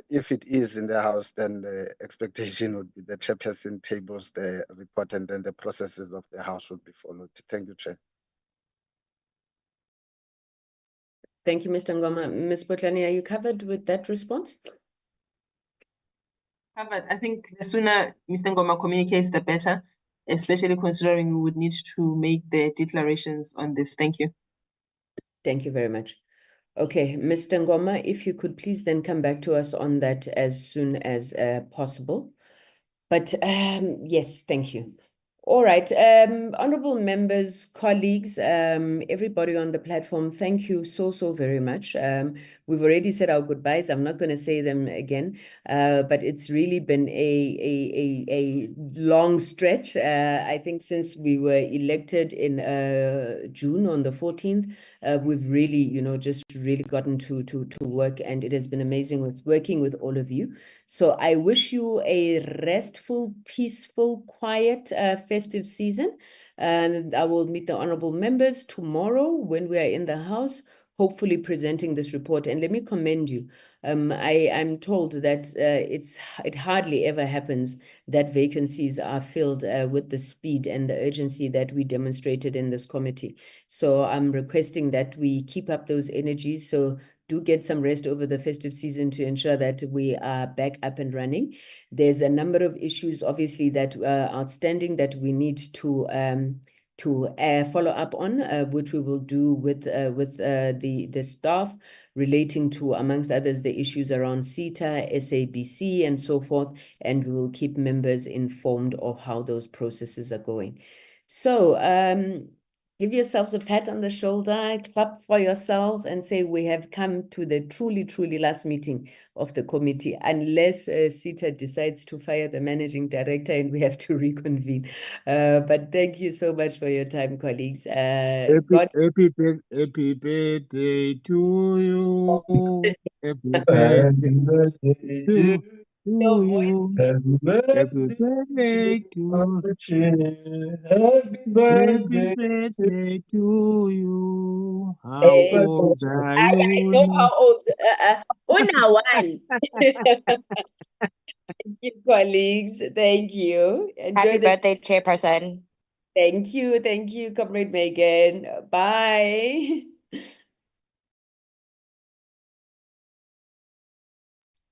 if it is in the House, then the expectation would be the Chairperson tables the report, and then the processes of the House would be followed. Thank you, Chair. Thank you, Mr. Ngoma. Ms. Botlani, are you covered with that response? Covered. I think the sooner Mr. Ngoma communicates, the better, especially considering we would need to make the declarations on this. Thank you. Thank you very much. Okay, Mr. Ngoma, if you could please then come back to us on that as soon as possible. But yes, thank you. All right, honorable members, colleagues, everybody on the platform, thank you so very much. We've already said our goodbyes. I'm not going to say them again, but it's really been a long stretch. I think since we were elected in June on the 14th, we've really, just really gotten to work, and it has been amazing with working with all of you. So I wish you a restful, peaceful, quiet, festive season. And I will meet the honorable members tomorrow when we are in the House, hopefully presenting this report. And let me commend you. I'm told that it hardly ever happens that vacancies are filled with the speed and the urgency that we demonstrated in this committee. So I'm requesting that we keep up those energies so do get some rest over the festive season to ensure that we are back up and running. There's a number of issues, obviously, that are outstanding that we need to follow up on, which we will do with the staff, relating to, amongst others, the issues around CETA, SABC, and so forth, and we will keep members informed of how those processes are going. So give yourselves a pat on the shoulder, clap for yourselves, and say we have come to the truly, truly last meeting of the committee, unless CETA decides to fire the managing director and we have to reconvene. But thank you so much for your time, colleagues. Happy birthday to you. Happy birthday to Your voice. you. Happy Happy birthday to birthday to you. How Hey. old are I you know now? how old. Una one. Thank you, colleagues. Thank you. Enjoy Happy the. birthday, Chairperson. Thank you, Comrade Megan. Bye.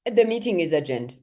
The meeting is adjourned.